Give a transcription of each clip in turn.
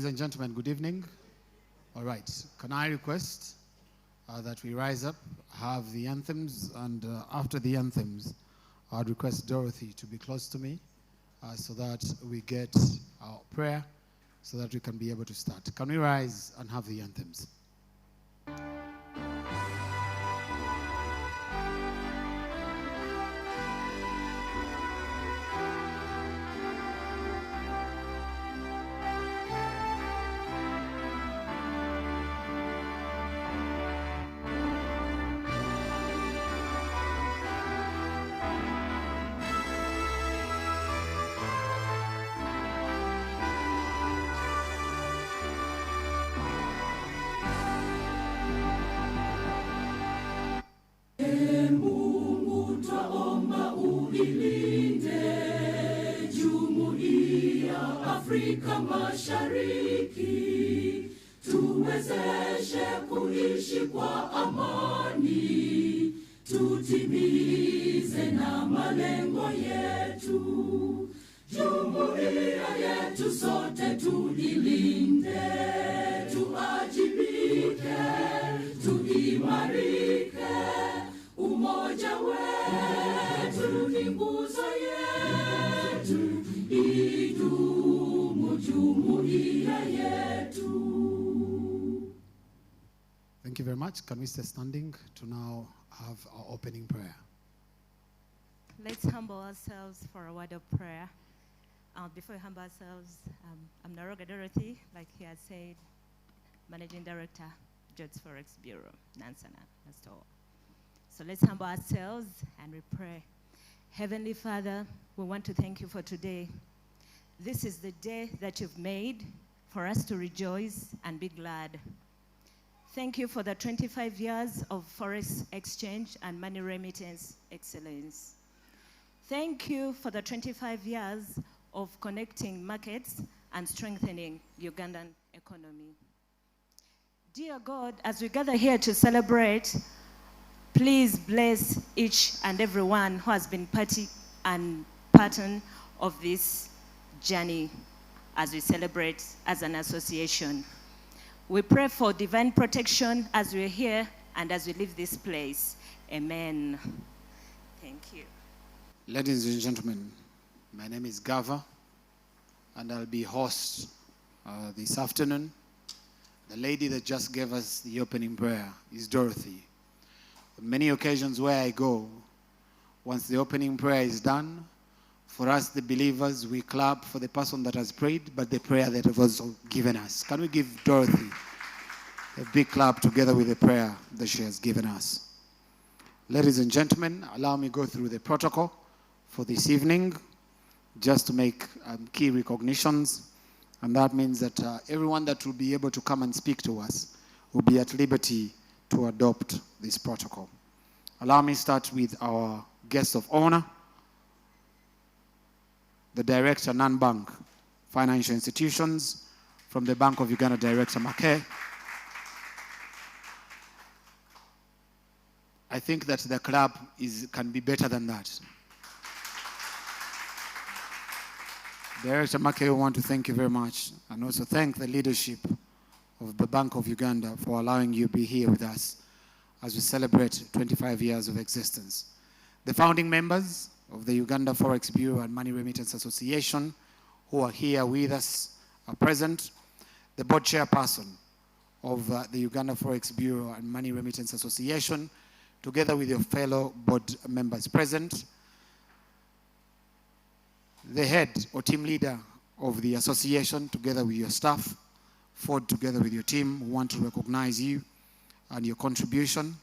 Ladies and gentlemen, good evening. All right, can I request that we rise up, have the anthems, and after the anthems, I'd request Dorothy to be close to me so that we get our prayer so that we can be able to start. Can we rise and have the anthems? Afrika Mashariki, tuwezeshe kuishi kwa amani, tutimize na malengo yetu. Jumuiya yetu sote tuilinde, tuajibike, tuimarike, umoja wetu ni nguzo yetu, Thank you very much. Can we stay standing to now have our opening prayer? Let's humble ourselves for a word of prayer. Before we humble ourselves, I'm Naroga Dorothy, like he has said, Managing Director, Judge Forex Bureau, Nansana, that's all. So let's humble ourselves and we pray. Heavenly Father, we want to thank you for today. This is the day that you've made for us to rejoice and be glad. Thank you for the 25 years of Forex exchange and money remittance excellence. Thank you for the 25 years of connecting markets and strengthening the Ugandan economy. Dear God, as we gather here to celebrate, please bless each and everyone who has been party and pattern of this journey as we celebrate as an association. We pray for divine protection as we're here and as we leave this place. Amen. Thank you. Ladies and gentlemen, my name is Gava, and I'll be host this afternoon. The lady that just gave us the opening prayer is Dorothy. On many occasions where I go, once the opening prayer is done, for us, the believers, we clap for the person that has prayed, but the prayer that was given us. Can we give Dorothy a big clap together with the prayer that she has given us? Ladies and gentlemen, allow me to go through the protocol for this evening, just to make key recognitions. And that means that everyone that will be able to come and speak to us will be at liberty to adopt this protocol. Allow me to start with our guest of honor, the Director, Non-Bank Financial Institutions, from the Bank of Uganda, Director Make. I think that the club can be better than that. Director Make, we want to thank you very much, and also thank the leadership of the Bank of Uganda for allowing you to be here with us as we celebrate 25 years of existence. The founding members of the Uganda Forex Bureau and Money Remittance Association who are here with us are present. The board chairperson of the Uganda Forex Bureau and Money Remittance Association, together with your fellow board members present. The head or team leader of the association, together with your staff, Ford, together with your team, we want to recognize you and your contribution.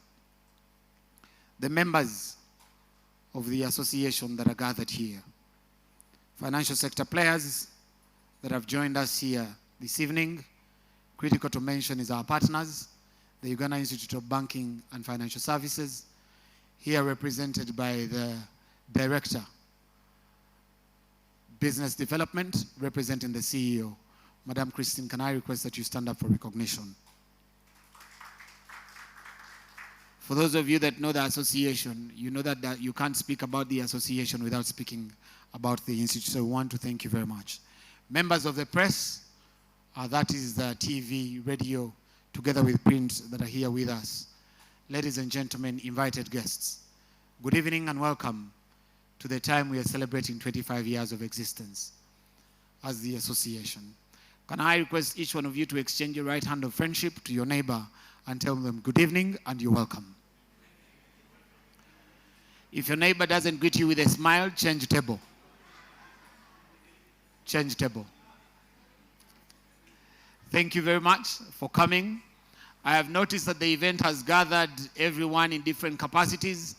The members of the association that are gathered here. Financial sector players that have joined us here this evening. Critical to mention is our partners, the Uganda Institute of Banking and Financial Services, here represented by the Director, Business Development, representing the CEO. Madam Christine, can I request that you stand up for recognition? For those of you that know the association, you know that you can't speak about the association without speaking about the institute. So we want to thank you very much. Members of the press, That is the TV, radio, together with print that are here with us. Ladies and gentlemen, invited guests, good evening and welcome to the time we are celebrating 25 years of existence as the association. Can I request each one of you to exchange your right hand of friendship to your neighbor and tell them good evening and you're welcome. If your neighbor doesn't greet you with a smile, change table. Change table. Thank you very much for coming. I have noticed that the event has gathered everyone in different capacities.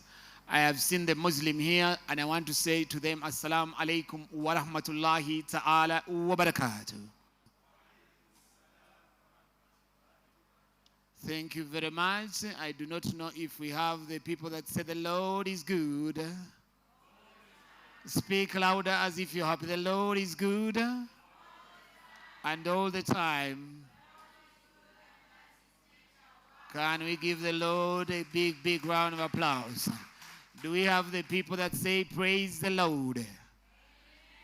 I have seen the Muslim here, and I want to say to them, Assalamu alaikum wa rahmatullahi ta'ala wa barakatuh. Thank you very much. I do not know if we have the people that say the Lord is good. Speak louder as if you're happy. The Lord is good. And all the time. Can we give the Lord a big, big round of applause? Do we have the people that say praise the Lord?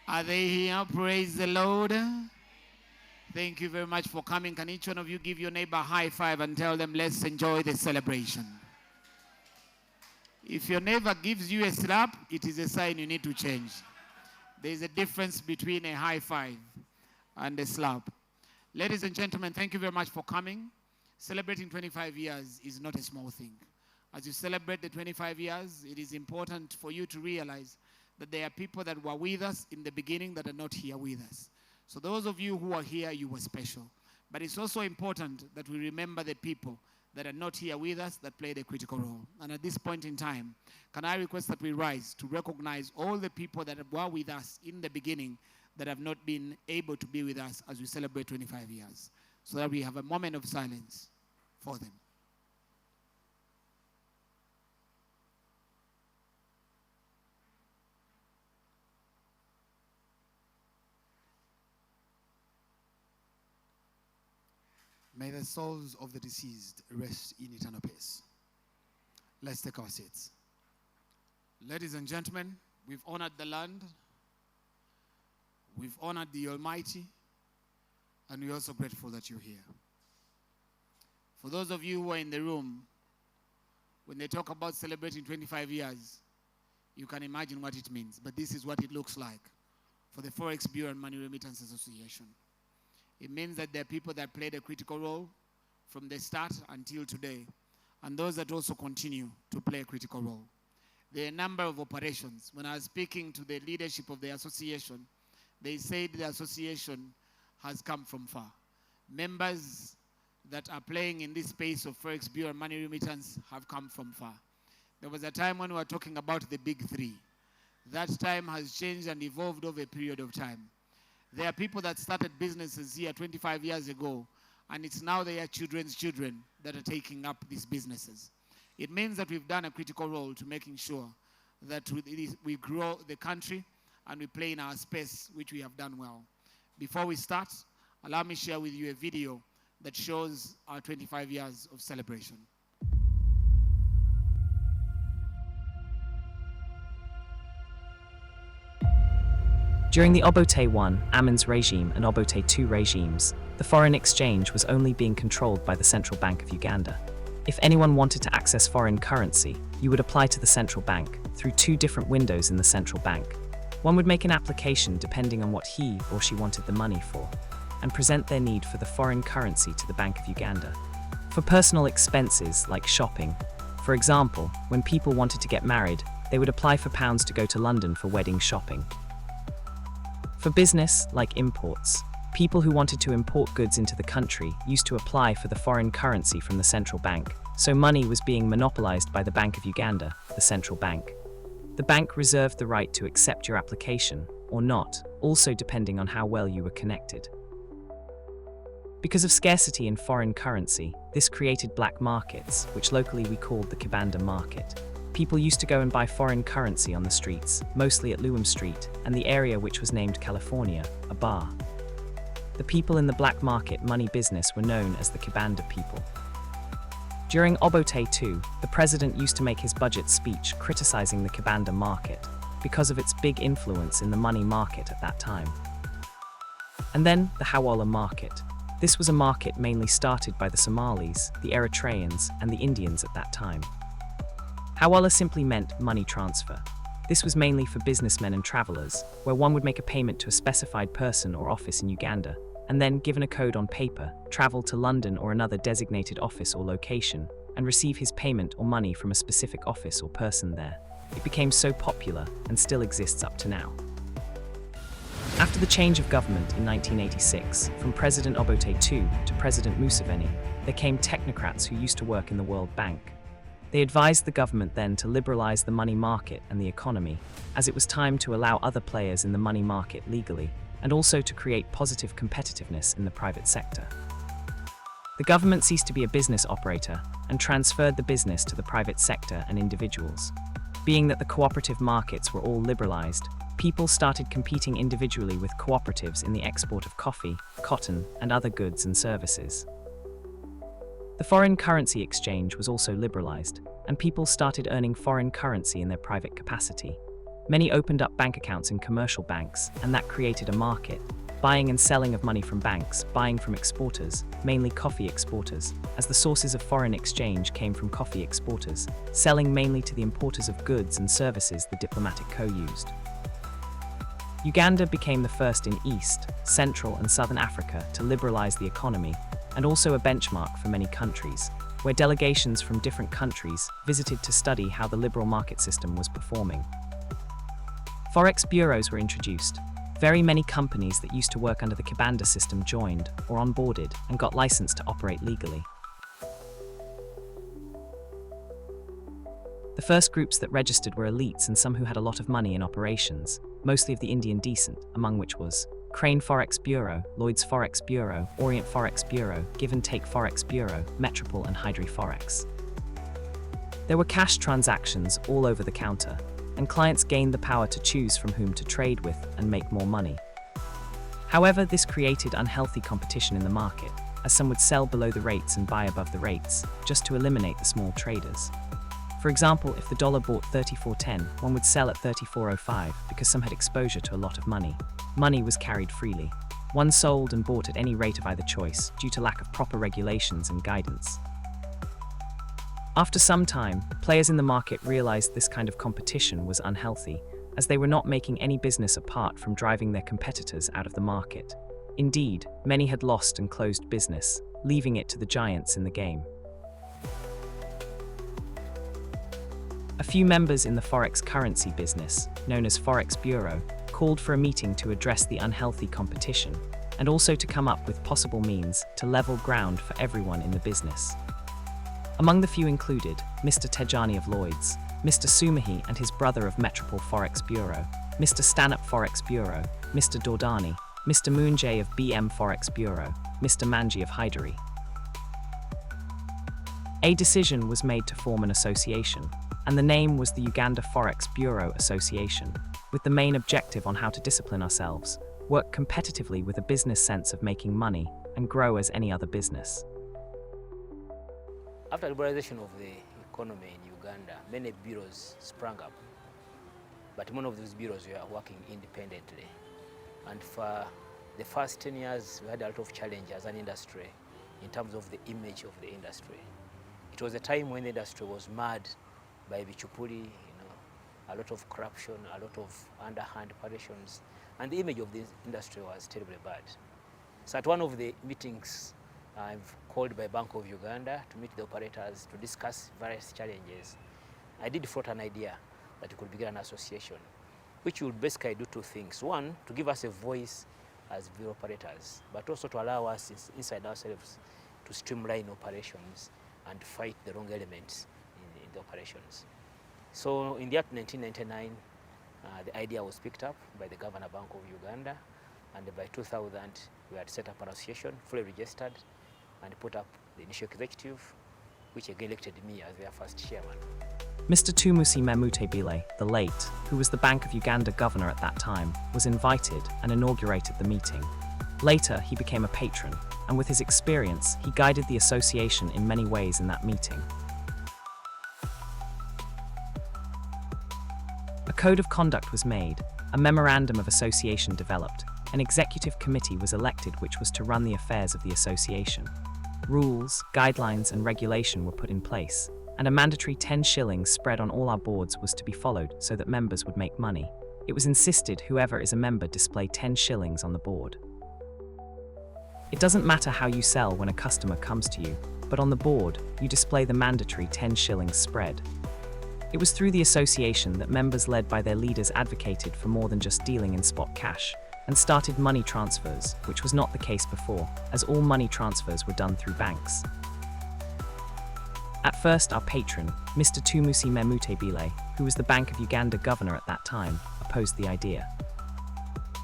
Are they here? Praise the Lord. Thank you very much for coming. Can each one of you give your neighbor a high five and tell them, let's enjoy the celebration. If your neighbor gives you a slap, it is a sign you need to change. There is a difference between a high five and a slap. Ladies and gentlemen, thank you very much for coming. Celebrating 25 years is not a small thing. As you celebrate the 25 years, it is important for you to realize that there are people that were with us in the beginning that are not here with us. So those of you who are here, you were special. But it's also important that we remember the people that are not here with us that played a critical role. And at this point in time, can I request that we rise to recognize all the people that were with us in the beginning that have not been able to be with us as we celebrate 25 years, so that we have a moment of silence for them. May the souls of the deceased rest in eternal peace. Let's take our seats. Ladies and gentlemen, we've honored the land, we've honored the Almighty, and we're also grateful that you're here. For those of you who are in the room, when they talk about celebrating 25 years, you can imagine what it means, but this is what it looks like for the Forex Bureau and Money Remittance Association. It means that there are people that played a critical role from the start until today, and those that also continue to play a critical role. There are a number of operations. When I was speaking to the leadership of the association, they said the association has come from far. Members that are playing in this space of Forex Bureau and Money Remittance have come from far. There was a time when we were talking about the big three. That time has changed and evolved over a period of time. There are people that started businesses here 25 years ago, and it's now their children's children that are taking up these businesses. It means that we've done a critical role to making sure that we grow the country and we play in our space, which we have done well. Before we start, allow me to share with you a video that shows our 25 years of celebration. During the Obote I, Amin's regime, and Obote II regimes, the foreign exchange was only being controlled by the Central Bank of Uganda. If anyone wanted to access foreign currency, you would apply to the central bank through two different windows in the central bank. One would make an application depending on what he or she wanted the money for, and present their need for the foreign currency to the Bank of Uganda. For personal expenses like shopping, for example, when people wanted to get married, they would apply for pounds to go to London for wedding shopping. For business, like imports, people who wanted to import goods into the country used to apply for the foreign currency from the central bank, so money was being monopolized by the Bank of Uganda, the central bank. The bank reserved the right to accept your application, or not, also depending on how well you were connected. Because of scarcity in foreign currency, this created black markets, which locally we called the Kibanda market. People used to go and buy foreign currency on the streets, mostly at Lewum Street, and the area which was named California, a bar. The people in the black market money business were known as the Kibanda people. During Obote II, the president used to make his budget speech criticizing the Kibanda market because of its big influence in the money market at that time. And then the Hawala market. This was a market mainly started by the Somalis, the Eritreans, and the Indians at that time. Hawala simply meant money transfer. This was mainly for businessmen and travelers, where one would make a payment to a specified person or office in Uganda, and then, given a code on paper, travel to London or another designated office or location, and receive his payment or money from a specific office or person there. It became so popular and still exists up to now. After the change of government in 1986, from President Obote II to President Museveni, there came technocrats who used to work in the World Bank. They advised the government then to liberalize the money market and the economy, as it was time to allow other players in the money market legally, and also to create positive competitiveness in the private sector. The government ceased to be a business operator and transferred the business to the private sector and individuals. Being that the cooperative markets were all liberalized, people started competing individually with cooperatives in the export of coffee, cotton, and other goods and services. The foreign currency exchange was also liberalized, and people started earning foreign currency in their private capacity. Many opened up bank accounts in commercial banks, and that created a market. Buying and selling of money from banks, buying from exporters, mainly coffee exporters, as the sources of foreign exchange came from coffee exporters, selling mainly to the importers of goods and services the diplomatic co used. Uganda became the first in East, Central and Southern Africa to liberalize the economy, and also a benchmark for many countries, where delegations from different countries visited to study how the liberal market system was performing. Forex bureaus were introduced. Very many companies that used to work under the Kibanda system joined or onboarded and got licensed to operate legally. The first groups that registered were elites and some who had a lot of money in operations, mostly of the Indian descent, among which was Crane Forex Bureau, Lloyd's Forex Bureau, Orient Forex Bureau, Give and Take Forex Bureau, Metropole and Hydri Forex. There were cash transactions all over the counter, and clients gained the power to choose from whom to trade with and make more money. However, this created unhealthy competition in the market, as some would sell below the rates and buy above the rates, just to eliminate the small traders. For example, if the dollar bought 34.10, one would sell at 34.05 because some had exposure to a lot of money. Money was carried freely. One sold and bought at any rate of either choice, due to lack of proper regulations and guidance. After some time, players in the market realized this kind of competition was unhealthy, as they were not making any business apart from driving their competitors out of the market. Indeed, many had lost and closed business, leaving it to the giants in the game. A few members in the Forex currency business, known as Forex Bureau, called for a meeting to address the unhealthy competition, and also to come up with possible means to level ground for everyone in the business. Among the few included Mr. Tejani of Lloyd's, Mr. Sumahi and his brother of Metropole Forex Bureau, Mr. Stanhope Forex Bureau, Mr. Dordani, Mr. Moonjay of BM Forex Bureau, Mr. Manji of Hydari. A decision was made to form an association, and the name was the Uganda Forex Bureau Association, with the main objective on how to discipline ourselves, work competitively with a business sense of making money, and grow as any other business. After liberalization of the economy in Uganda, many bureaus sprang up, but one of those bureaus were working independently. And for the first 10 years, we had a lot of challenge as an industry in terms of the image of the industry. It was a time when the industry was marred by Bichupuri, a lot of corruption, a lot of underhand operations, and the image of the industry was terribly bad. So at one of the meetings, I've called by Bank of Uganda to meet the operators to discuss various challenges. I did float an idea that we could begin an association, which would basically do two things. One, to give us a voice as bureau operators, but also to allow us inside ourselves to streamline operations and fight the wrong elements in the operations. So in the year 1999, the idea was picked up by the Governor Bank of Uganda, and by 2000, we had set up an association, fully registered, and put up the initial executive, which again elected me as their first chairman. Mr. Tumusi Memutebile, the late, who was the Bank of Uganda governor at that time, was invited and inaugurated the meeting. Later, he became a patron, and with his experience, he guided the association in many ways in that meeting. A code of conduct was made, a memorandum of association developed, an executive committee was elected which was to run the affairs of the association. Rules, guidelines and regulation were put in place, and a mandatory 10 shillings spread on all our boards was to be followed so that members would make money. It was insisted whoever is a member display 10 shillings on the board. It doesn't matter how you sell when a customer comes to you, but on the board, you display the mandatory 10 shillings spread. It was through the association that members led by their leaders advocated for more than just dealing in spot cash, and started money transfers, which was not the case before, as all money transfers were done through banks. At first, our patron, Mr. Tumusi Memutebile, who was the Bank of Uganda governor at that time, opposed the idea.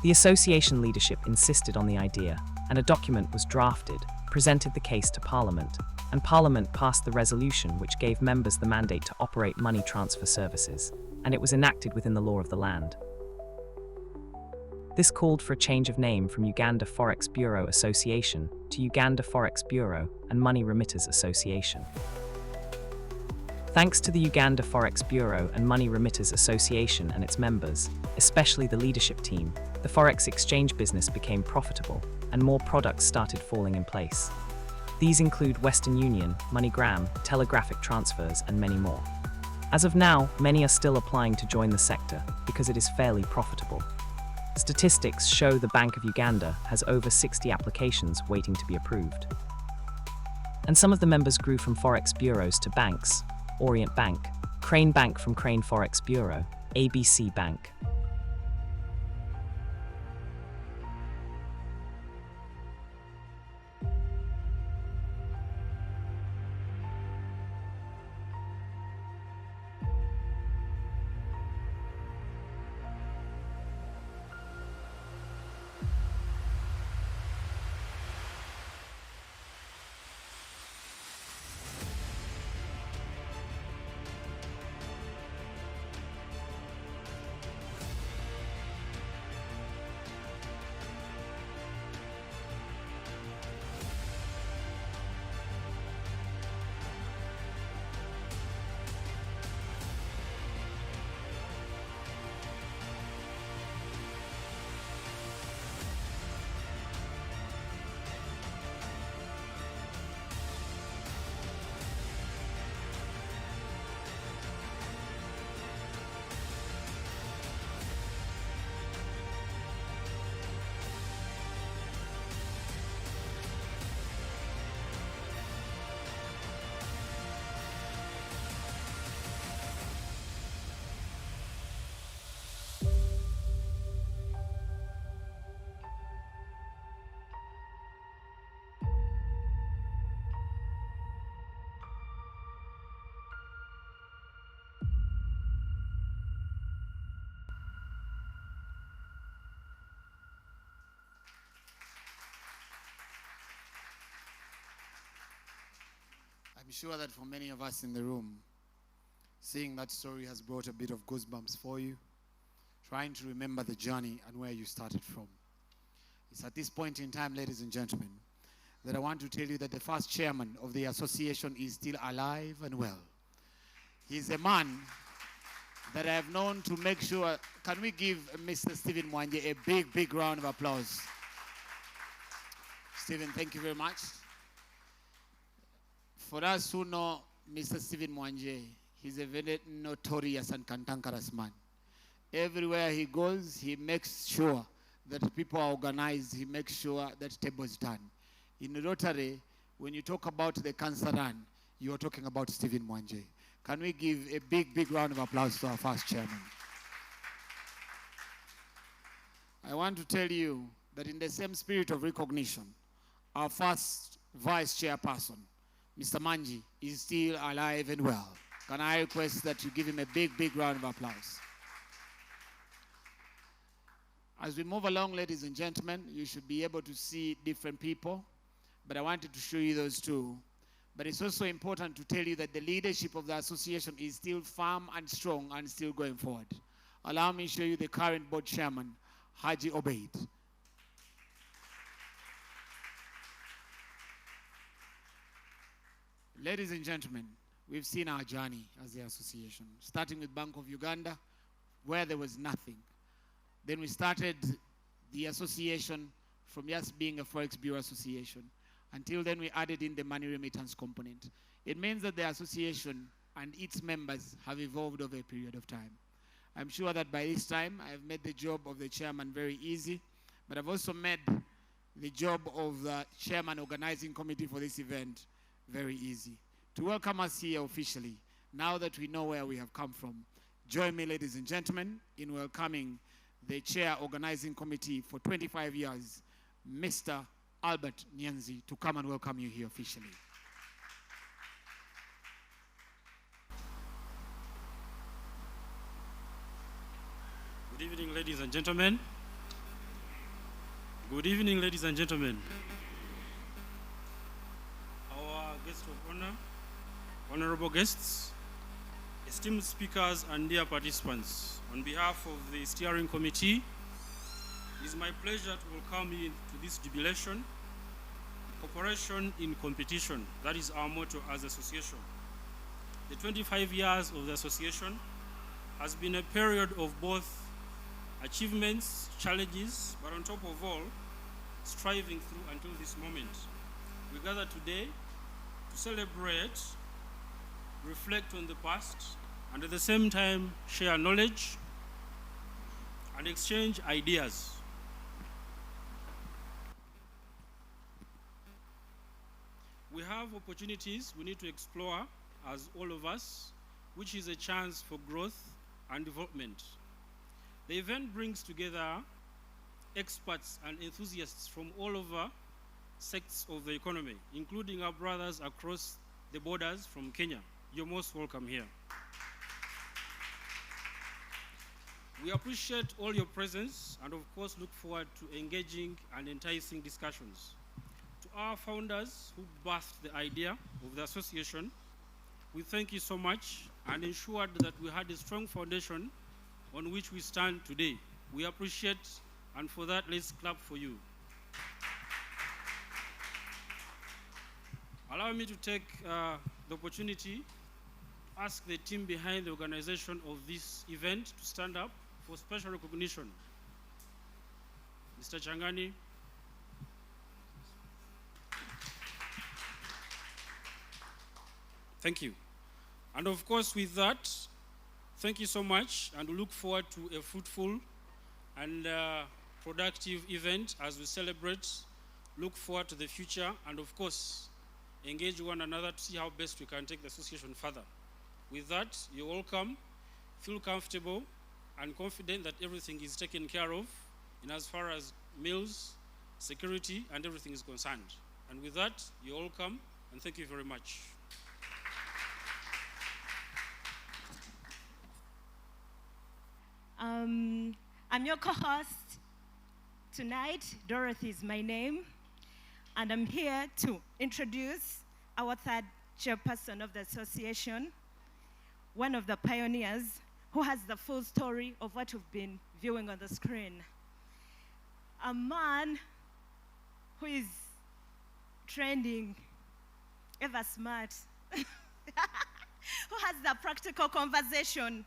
The association leadership insisted on the idea, and a document was drafted, presented the case to Parliament, and Parliament passed the resolution which gave members the mandate to operate money transfer services, and it was enacted within the law of the land. This called for a change of name from Uganda Forex Bureau Association to Uganda Forex Bureau and Money Remitters Association. Thanks to the Uganda Forex Bureau and Money Remitters Association and its members, especially the leadership team, the Forex exchange business became profitable and more products started falling in place. These include Western Union, MoneyGram, telegraphic transfers, and many more. As of now, many are still applying to join the sector because it is fairly profitable. Statistics show the Bank of Uganda has over 60 applications waiting to be approved. And some of the members grew from Forex bureaus to banks: Orient Bank, Crane Bank from Crane Forex Bureau, ABC Bank. I'm sure that for many of us in the room, seeing that story has brought a bit of goosebumps for you, trying to remember the journey and where you started from. It's at this point in time, ladies and gentlemen, that I want to tell you that the first chairman of the association is still alive and well. He's a man that I have known to make sure. Can we give Mr. Stephen Mwanje a big, big round of applause? Stephen, thank you very much. For us who know Mr. Stephen Mwanje, he's a very notorious and cantankerous man. Everywhere he goes, he makes sure that people are organized. He makes sure that tables turn. In Rotary, when you talk about the cancer run, you are talking about Stephen Mwanje. Can we give a big, big round of applause to our first chairman? I want to tell you that in the same spirit of recognition, our first vice chairperson, Mr. Manji, is still alive and well. Can I request that you give him a big, big round of applause? As we move along, ladies and gentlemen, you should be able to see different people, but I wanted to show you those two. But it's also important to tell you that the leadership of the association is still firm and strong and still going forward. Allow me to show you the current board chairman, Haji Obeid. Ladies and gentlemen, we've seen our journey as the association, starting with Bank of Uganda, where there was nothing. Then we started the association from just being a Forex Bureau association. Until then, we added in the money remittance component. It means that the association and its members have evolved over a period of time. I'm sure that by this time, I have made the job of the chairman very easy, but I've also made the job of the chairman organizing committee for this event very easy. To welcome us here officially, now that we know where we have come from, join me, ladies and gentlemen, in welcoming the chair organizing committee for 25 years, Mr. Albert Nyanzi, to come and welcome you here officially. Good evening, ladies and gentlemen. Good evening, ladies and gentlemen. Our guest of honor, honorable guests, esteemed speakers, and dear participants, on behalf of the steering committee, it is my pleasure to welcome you to this jubilation, cooperation in competition. That is our motto as association. The 25 years of the association has been a period of both achievements, challenges, but on top of all, striving through until this moment. We gather today to celebrate, reflect on the past, and at the same time share knowledge and exchange ideas. We have opportunities we need to explore as all of us, which is a chance for growth and development. The event brings together experts and enthusiasts from all over sectors of the economy, including our brothers across the borders from Kenya. You're most welcome here. We appreciate all your presence and of course look forward to engaging and enticing discussions. To our founders who birthed the idea of the association, we thank you so much and ensured that we had a strong foundation on which we stand today. We appreciate, and for that, let's clap for you. Allow me to take the opportunity to ask the team behind the organization of this event to stand up for special recognition. Mr. Changani. Thank you. And of course, with that, thank you so much, and we look forward to a fruitful and productive event as we celebrate, look forward to the future, and of course, engage one another to see how best we can take the association further. With that, you're welcome, feel comfortable and confident that everything is taken care of in as far as meals, security, and everything is concerned. And with that, you're welcome, and thank you very much. I'm your co-host tonight. Dorothy is my name, and I'm here to introduce our third chairperson of the association, one of the pioneers who has the full story of what you've been viewing on the screen. A man who is trending, ever smart, who has the practical conversation.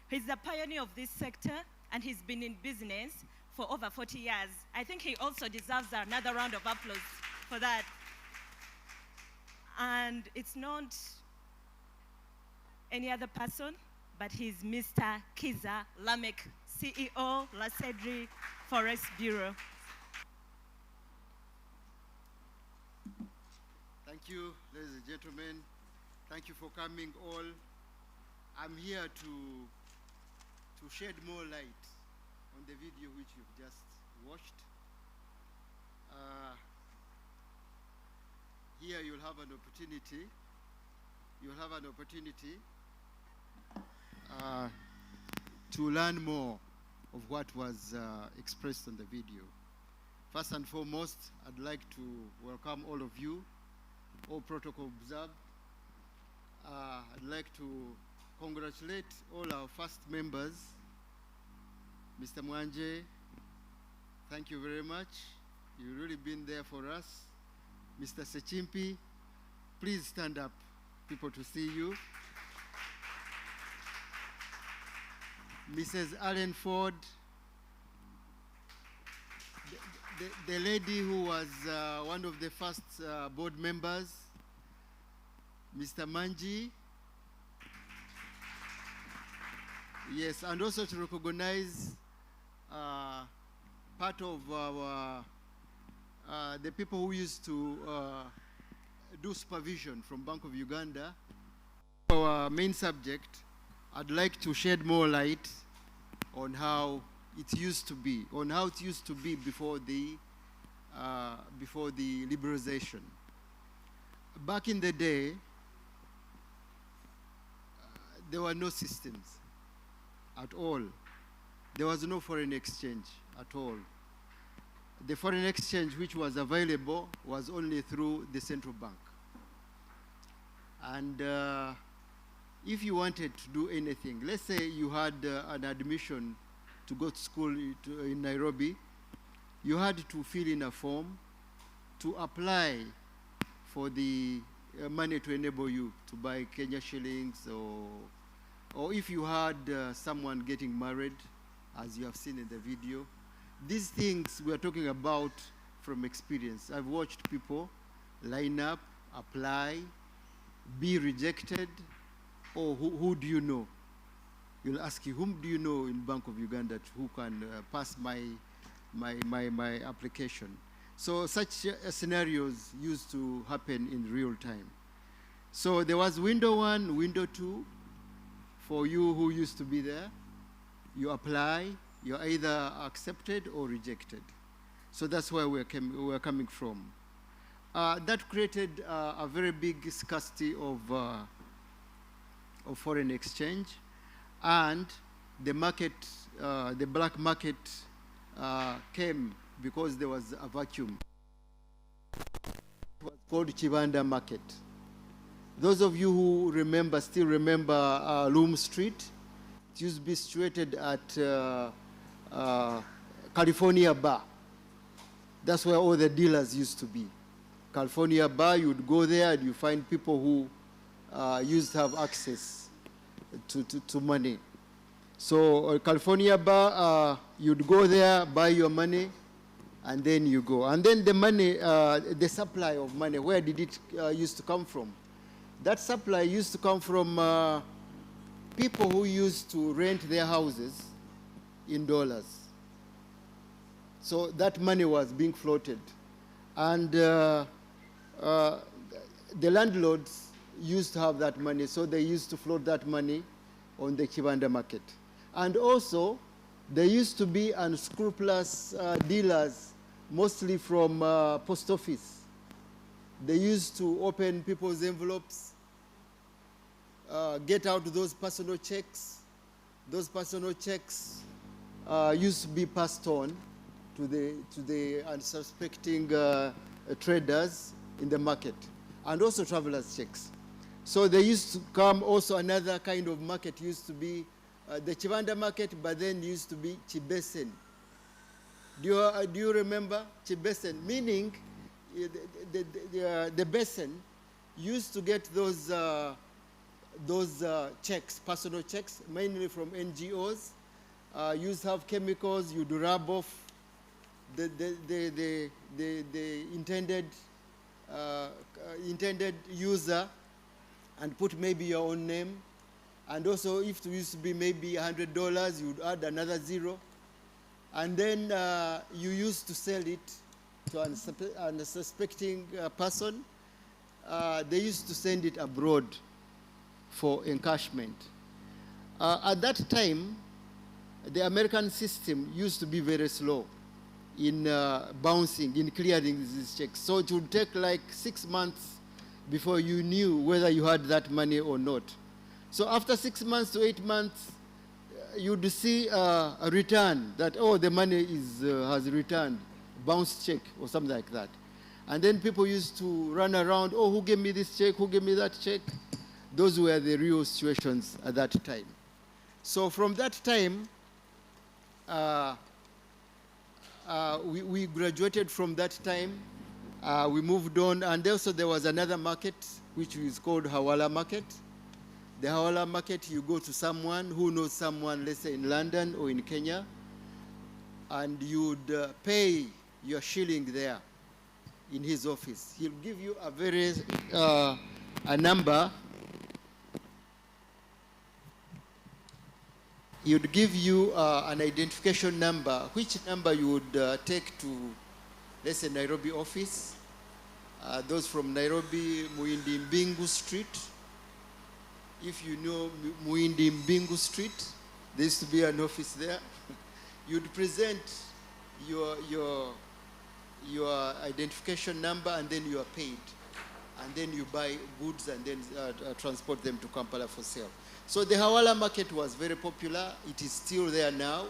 He's the pioneer of this sector, and he's been in business for over 40 years. I think he also deserves another round of applause for that. And it's not any other person, but he's Mr. Kiza Lamek, CEO, La Cedri Forex Bureau. Thank you, ladies and gentlemen. Thank you for coming all. I'm here to shed more light on the video which you've just watched. Here you'll have an opportunity. To learn more of what was expressed on the video. First and foremost, I'd like to welcome all of you, all protocol observed. I'd like to congratulate all our first members. Mr. Mwanje, thank you very much. You've really been there for us. Mr. Sechimpi, please stand up, people to see you. Mrs. Allen Ford, the lady who was one of the first board members, Mr. Manji. Yes, and also to recognize part of our, the people who used to do supervision from Bank of Uganda. Our main subject, I'd like to shed more light on how it used to be, before the liberalization. Back in the day, there were no systems at all. There was no foreign exchange at all. The foreign exchange which was available was only through the central bank. And if you wanted to do anything, let's say you had an admission to go to school in Nairobi, you had to fill in a form to apply for the money to enable you to buy Kenya shillings, or if you had someone getting married, as you have seen in the video. These things we are talking about from experience. I've watched people line up, apply, be rejected, or who do you know? You'll ask you, whom do you know in Bank of Uganda who can pass my application? So such scenarios used to happen in real time. So there was window 1, window 2, for you who used to be there. You apply, you're either accepted or rejected. So that's where we're coming from. That created a very big scarcity of foreign exchange, and the market, the black market came because there was a vacuum. It was called Chibanda market. Those of you who remember, still remember Loom Street, it used to be situated at California Bar. That's where all the dealers used to be. California Bar, you'd go there and you find people who used to have access to money. So California Bar, you'd go there, buy your money, and then you go. And then the money, the supply of money, where did it used to come from? That supply used to come from people who used to rent their houses in dollars. So that money was being floated. And the landlords used to have that money, so they used to float that money on the Kibanda market. And also, there used to be unscrupulous dealers, mostly from post office. They used to open people's envelopes, get out those personal checks. Those personal checks used to be passed on to the unsuspecting traders in the market, and also travelers' checks. So they used to come, also another kind of market used to be the Chibanda market, but then used to be Chibesen. Do you remember Chibesen? Meaning the basin used to get those checks, personal checks, mainly from NGOs. Used to have chemicals, you'd rub off the intended user and put maybe your own name. And also, if it used to be maybe $100, you'd add another 0. And then you used to sell it to an unsuspecting person. They used to send it abroad for encashment. At that time, the American system used to be very slow in bouncing, in clearing these checks. So it would take like 6 months before you knew whether you had that money or not. So after 6 months to 8 months, you'd see a return that, oh, the money has returned, bounce check or something like that. And then people used to run around, oh, who gave me this check, who gave me that check? Those were the real situations at that time. So from that time, we graduated from that time. We moved on, and also there was another market which is called Hawala market. The Hawala market, you go to someone who knows someone, let's say in London or in Kenya, and you'd pay your shilling there in his office. He'll give you a very, a number. He would give you an identification number, which number you would take to, let's say, Nairobi office. Those from Nairobi, Muindi Mbingu Street. If you know Muindi Mbingu Street, there used to be an office there. You'd present your identification number, and then you are paid. And then you buy goods and then transport them to Kampala for sale. So the Hawala market was very popular. It is still there now.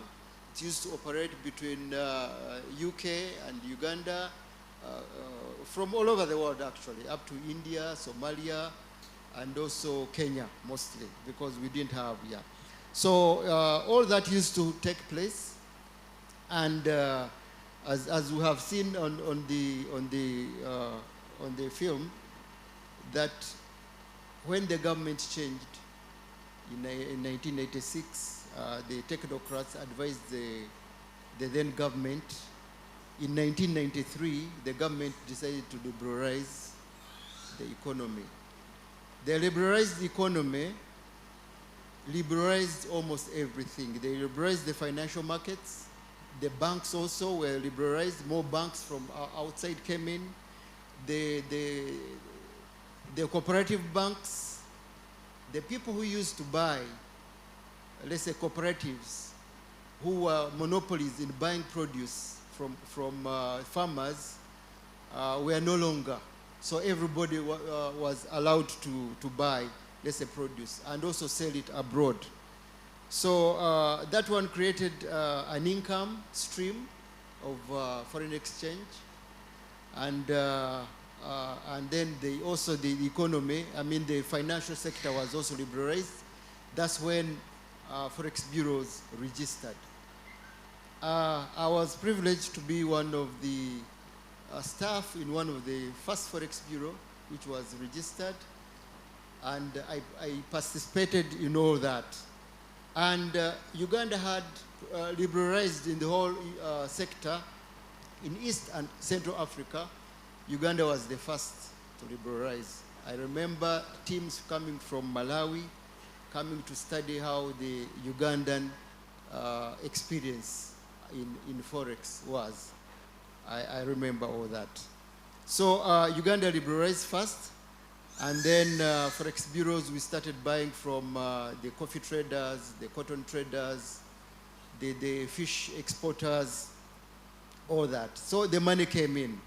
It used to operate between UK and Uganda, from all over the world actually, up to India, Somalia, and also Kenya mostly, because we didn't have, So all that used to take place, and as we have seen on the film, that when the government changed in 1986, the technocrats advised the then government. In 1993, the government decided to liberalize the economy. The liberalized economy liberalized almost everything. They liberalized the financial markets. The banks also were liberalized. More banks from outside came in. The cooperative banks, the people who used to buy, let's say cooperatives, who were monopolies in buying produce from farmers, were no longer. So everybody was allowed to buy, let's say, produce, and also sell it abroad. So that one created an income stream of foreign exchange, and then also the economy, the financial sector was also liberalized. That's when Forex bureaus registered. I was privileged to be one of the staff in one of the first Forex bureau, which was registered, and I participated in all that. And Uganda had liberalized in the whole sector. In East and Central Africa, Uganda was the first to liberalize. I remember teams coming from Malawi, coming to study how the Ugandan experience in Forex was. I remember all that. So Uganda liberalized first, and then Forex bureaus, we started buying from the coffee traders, the cotton traders, the fish exporters, all that. So the money came in.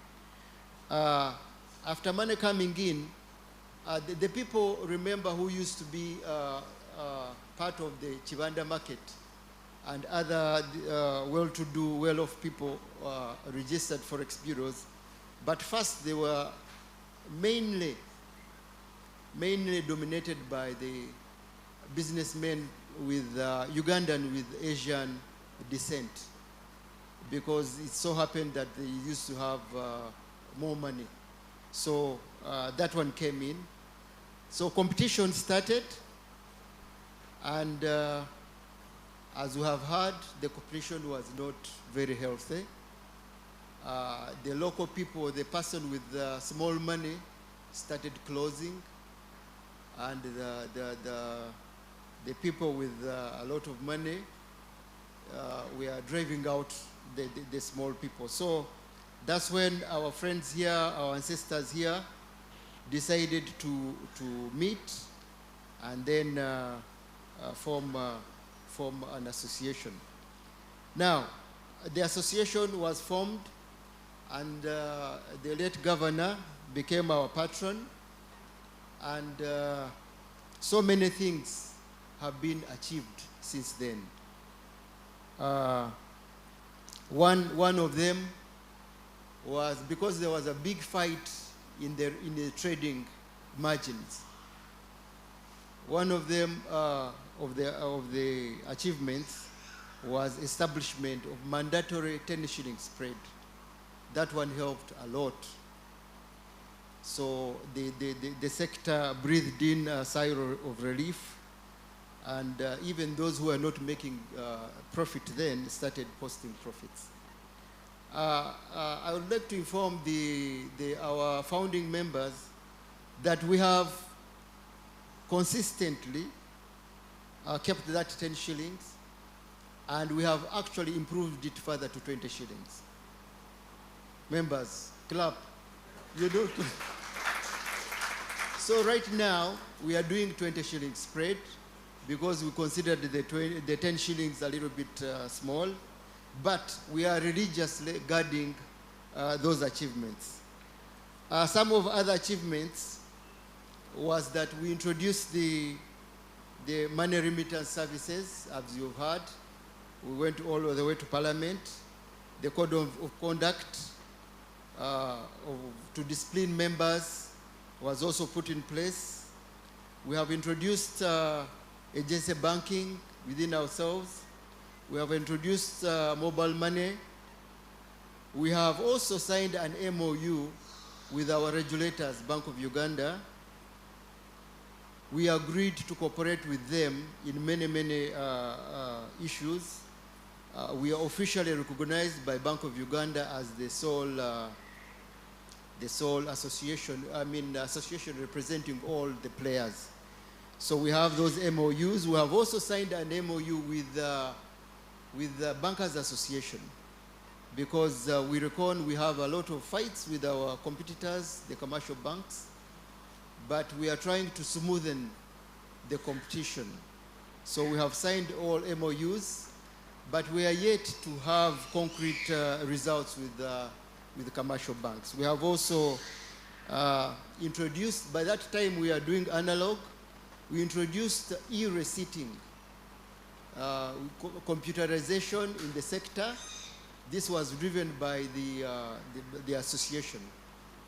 After money coming in, the people, remember, who used to be part of the Chibanda market and other well-to-do, well-off people registered Forex bureaus. But first, they were mainly dominated by the businessmen with Ugandan with Asian descent, because it so happened that they used to have more money. So that one came in. So competition started, and as we have heard, the competition was not very healthy. The local people, the person with small money, started closing, and the people with a lot of money were driving out the small people. So that's when our friends here, our ancestors here, decided to meet and then form an association. Now, the association was formed, and the late governor became our patron, and so many things have been achieved since then. One of them was because there was a big fight in the trading margins. One of them of the achievements was establishment of mandatory 10 shilling spread. That one helped a lot. So the sector breathed in a sigh of relief, and even those who were not making profit then started posting profits. I would like to inform our founding members that we have consistently kept that 10 shillings, and we have actually improved it further to 20 shillings. Members, clap. You do. So right now, we are doing 20 shillings spread because we considered the 10 shillings a little bit small, but we are religiously guarding those achievements. Some of other achievements was that we introduced the money remittance services, as you've heard. We went all the way to Parliament. The code of conduct to discipline members was also put in place. We have introduced agency banking within ourselves. We have introduced mobile money. We have also signed an MOU with our regulators, Bank of Uganda. We agreed to cooperate with them in many, many issues. We are officially recognized by Bank of Uganda as the sole association, association representing all the players. So we have those MOUs. We have also signed an MOU with the Bankers Association, because we reckon we have a lot of fights with our competitors, the commercial banks, but we are trying to smoothen the competition. So we have signed all MOUs, but we are yet to have concrete results with the commercial banks. We have also introduced, by that time we are doing analog, we introduced e-receipting, computerization in the sector. This was driven by the association,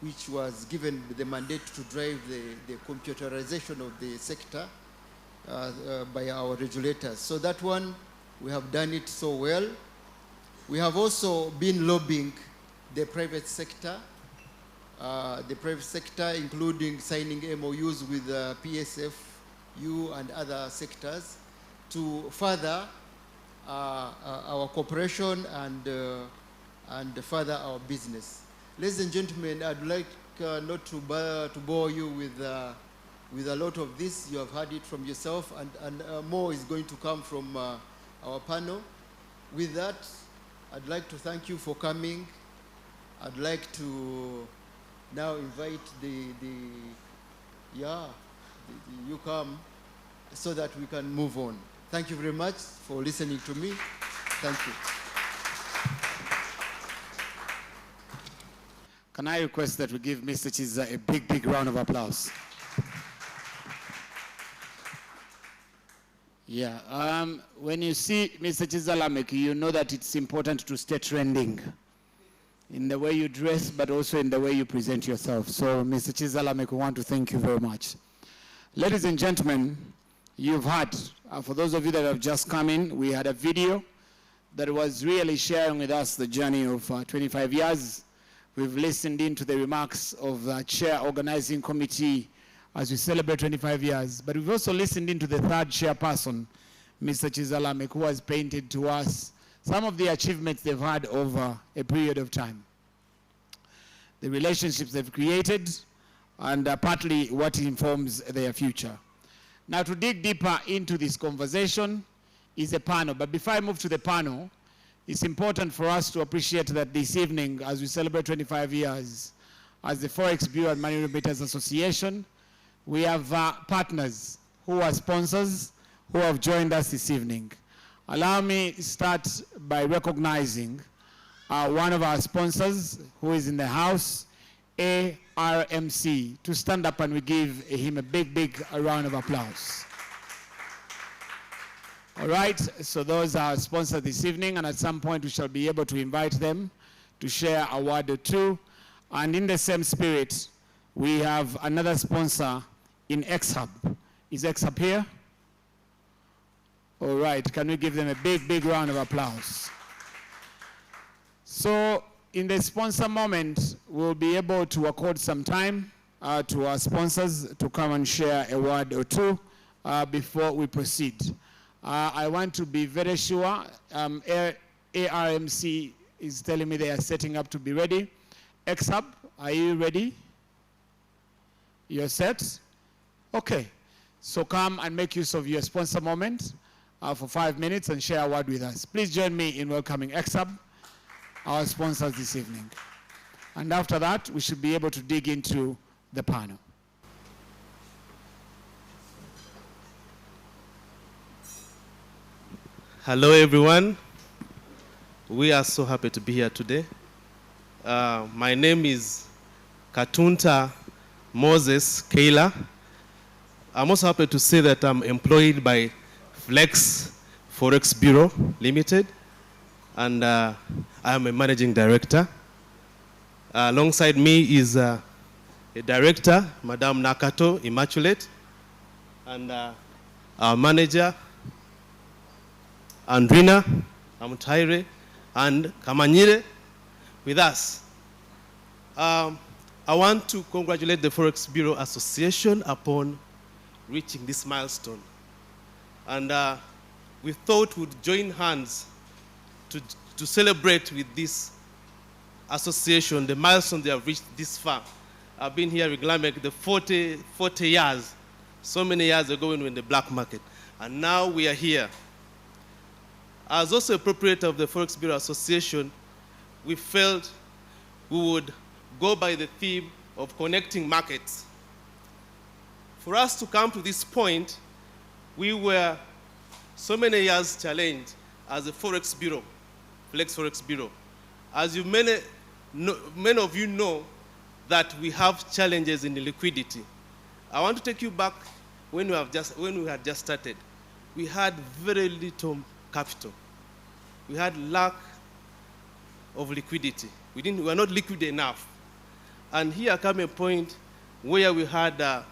which was given the mandate to drive the computerization of the sector by our regulators. So that one, we have done it so well. We have also been lobbying the private sector, including signing MOUs with PSFU and other sectors to further our cooperation and further our business. Ladies and gentlemen, I'd like not to bore you with a lot of this. You have heard it from yourself, and more is going to come from our panel. With that, I'd like to thank you for coming. I'd like to now invite you come so that we can move on. Thank you very much for listening to me. Thank you. Can I request that we give Mr. Chiza a big, big round of applause? Yeah, when you see Mr. Chiza Lameck, you know that it's important to stay trending in the way you dress, but also in the way you present yourself. So, Mr. Chiza Lameck, we want to thank you very much. Ladies and gentlemen, you've heard, for those of you that have just come in, we had a video that was really sharing with us the journey of 25 years. We've listened into the remarks of the chair organizing committee as we celebrate 25 years, but we've also listened into the third chairperson, Mr. Chiza Lameck, who has painted to us some of the achievements they've had over a period of time, the relationships they've created, and partly what informs their future. Now, to dig deeper into this conversation is a panel, but before I move to the panel, it's important for us to appreciate that this evening, as we celebrate 25 years, as the Forex Bureau and Money Remittance Association, we have partners who are sponsors who have joined us this evening. Allow me to start by recognizing one of our sponsors who is in the house, ARMC, to stand up and we give him a big, big round of applause. All right, so those are sponsors this evening, and at some point we shall be able to invite them to share a word or two. And in the same spirit, we have another sponsor in XHub. Is XHub here? All right, can we give them a big, big round of applause? So in the sponsor moment, we'll be able to accord some time to our sponsors to come and share a word or two before we proceed. I want to be very sure ARMC is telling me they are setting up to be ready. X-Hub, are you ready? You're set? Okay. So come and make use of your sponsor moment for 5 minutes and share a word with us. Please join me in welcoming X-Hub, our sponsors this evening. And after that, we should be able to dig into the panel. Hello, everyone. We are so happy to be here today. My name is Katunta Moses Kayla. I'm also happy to say that I'm employed by Flex Forex Bureau Limited, and I am a managing director. Alongside me is a director, Madame Nakato Immaculate, and our manager, Andrina Amutaire, and Kamanyire with us. I want to congratulate the Forex Bureau Association upon reaching this milestone. And we thought we'd join hands to celebrate with this association the milestone they have reached this far. I've been here with Glamek the 40 years, so many years ago when we were in the black market. And now we are here. As also a proprietor of the Forex Bureau Association, we felt we would go by the theme of connecting markets. For us to come to this point, we were so many years challenged as a Forex Bureau, Flex Forex Bureau. As many of you know that we have challenges in the liquidity. I want to take you back when we had just started. We had very little capital. We had lack of liquidity. We were not liquid enough. And here came a point where we had a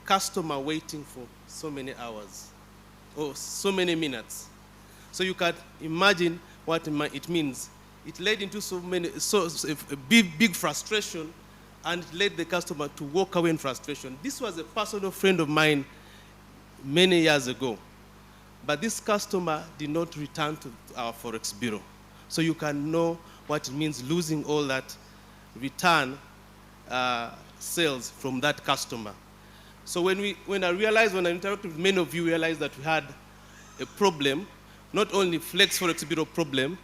customer waiting for so many hours or so many minutes. So you can imagine what it means. It led into a big frustration, and led the customer to walk away in frustration. This was a personal friend of mine many years ago. But this customer did not return to our Forex Bureau. So you can know what it means losing all that return sales from that customer. So when I interacted with many of you, realized that we had a problem, not only Flex Forex Bureau problem,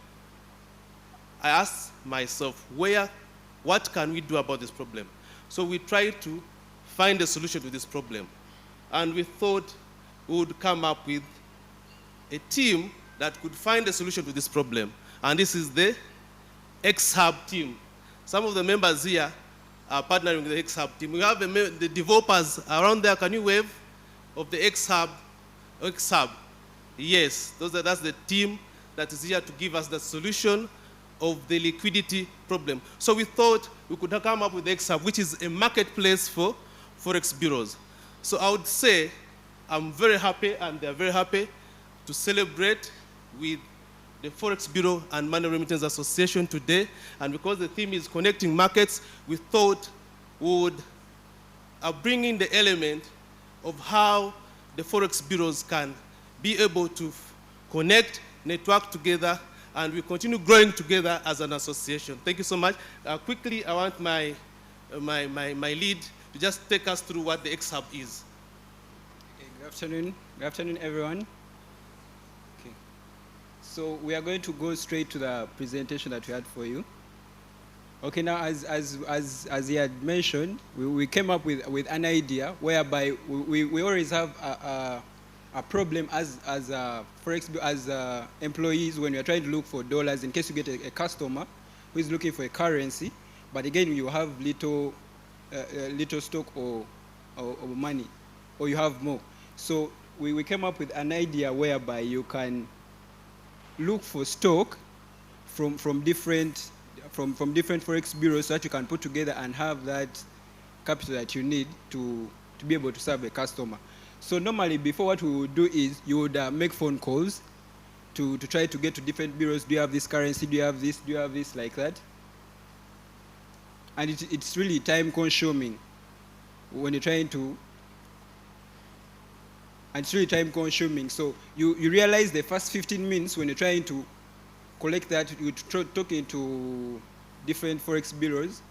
I asked myself, what can we do about this problem? So we tried to find a solution to this problem. And we thought we would come up with a team that could find a solution to this problem. And this is the X-Hub team. Some of the members here are partnering with the X-Hub team. We have the developers around there. Can you wave of the X-Hub? X-Hub. Yes, that's the team that is here to give us the solution of the liquidity problem. So we thought we could come up with the X-Hub, which is a marketplace for Forex bureaus. So I would say I'm very happy, and they're very happy, to celebrate with the Forex Bureau and Money Remittance Association today. And because the theme is connecting markets, we thought we would bring in the element of how the Forex bureaus can be able to connect, network together, and we continue growing together as an association. Thank you so much. Quickly, I want my lead to just take us through what the X-Hub is. Okay, good afternoon. Good afternoon, everyone. Okay. So we are going to go straight to the presentation that we had for you. Okay, now as he had mentioned, we came up with an idea whereby we always have a problem as Forex as employees when we are trying to look for dollars in case you get a customer who is looking for a currency, but again you have little stock or money, or you have more. So we came up with an idea whereby you can look for stock from different Forex bureaus so that you can put together and have that capital that you need to be able to serve a customer. So normally before, what we would do is you would make phone calls to try to get to different bureaus. Do you have this currency? Do you have this? Do you have this? Like that. And it's really time consuming when you're trying to, and it's really time consuming. So you realize the first 15 minutes when you're trying to collect that, you talking to different Forex bureaus,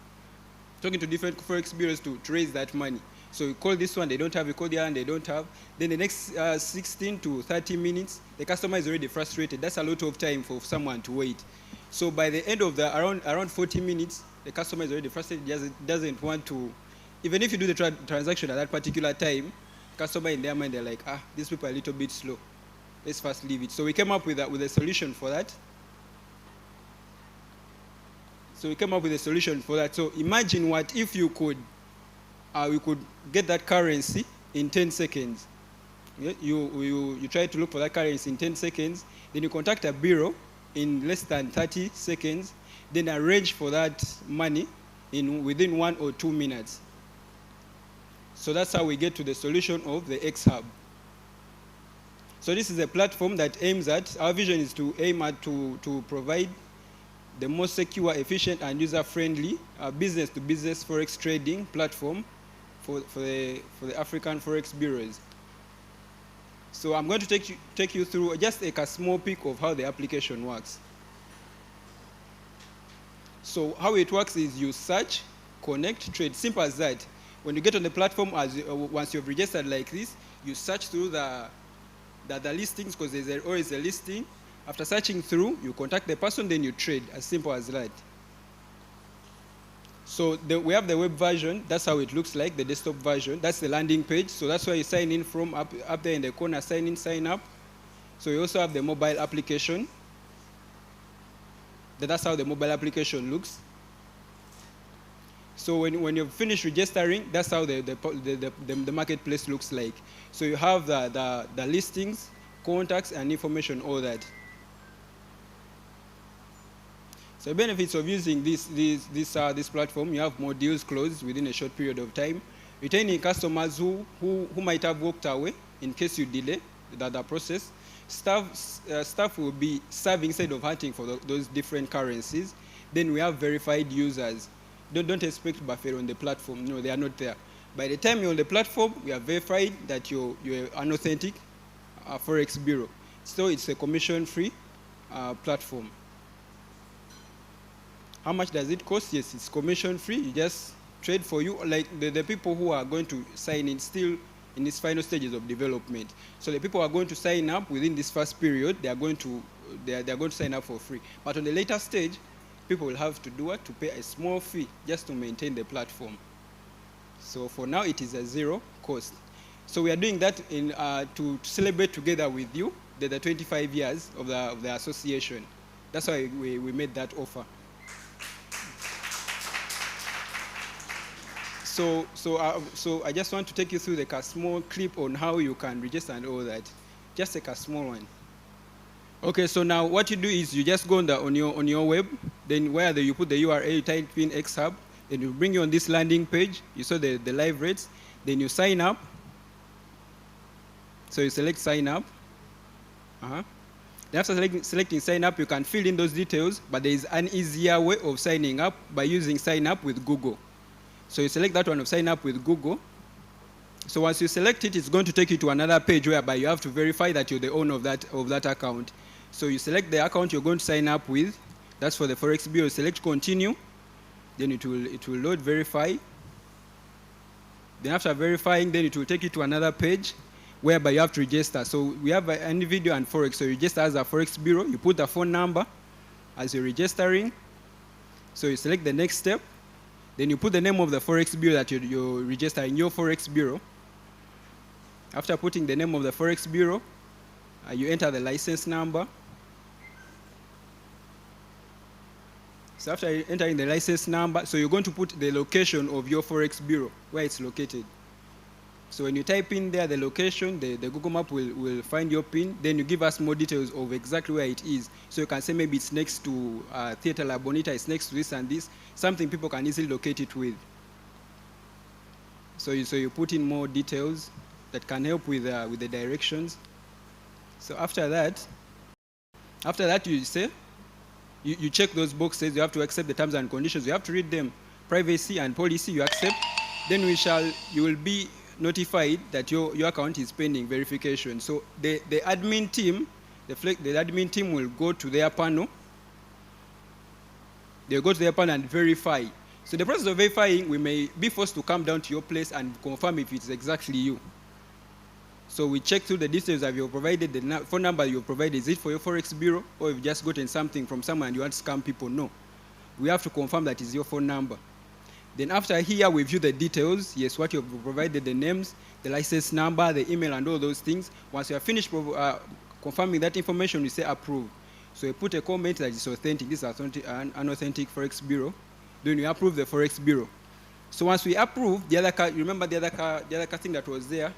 to raise that money. So you call this one, they don't have, you call the other one, they don't have. Then the next 16 to 30 minutes, the customer is already frustrated. That's a lot of time for someone to wait. So by the end of the around 40 minutes, the customer is already frustrated, doesn't want to, even if you do the transaction at that particular time, customer in their mind, they're like, these people are a little bit slow. Let's first leave it. So we came up with a solution for that. So imagine what if you could, we could get that currency in 10 seconds. You try to look for that currency in 10 seconds, then you contact a bureau in less than 30 seconds, then arrange for that money within 1 or 2 minutes. So that's how we get to the solution of the X-Hub. So this is a platform that aims at, our vision is to aim at to provide the most secure, efficient, and user-friendly business-to-business Forex trading platform for the African Forex bureaus. So I'm going to take you through just a small peek of how the application works. So how it works is you search, connect, trade. Simple as that. When you get on the platform, once you've registered like this, you search through the listings, because there's always a listing. After searching through, you contact the person, then you trade. As simple as that. So we have the web version. That's how it looks like, the desktop version. That's the landing page. So that's where you sign in from, up there in the corner, sign in, sign up. So you also have the mobile application. That's how the mobile application looks. So when you've finished registering, that's how the marketplace looks like. So you have the listings, contacts, and information, all that. So the benefits of using this platform, you have more deals closed within a short period of time, retaining customers who might have walked away in case you delay the process. Staff will be serving instead of hunting for those different currencies. Then we have verified users. Don't expect Buffet on the platform. No, they are not there. By the time you're on the platform, we have verified that you're an authentic Forex bureau. So it's a commission-free platform. How much does it cost? Yes, it's commission-free. You just trade for you, like the people who are going to sign in still in these final stages of development. So the people who are going to sign up within this first period, they are going to sign up for free. But on the later stage, people will have to do what? To pay a small fee just to maintain the platform. So for now, it is a zero cost. So we are doing that to celebrate together with you the 25 years of the association. That's why we made that offer. So I just want to take you through a small clip on how you can register and all that. Just a small one. Okay, so now what you do is you just go on your web, then where you put the URL, you type in X-Hub, then it will bring you on this landing page. You saw the live rates, then you sign up. So you select sign up. Then after selecting sign up, you can fill in those details, but there is an easier way of signing up by using sign up with Google. So you select that one of sign up with Google. So once you select it, it's going to take you to another page whereby you have to verify that you're the owner of that account. So you select the account you're going to sign up with. That's for the Forex Bureau. Select continue. Then it will load verify. Then after verifying, then it will take you to another page whereby you have to register. So we have an individual and Forex. So you register as a Forex Bureau. You put the phone number as you're registering. So you select the next step. Then you put the name of the Forex Bureau that you're registering, your Forex Bureau. After putting the name of the Forex Bureau, you enter the license number. So after entering the license number, so you're going to put the location of your Forex Bureau, where it's located. So when you type in there the location, the Google map will find your pin. Then you give us more details of exactly where it is. So you can say maybe it's next to Theatre La Bonita, it's next to this and this. Something people can easily locate it with. So you put in more details that can help with the directions. So after that you say, you check those boxes. You have to accept the terms and conditions. You have to read them. Privacy and policy, you accept. Then you will be notified that your account is pending verification. So the admin team will go to their panel They'll go to their panel and verify. So the process of verifying, we may be forced to come down to your place and confirm if it's exactly you. So we check through the details that you provided, the phone number you provided, is it for your Forex bureau, or you've just gotten something from someone and you want to scam people? No. We have to confirm that is your phone number. Then after here, we view the details. Yes, what you've provided, the names, the license number, the email, and all those things. Once you are finished confirming that information, we say approve. So you put a comment that is authentic. This is an authentic Forex bureau. Then you approve the Forex bureau. So once we approve, the other car, remember the other car thing that was there,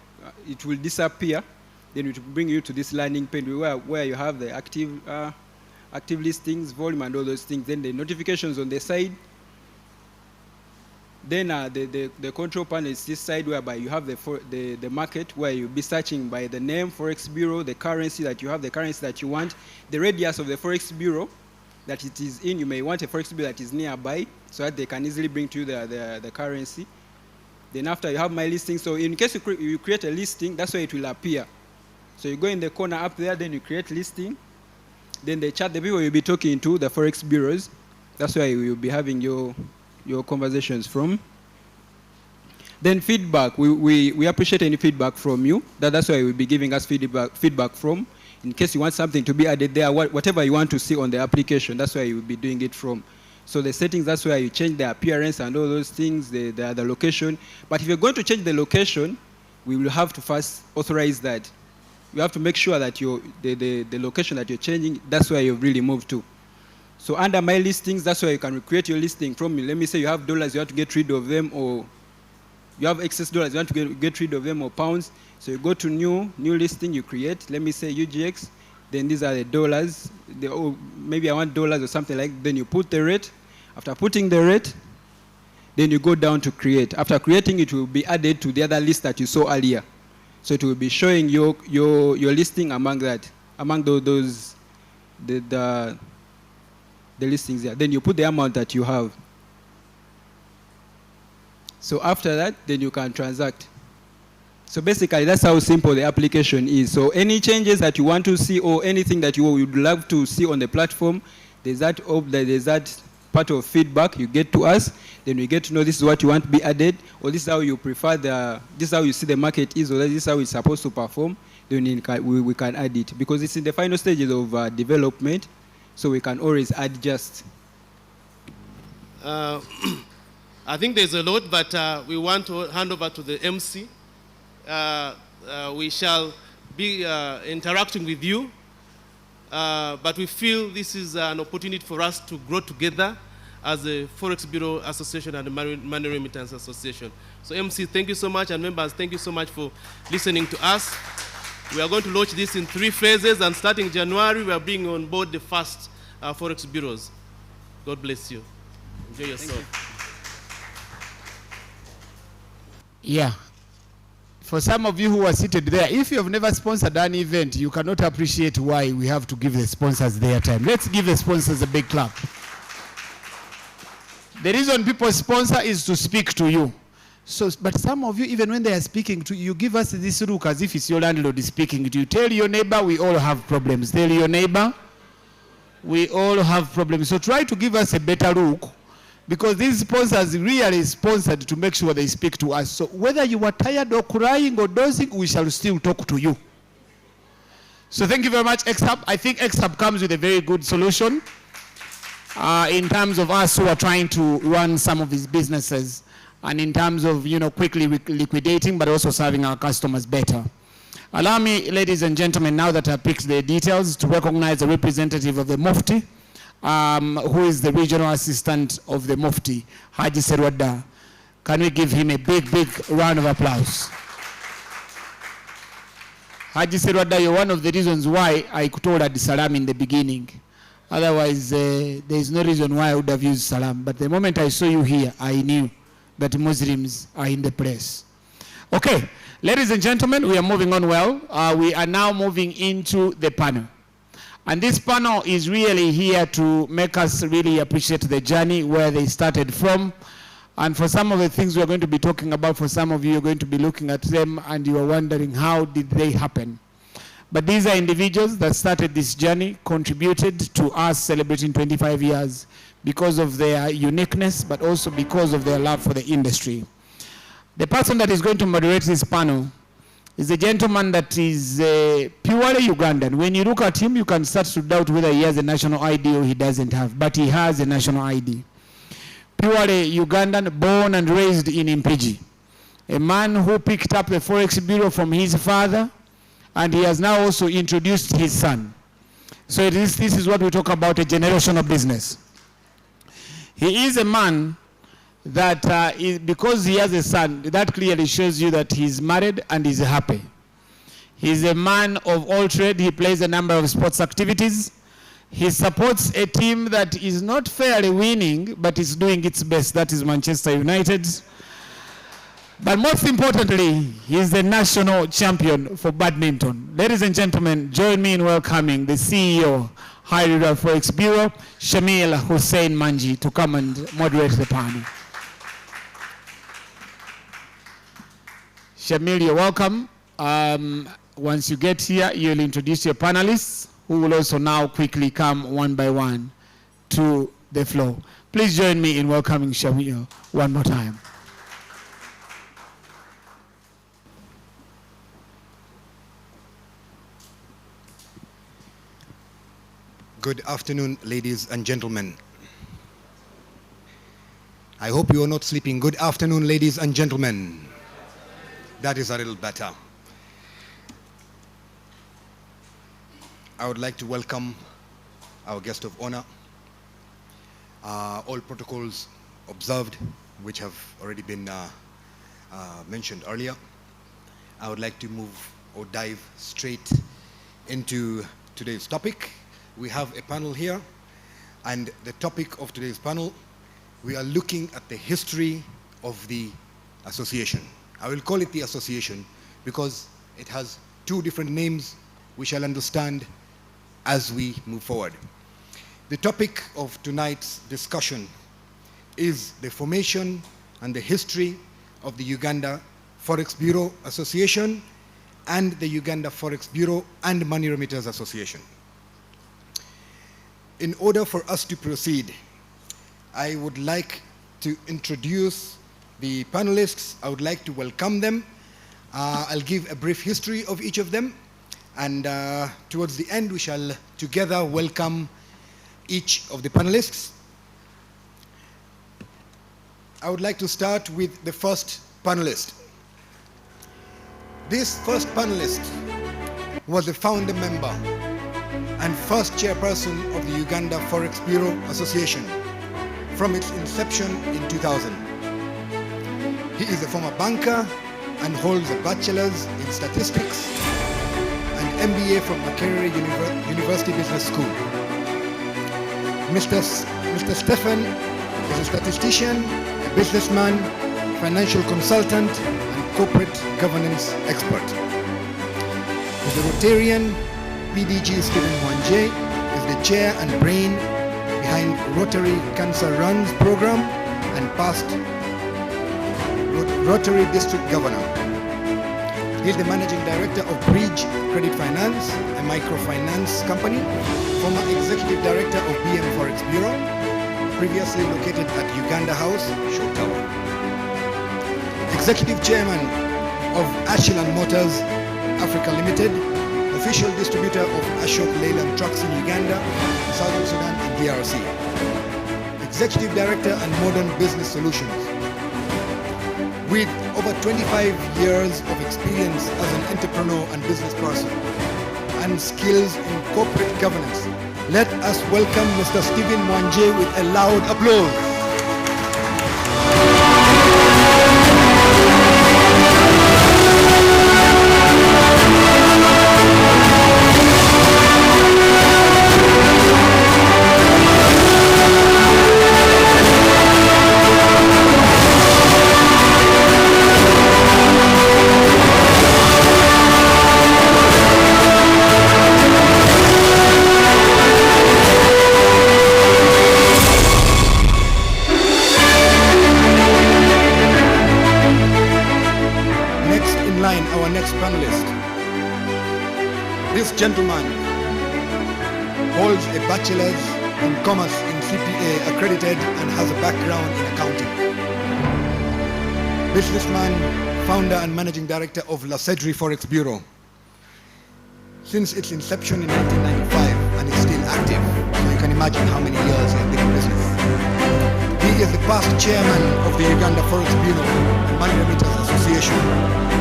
it will disappear. Then it will bring you to this landing page where you have the active listings, volume, and all those things. Then the notifications on the side. Then the control panel is this side whereby you have the market where you'll be searching by the name, Forex bureau, the currency that you have, the currency that you want, the radius of the Forex bureau that it is in. You may want a Forex bureau that is nearby so that they can easily bring to you the currency. Then after you have my listing, so in case you create a listing, that's where it will appear. So you go in the corner up there, then you create listing. Then they chat the people you'll be talking to, the Forex bureaus. That's where you'll be having your conversations from. Then feedback, we appreciate any feedback from you. That's why we'll be giving us feedback from. In case you want something to be added there, whatever you want to see on the application, that's where you'll be doing it from. So the settings, that's where you change the appearance and all those things, the location. But if you're going to change the location, we will have to first authorize that. You have to make sure that the location that you're changing, that's where you've really moved to. So under my listings, that's where you can create your listing from. Let me say you have dollars, you want to get rid of them, or you have excess dollars, you want to get rid of them, or pounds. So you go to new listing, you create. Let me say UGX. Then these are the dollars. Maybe I want dollars or something like that. Then you put the rate. After putting the rate, then you go down to create. After creating, it will be added to the other list that you saw earlier. So it will be showing your listing among those the listings there. Then you put the amount that you have. So after that, then you can transact. So basically, that's how simple the application is. So any changes that you want to see or anything that you would love to see on the platform, there's that part of feedback you get to us. Then we get to know this is what you want to be added, or this is how you prefer this is how you see the market is, or this is how it's supposed to perform. Then we can add it because it's in the final stages of development. So we can always adjust. I think there's a lot, but we want to hand over to the MC. We shall be interacting with you, but we feel this is an opportunity for us to grow together as a Forex Bureau Association and the Money Remittance Association. So MC, thank you so much, and members, thank you so much for listening to us. We are going to launch this in 3 phases, and starting January, we are bringing on board the first Forex bureaus. God bless you. Enjoy yourself. Yeah. For some of you who are seated there, if you have never sponsored an event, you cannot appreciate why we have to give the sponsors their time. Let's give the sponsors a big clap. The reason people sponsor is to speak to you. So, but some of you, even when they are speaking to you, you give us this look as if it's your landlord is speaking to you. Tell your neighbor, we all have problems. Tell your neighbor, we all have problems. So try to give us a better look, because these sponsors really sponsored to make sure they speak to us. So whether you are tired or crying or dozing, we shall still talk to you. So thank you very much, XHub. I think XHub comes with a very good solution in terms of us who are trying to run some of these businesses, and in terms of, quickly liquidating, but also serving our customers better. Allow me, ladies and gentlemen, now that I've picked the details, to recognize the representative of the Mufti, who is the regional assistant of the Mufti, Haji Serwadda. Can we give him a big, big round of applause? Haji Serwadda, you're one of the reasons why I told Adi Salam in the beginning. Otherwise, there is no reason why I would have used Salam. But the moment I saw you here, I knew that Muslims are in the place. Okay, ladies and gentlemen, we are moving on well. We are now moving into the panel. And this panel is really here to make us really appreciate the journey, where they started from. And for some of the things we're going to be talking about, for some of you, you're going to be looking at them and you are wondering, how did they happen? But these are individuals that started this journey, contributed to us celebrating 25 years, because of their uniqueness, but also because of their love for the industry. The person that is going to moderate this panel is a gentleman that is purely Ugandan. When you look at him, you can start to doubt whether he has a national ID or he doesn't have, but he has a national ID. Purely Ugandan, born and raised in Impigi. A man who picked up the Forex Bureau from his father, and he has now also introduced his son. So this is what we talk about, a generational business. He is a man that because he has a son, that clearly shows you that he's married and he's happy. He's a man of all trade. He plays a number of sports activities. He supports a team that is not fairly winning, but is doing its best. That is Manchester United. But most importantly, he's the national champion for badminton. Ladies and gentlemen, join me in welcoming the CEO, High River Forex Bureau, Shamil Hussein Manji, to come and moderate the panel. Shamil, you're welcome. Once you get here, you'll introduce your panelists, who will also now quickly come one by one to the floor. Please join me in welcoming Shamil one more time. Good afternoon, ladies and gentlemen. I hope you are not sleeping. Good afternoon, ladies and gentlemen. That is a little better. I would like to welcome our guest of honor. All protocols observed, which have already been mentioned earlier. I would like to move or dive straight into today's topic. We have a panel here, and the topic of today's panel, we are looking at the history of the association. I will call it the association because it has two different names we shall understand as we move forward. The topic of tonight's discussion is the formation and the history of the Uganda Forex Bureau Association and the Uganda Forex Bureau and Money Remitters Association. In order for us to proceed, I would like to introduce the panelists. I would like to welcome them. I'll give a brief history of each of them, and towards the end we shall together welcome each of the panelists. I would like to start with the first panelist. This first panelist was the founder member and first chairperson of the Uganda Forex Bureau Association from its inception in 2000. He is a former banker and holds a bachelor's in statistics and MBA from Makerere University Business School. Mr. Stephen is a statistician, a businessman, financial consultant, and corporate governance expert. He's a Rotarian. PDG Stephen Mwanje is the chair and brain behind Rotary Cancer Runs program and past Rotary District Governor. He is the managing director of Bridge Credit Finance, a microfinance company, former executive director of BM Forex Bureau, previously located at Uganda House, Shaw Tower. Executive chairman of Ashland Motors Africa Limited, official distributor of Ashok Leyland trucks in Uganda, Southern Sudan, and DRC. Executive director and modern business solutions. With over 25 years of experience as an entrepreneur and business person and skills in corporate governance, let us welcome Mr. Stephen Mwanje with a loud applause. Our next panelist. This gentleman holds a bachelor's in commerce in CPA accredited and has a background in accounting. Businessman, founder and managing director of La Cedri Forex Bureau. Since its inception in 1995 and is still active, so you can imagine how many years he has been in business. He is the past chairman of the Uganda Forex Bureau and Money Remittance Association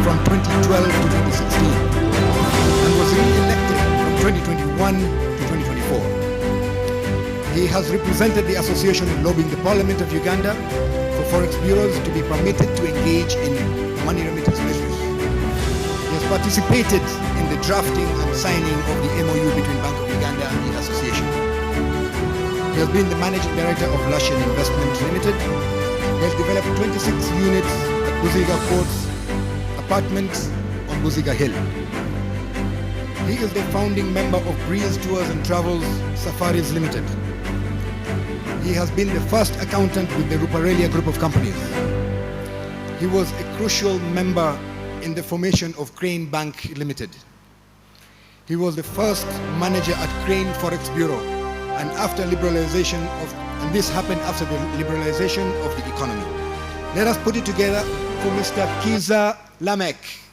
from 2012 to 2016 and was re-elected from 2021 to 2024. He has represented the association in lobbying the Parliament of Uganda for Forex bureaus to be permitted to engage in money remittance business. He has participated in the drafting and signing of the MOU between Bank of Uganda and the association. He has been the managing director of Lushan Investments Limited. He has developed 26 units at Buziga Courts, apartments on Buziga Hill. He is the founding member of Breeze Tours and Travels Safaris Limited. He has been the first accountant with the Ruparelia group of companies. He was a crucial member in the formation of Crane Bank Limited. He was the first manager at Crane Forex Bureau, and after liberalization of, and this happened after the liberalization of the economy. Let us put it together for Mr. Kiza Lamek.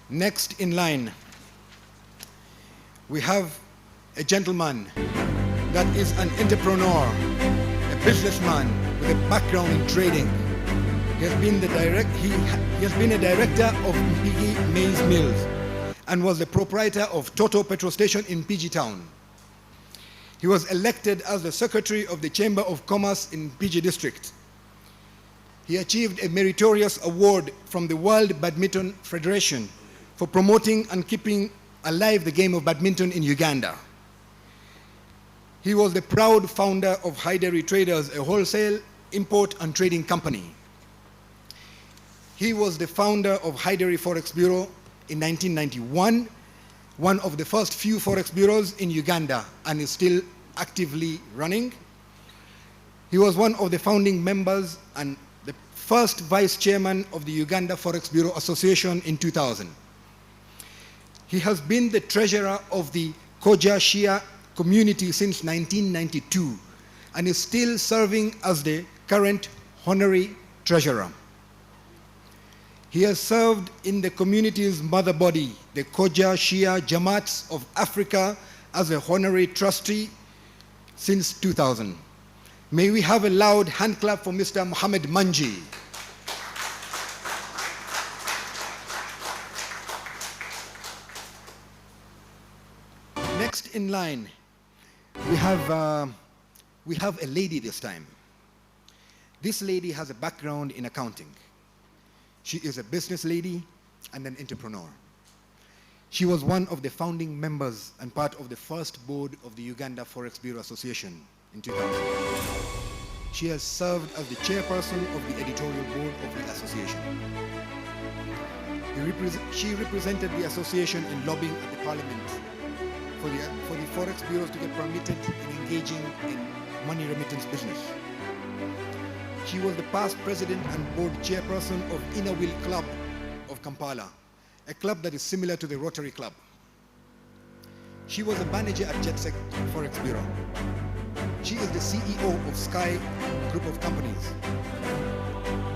Next in line, we have a gentleman that is an entrepreneur, a businessman with a background in trading. He has been a director of Mpigi Maize Mills and was the proprietor of Toto Petrol Station in PG Town. He was elected as the secretary of the Chamber of Commerce in PG District. He achieved a meritorious award from the World Badminton Federation for promoting and keeping alive the game of badminton in Uganda. He was the proud founder of Hyderi Traders, a wholesale import and trading company. He was the founder of Hyderi Forex Bureau in 1991, one of the first few Forex bureaus in Uganda, and is still actively running. He was one of the founding members and the first vice chairman of the Uganda Forex Bureau Association in 2000. He has been the treasurer of the Koja Shia community since 1992 and is still serving as the current honorary treasurer. He has served in the community's mother body, the Koja Shia Jamaats of Africa, as a honorary trustee since 2000. May we have a loud hand clap for Mr. Mohammed Manji. Next in line, we have a lady this time. This lady has a background in accounting. She is a business lady and an entrepreneur. She was one of the founding members and part of the first board of the Uganda Forex Bureau Association in 2000. She has served as the chairperson of the editorial board of the association. She represented the association in lobbying at the parliament for the Forex bureaus to get permitted in engaging in money remittance business. She was the past president and board chairperson of Inner Wheel Club of Kampala, a club that is similar to the Rotary Club. She was a manager at JetSec Forex Bureau. She is the CEO of Sky Group of Companies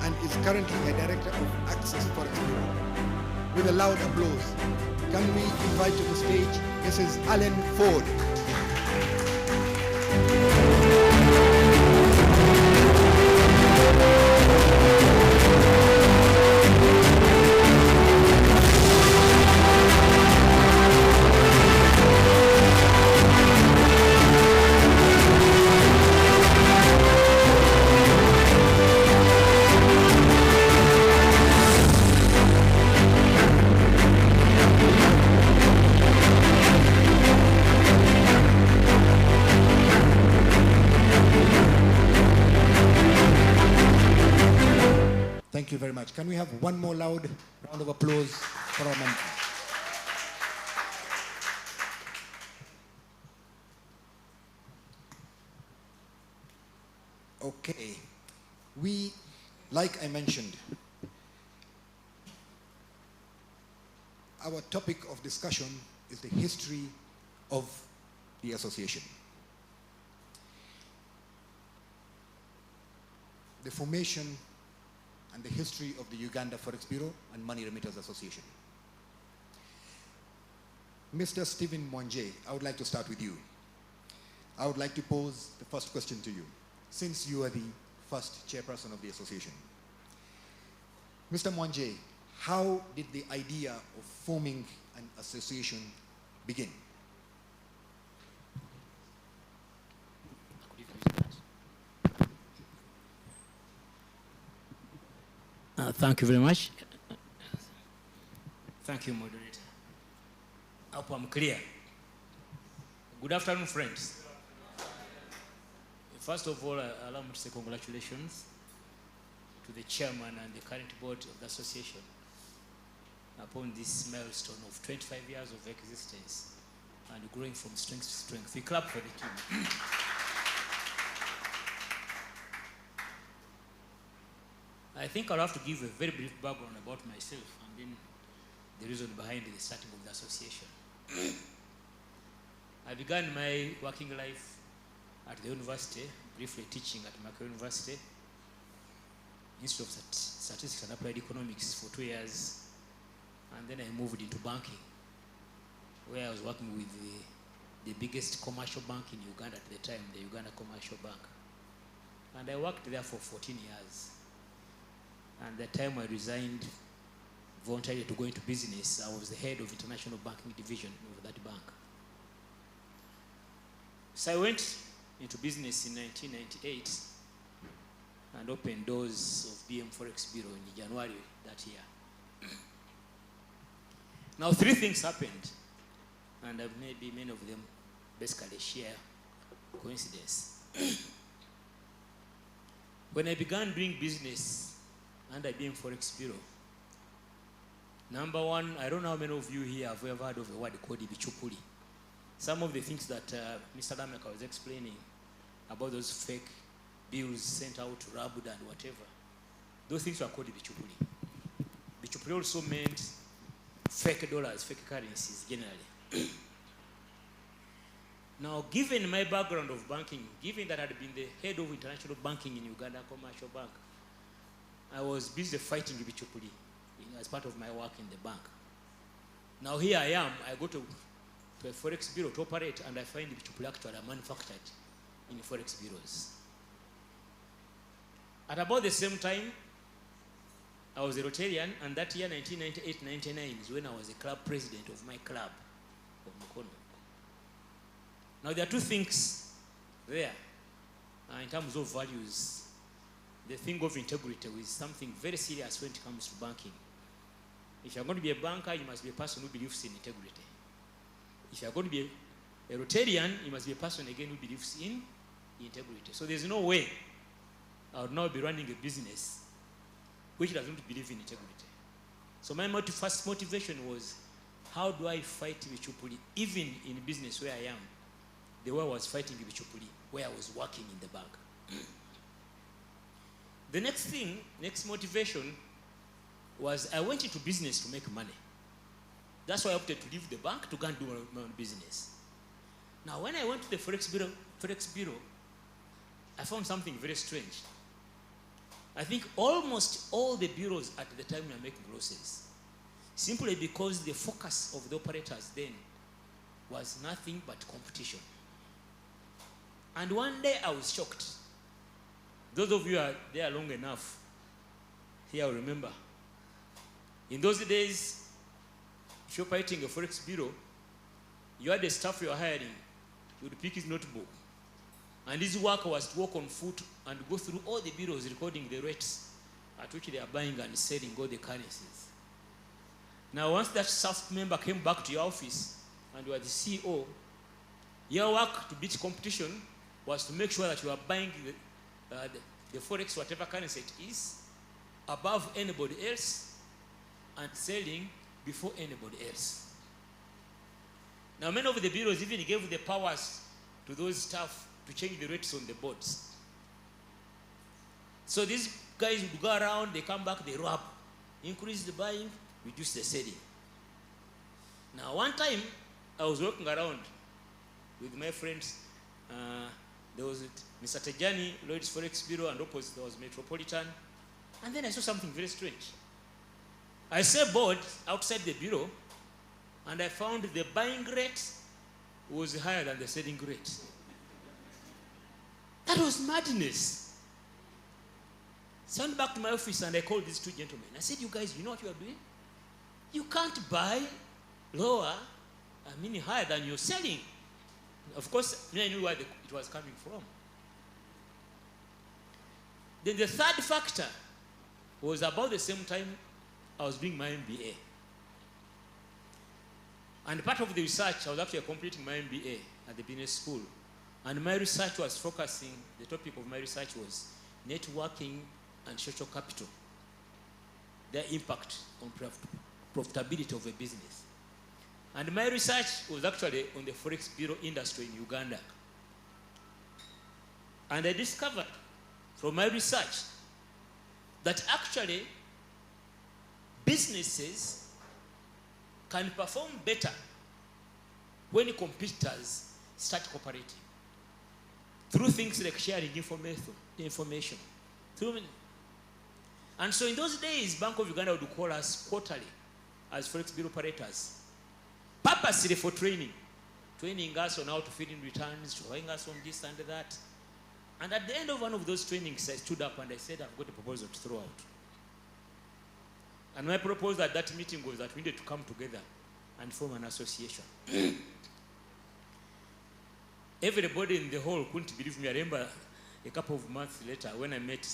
and is currently a director of Access Forex Bureau. With a loud applause, can we invite to the stage Mrs. Allen Ford. Thank you very much. Can we have one more loud round of applause for our member? Okay. We, like I mentioned, our topic of discussion is the history of the association. The formation and the history of the Uganda Forex Bureau and Money Remitters Association. Mr. Stephen Mwanje, I would like to start with you. I would like to pose the first question to you, since you are the first chairperson of the association. Mr. Mwanje, how did the idea of forming an association begin? Thank you very much. Thank you, moderator. I hope I'm clear. Good afternoon, friends. First of all, allow me to say congratulations to the chairman and the current board of the association upon this milestone of 25 years of existence and growing from strength to strength. We clap for the team. I think I'll have to give a very brief background about myself and then the reason behind the starting of the association. I began my working life at the university, briefly teaching at Macquarie University, Institute of Statistics and Applied Economics for 2 years, and then I moved into banking, where I was working with the biggest commercial bank in Uganda at the time, the Uganda Commercial Bank. And I worked there for 14 years. And the time I resigned voluntarily to go into business, I was the head of international banking division of that bank. So I went into business in 1998 and opened doors of BM Forex Bureau in January that year. Now 3 things happened, and maybe many of them basically share coincidence. When I began doing business under BM Forex Bureau, number one, I don't know how many of you here have ever heard of a word called ibichupuli. Some of the things that Mr. Lameka was explaining about those fake bills sent out to Rabud and whatever, those things were called ibichupuli. Bichupuli also meant fake dollars, fake currencies generally. Now, given my background of banking, given that I had been the head of international banking in Uganda Commercial Bank, I was busy fighting ibichupuli as part of my work in the bank. Now here I am, I go to a Forex Bureau to operate, and I find ibichupuli actually are manufactured in Forex bureaus. At about the same time, I was a Rotarian, and that year, 1998-99, is when I was a club president of my club of Mukono. Now there are 2 things there in terms of values. The thing of integrity is something very serious when it comes to banking. If you're going to be a banker, you must be a person who believes in integrity. If you're going to be a Rotarian, you must be a person again who believes in integrity. So there's no way I would now be running a business which doesn't believe in integrity. So my first motivation was, how do I fight ibichupuli even in business where I am, the way I was fighting ibichupuli where I was working in the bank. The next motivation was I went into business to make money. That's why I opted to leave the bank to go and do my own business. Now, when I went to the Forex Bureau, I found something very strange. I think almost all the bureaus at the time were making losses, simply because the focus of the operators then was nothing but competition. And one day I was shocked. Those of you who are there long enough, here will remember. In those days, if you're operating a Forex Bureau, you had the staff you were hiring, he would pick his notebook. And his work was to walk on foot and go through all the bureaus recording the rates at which they are buying and selling all the currencies. Now, once that staff member came back to your office and you are the CEO, your work to beat competition was to make sure that you are buying the Forex, whatever currency it is, above anybody else and selling before anybody else. Now, many of the bureaus even gave the powers to those staff to change the rates on the boards. So these guys would go around, they come back, they rob, increase the buying, reduce the selling. Now, one time, I was walking around with my friends. There was Mr. Tejani, Lloyd's Forex Bureau, and opposite there was Metropolitan. And then I saw something very strange. I saw a board outside the bureau, and I found the buying rate was higher than the selling rate. That was madness. So I went back to my office and I called these two gentlemen. I said, you guys, you know what you are doing? You can't buy lower, higher than you're selling. Of course, I knew where it was coming from. Then the third factor was about the same time I was doing my MBA. And part of the research, I was actually completing my MBA at the business school. And my research was focusing, the topic of my research was networking and social capital, their impact on profitability of a business. And my research was actually on the Forex Bureau industry in Uganda. And I discovered from my research that actually businesses can perform better when competitors start cooperating through things like sharing information. And so in those days, Bank of Uganda would call us quarterly as Forex Bureau operators, purposely for training us on how to fill in returns, showing us on this and that. And at the end of one of those trainings, I stood up and I said, I've got a proposal to throw out. And my proposal at that meeting was that we needed to come together and form an association. Everybody in the hall couldn't believe me. I remember a couple of months later when I met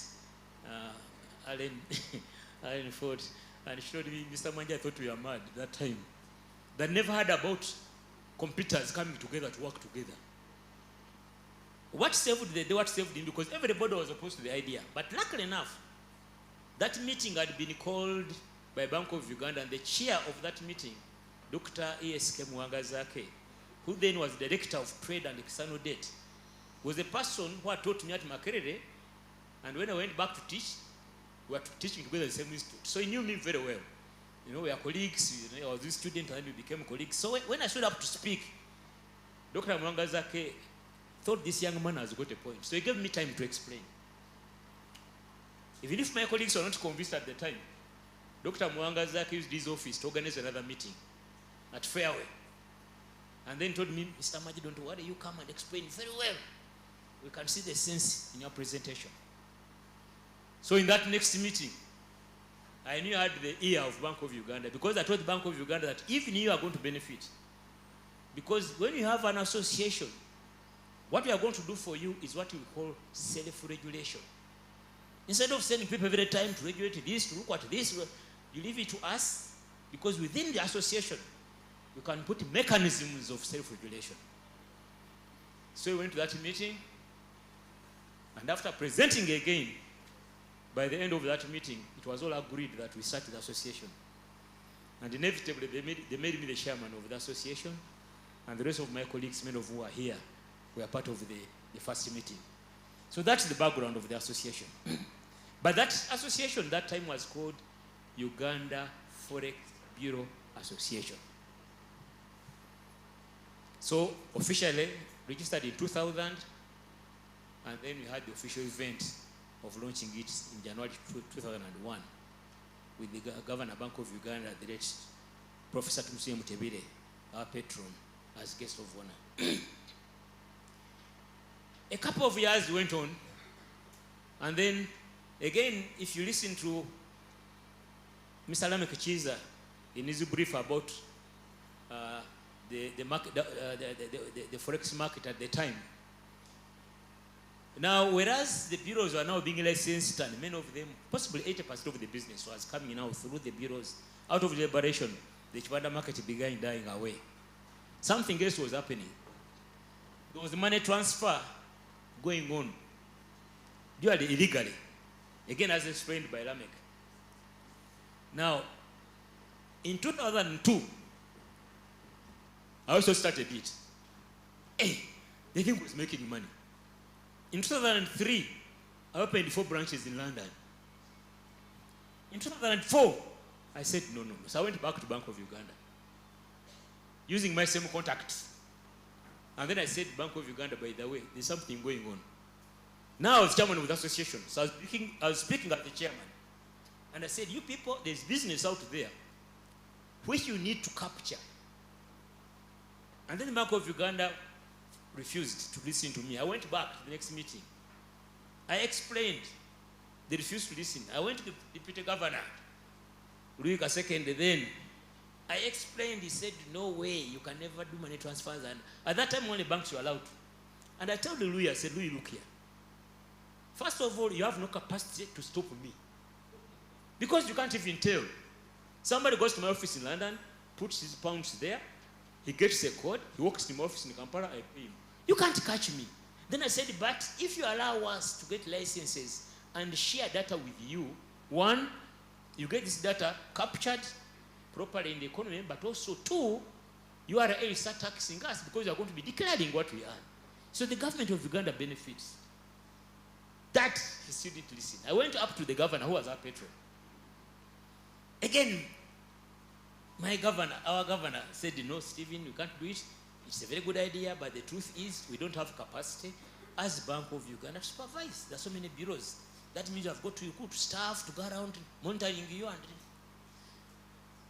Alan Ford, and she told me, Mr. Manja, I thought we were mad that time. They never heard about computers coming together to work together. What saved the day, what saved him, because everybody was opposed to the idea. But luckily enough, that meeting had been called by Bank of Uganda, and the chair of that meeting, Dr. E.S.K. Mwangazake, who then was Director of Trade and External Debt, was the person who had taught me at Makerere, and when I went back to teach, we were teaching together the same institute. So he knew me very well. You know, we are colleagues. I was a student and we became colleagues. So when I stood up to speak, Dr. Mwangazake thought this young man has got a point. So he gave me time to explain. Even if my colleagues were not convinced at the time, Dr. Mwangazake used his office to organize another meeting at Fairway. And then told me, Mr. Maji, don't worry, you come and explain very well. We can see the sense in your presentation. So in that next meeting, I knew I had the ear of Bank of Uganda, because I told the Bank of Uganda that even you are going to benefit. Because when you have an association, what we are going to do for you is what we call self-regulation. Instead of sending people every time to regulate this, to look at this, you leave it to us, because within the association, you can put mechanisms of self-regulation. So we went to that meeting, and after presenting again, by the end of that meeting, it was all agreed that we start the association. And inevitably, they made me the chairman of the association, and the rest of my colleagues, many of whom are here, were part of the first meeting. So that's the background of the association. But that association that time was called Uganda Forex Bureau Association. So officially registered in 2000, and then we had the official event of launching it in January 2001 with the Governor Bank of Uganda, the late Professor Tumusiime Mutebire, our patron, as guest of honor. A couple of years went on, and then again, if you listen to Mr. Lamek Chiza in his brief about the Forex market at the time. Now, whereas the bureaus are now being licensed, and many of them, possibly 80% of the business was coming now through the bureaus, out of liberation, the Chibanda market began dying away. Something else was happening. There was money transfer going on, dually illegally, again as explained by Lamek. Now, in 2002, I also started it. Hey, the thing was making money. In 2003, I opened 4 branches in London. In 2004, I said no. So I went back to Bank of Uganda, using my same contacts. And then I said, Bank of Uganda, by the way, there's something going on. Now I was chairman of the association, so I was speaking at the chairman. And I said, you people, there's business out there which you need to capture. And then the Bank of Uganda refused to listen to me. I went back to the next meeting. I explained. They refused to listen. I went to the deputy governor, Louis II. Then I explained. He said, no way, you can never do money transfers. And at that time, only banks were allowed to. And I told Louis, I said, Louis, look here. First of all, you have no capacity to stop me. Because you can't even tell. Somebody goes to my office in London, puts his pounds there, he gets a code, he walks to my office in Kampala, I pay him. You can't catch me. Then I said, but if you allow us to get licenses and share data with you, one, you get this data captured properly in the economy, but also two, URA start taxing us because you are going to be declaring what we earn. So the government of Uganda benefits. That he still didn't listen. I went up to the governor who was our patron. Again, our governor said, no, Stephen, you can't do it. It's a very good idea, but the truth is we don't have capacity as Bank of Uganda to supervise. There are so many bureaus. That means I've got to recruit staff to go around monitoring you. And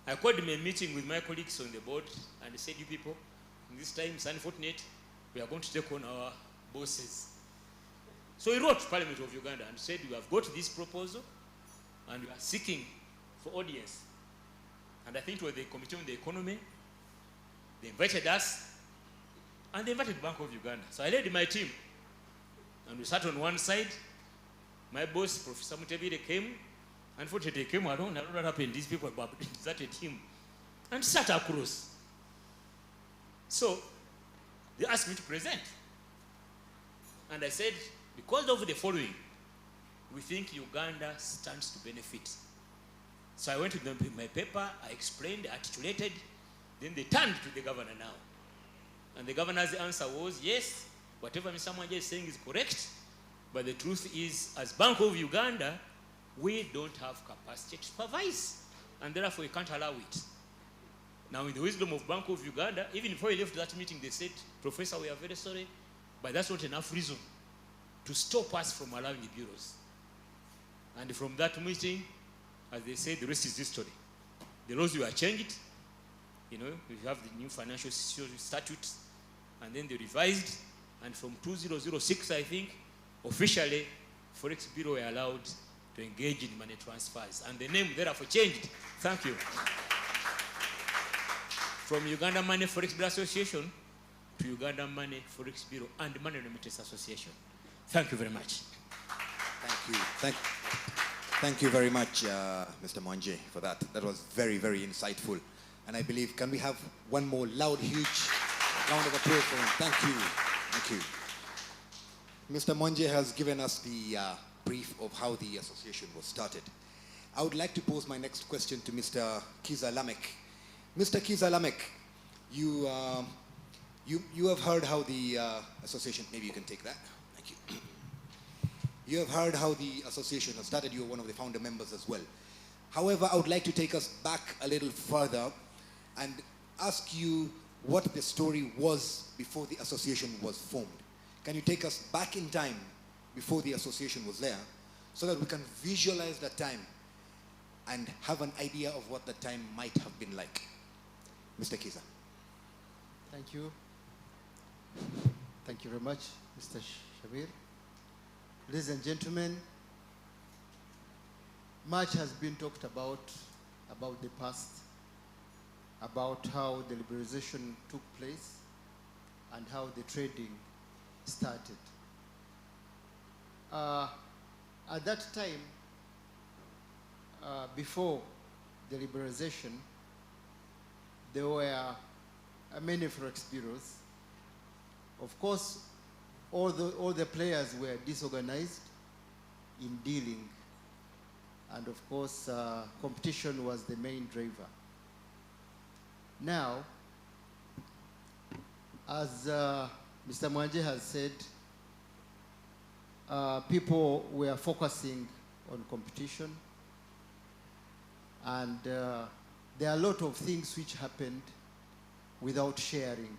I called him a meeting with my colleagues on the board and said, you people, in this time, Sunny Fortnite, we are going to take on our bosses. So he wrote to Parliament of Uganda and said, we have got this proposal and we are seeking for audience. And I think it was the Committee on the Economy. They invited us and they invited Bank of Uganda. So I led my team and we sat on one side. My boss, Professor Mutebire, came. Unfortunately, he came alone. I don't know what happened. These people deserted him and sat across. So they asked me to present. And I said, because of the following, we think Uganda stands to benefit. So I went to them with my paper, I explained, articulated, then they turned to the governor now. And the governor's answer was, yes, whatever Mr. Mwanje is saying is correct, but the truth is, as Bank of Uganda, we don't have capacity to supervise, and therefore we can't allow it. Now, in the wisdom of Bank of Uganda, even before we left that meeting, they said, Professor, we are very sorry, but that's not enough reason to stop us from allowing the bureaus. And from that meeting, as they say, the rest is history. The laws were changed. You know, we have the new financial statutes, and then they revised. And from 2006, I think, officially, Forex Bureau were allowed to engage in money transfers. And the name therefore changed. Thank you. From Uganda Money Forex Bureau Association to Uganda Money Forex Bureau and Money Remittance Association. Thank you very much. Thank you. Thank you very much, Mr. Mwanje, for that. That was very, very insightful. And I believe, can we have one more loud, huge round of applause for him? Thank you. Thank you. Mr. Mwanje has given us the brief of how the association was started. I would like to pose my next question to Mr. Kiza Lamek. Mr. Kiza Lamek, you have heard how the association, maybe you can take that. Thank you. You have heard how the association has started. You are one of the founder members as well. However, I would like to take us back a little further and ask you what the story was before the association was formed. Can you take us back in time before the association was there so that we can visualize that time and have an idea of what that time might have been like? Mr. Kiza. Thank you. Thank you very much, Mr. Shabir. Ladies and gentlemen, much has been talked about the past, about how the liberalization took place and how the trading started. At that time, before the liberalization, there were many Forex bureaus. Of course, all the players were disorganized in dealing And of course, competition was the main driver. Now, as Mr. Mwanje has said, people were focusing on competition, and there are a lot of things which happened without sharing.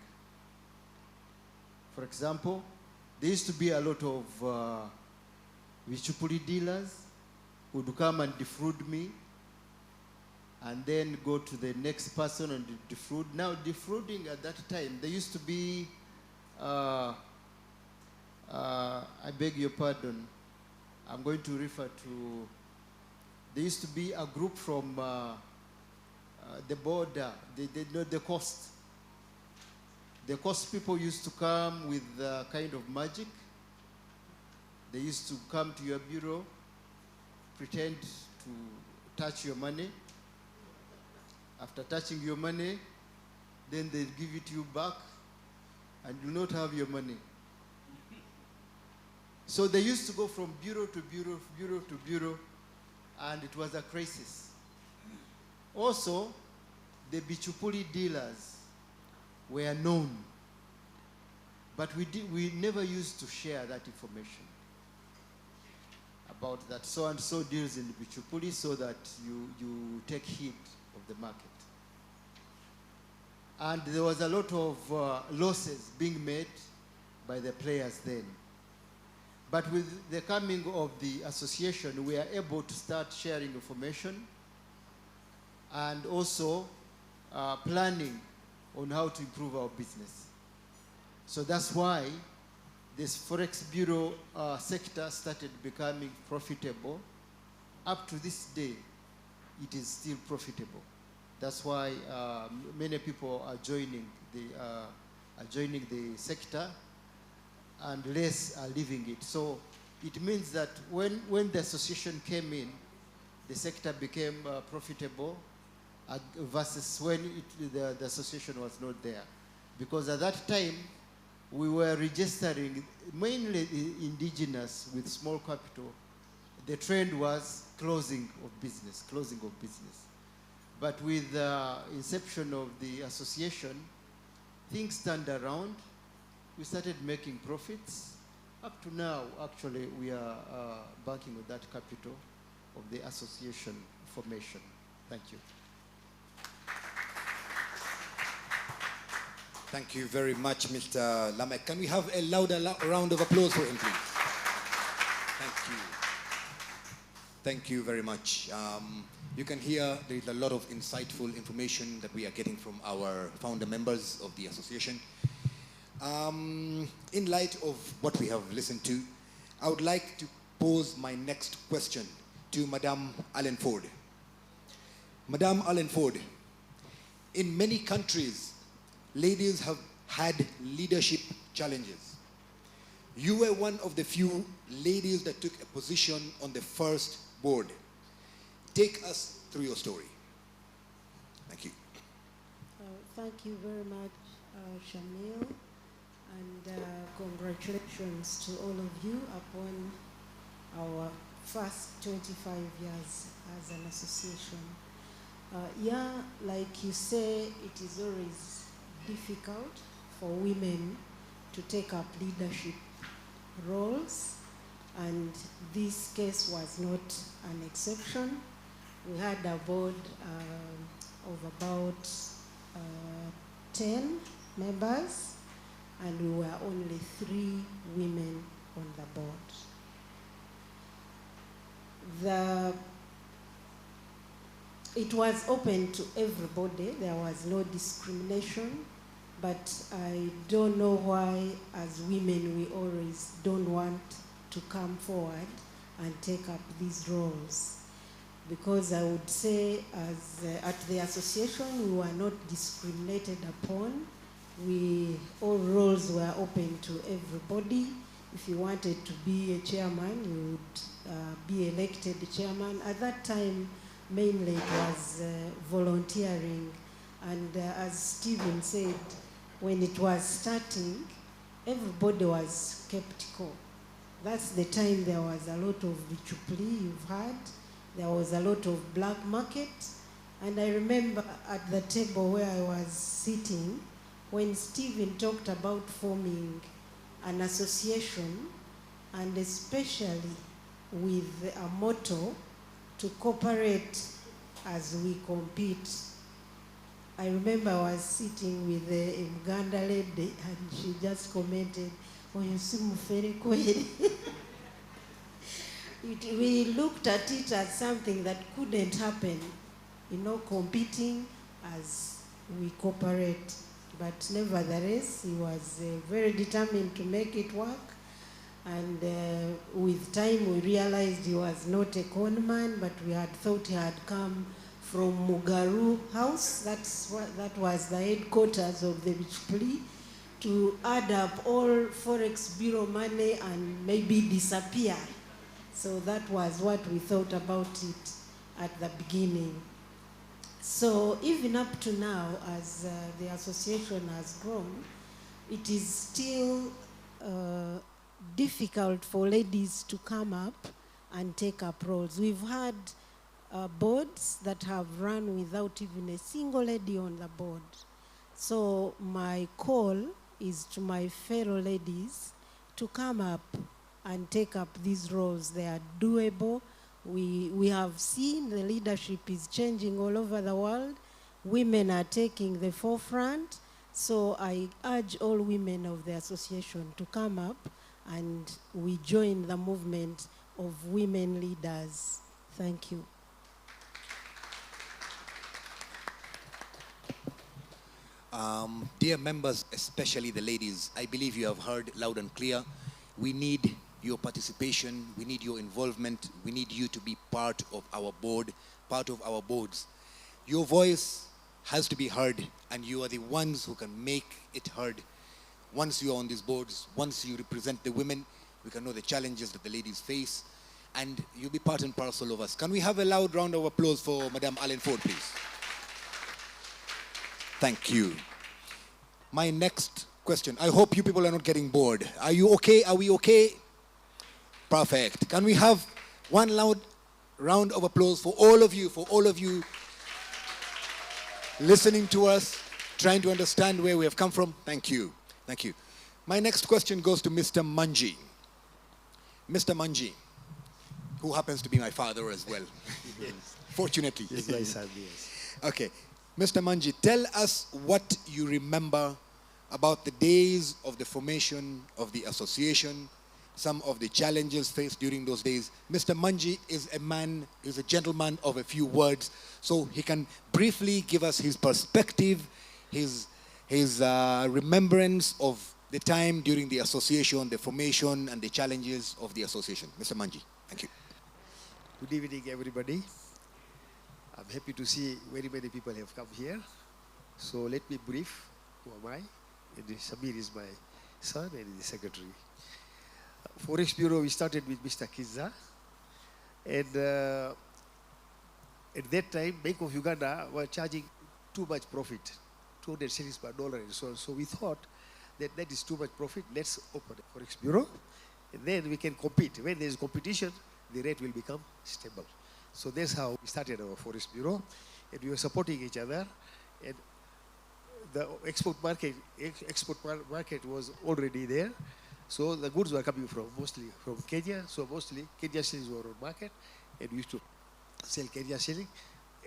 For example, there used to be a lot of vichupuli dealers who would come and defraud me, and then go to the next person and defraud. Now, defrauding at that time, there used to be, I beg your pardon, I'm going to refer to, there used to be a group from the border, the coast. The coast people used to come with kind of magic. They used to come to your bureau, pretend to touch your money. After touching your money, then they give it to you back, and you not have your money. So they used to go from bureau to bureau, bureau to bureau, and it was a crisis. Also, the bichupuli dealers were known, but we never used to share that information about that so-and-so deals in bichupuli, so that you take heed of the market. And there was a lot of losses being made by the players then. But with the coming of the association, we are able to start sharing information and also planning on how to improve our business. So that's why this Forex Bureau sector started becoming profitable. Up to this day, it is still profitable. That's why many people are joining the sector, and less are leaving it. So it means that when the association came in, the sector became profitable versus when the association was not there. Because at that time, we were registering mainly indigenous with small capital. The trend was closing of business. But with the inception of the association, things turned around. We started making profits. Up to now, actually, we are banking on that capital of the association formation. Thank you. Thank you very much, Mr. Lamek. Can we have a louder round of applause for him, please? Thank you. Thank you very much. You can hear there is a lot of insightful information that we are getting from our founder members of the association. In light of what we have listened to, I would like to pose my next question to Madame Allen Ford. Madame Allen Ford, in many countries, ladies have had leadership challenges. You were one of the few ladies that took a position on the first board. Take us through your story. Thank you. Thank you very much, Shamil, and congratulations to all of you upon our first 25 years as an association. Yeah, like you say, it is always difficult for women to take up leadership roles, and this case was not an exception. We had a board of about 10 members, and we were only 3 women on the board. It was open to everybody. There was no discrimination, but I don't know why, as women, we always don't want to come forward and take up these roles. Because I would say, at the association, we were not discriminated upon. All roles were open to everybody. If you wanted to be a chairman, you would be elected chairman. At that time, mainly it was volunteering. And as Stephen said, when it was starting, everybody was skeptical. That's the time there was a lot of vichupli you've had. There was a lot of black market. And I remember at the table where I was sitting, when Stephen talked about forming an association, and especially with a motto to cooperate as we compete. I remember I was sitting with the Uganda lady and she just commented, "Oh, you see mufere kweli." We looked at it as something that couldn't happen, competing as we cooperate. But nevertheless, he was very determined to make it work. And with time, we realized he was not a con man, but we had thought he had come from Mugaru House. That was the headquarters of the Bichpli, to add up all Forex Bureau money and maybe disappear. So that was what we thought about it at the beginning. So even up to now, as the association has grown, it is still difficult for ladies to come up and take up roles. We've had boards that have run without even a single lady on the board. So my call is to my fellow ladies to come up and take up these roles. They are doable. We have seen the leadership is changing all over the world. Women are taking the forefront. So I urge all women of the association to come up and we join the movement of women leaders. Thank you. Dear members, especially the ladies, I believe you have heard loud and clear. We need your participation, we need your involvement, we need you to be part of our board, part of our boards. Your voice has to be heard, and you are the ones who can make it heard. Once you are on these boards, once you represent the women, we can know the challenges that the ladies face, and you'll be part and parcel of us. Can we have a loud round of applause for Madame Allen Ford, please? Thank you. My next question. I hope you people are not getting bored. Are you okay? Are we okay? Perfect. Can we have one loud round of applause for all of you listening to us, trying to understand where we have come from? Thank you. Thank you. My next question goes to Mr. Manji. Mr. Manji, who happens to be my father as well. Yes. Fortunately. Yes, my son, yes. Okay. Mr. Manji, tell us what you remember about the days of the formation of the association, some of the challenges faced during those days. Mr. Manji is a gentleman of a few words, so he can briefly give us his perspective, his remembrance of the time during the association, the formation, and the challenges of the association. Mr. Manji, thank you. Good evening, everybody. I'm happy to see very many people have come here. So let me brief. Who am I? And Samir is my son and the secretary. Forex Bureau, we started with Mr. Kiza. And at that time, Bank of Uganda were charging too much profit, 200 cents per dollar and so on. So we thought that is too much profit. Let's open a Forex Bureau. And then we can compete. When there's competition, the rate will become stable. So that's how we started our Forex Bureau. And we were supporting each other. And the export market was already there. So the goods were coming mostly from Kenya. So mostly Kenya shillings were on market. And we used to sell Kenya shilling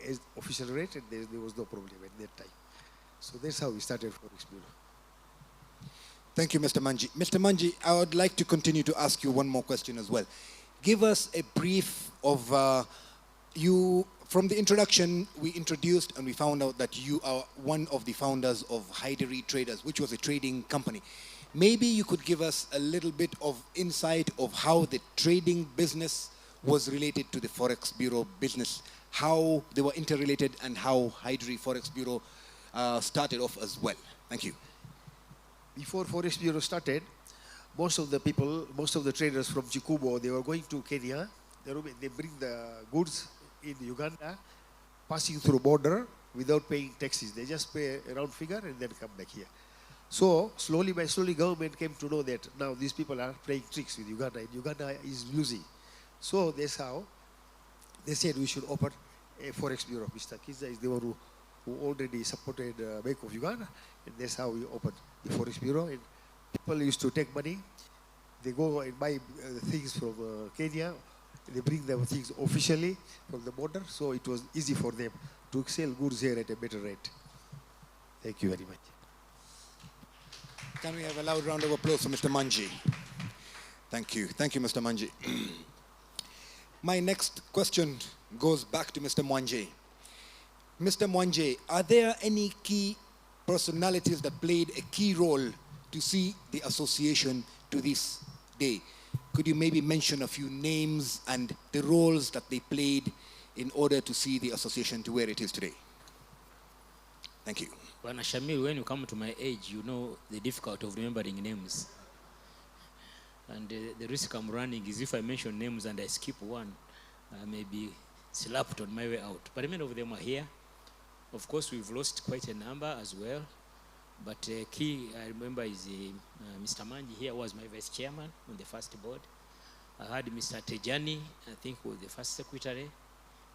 as official rate. And there was no problem at that time. So that's how we started Forex Bureau. Thank you, Mr. Manji. Mr. Manji, I would like to continue to ask you one more question as well. Give us a brief of you. From the introduction, we introduced and we found out that you are one of the founders of Hyderi Traders, which was a trading company. Maybe you could give us a little bit of insight of how the trading business was related to the Forex Bureau business, how they were interrelated, and how Hyderi Forex Bureau started off as well. Thank you. Before Forex Bureau started, most of the traders from Chikubo, they were going to Kenya. They bring the goods in Uganda, passing through border without paying taxes. They just pay a round figure and then come back here. So slowly by slowly, government came to know that now these people are playing tricks with Uganda, and Uganda is losing. So that's how they said we should open a Forex bureau. Mr. Kiza is the one who already supported Bank of Uganda, and that's how we opened the Forex bureau. And people used to take money, they go and buy things from Kenya, they bring them things officially from the border, so it was easy for them to sell goods here at a better rate. Thank you very much. Can we have a loud round of applause for Mr. Manji? Thank you. Thank you, Mr. Manji. My next question goes back to Mr. Mwanje. Mr. Mwanje, are there any key personalities that played a key role to see the association to this day? Could you maybe mention a few names and the roles that they played in order to see the association to where it is today? Thank you. Well, Shamil, when you come to my age, you know the difficulty of remembering names. And the risk I'm running is if I mention names and I skip one, I may be slapped on my way out. But many of them are here. Of course, we've lost quite a number as well. But key, I remember, is Mr. Manji here was my vice chairman on the first board. I had Mr. Tejani, I think, was the first secretary.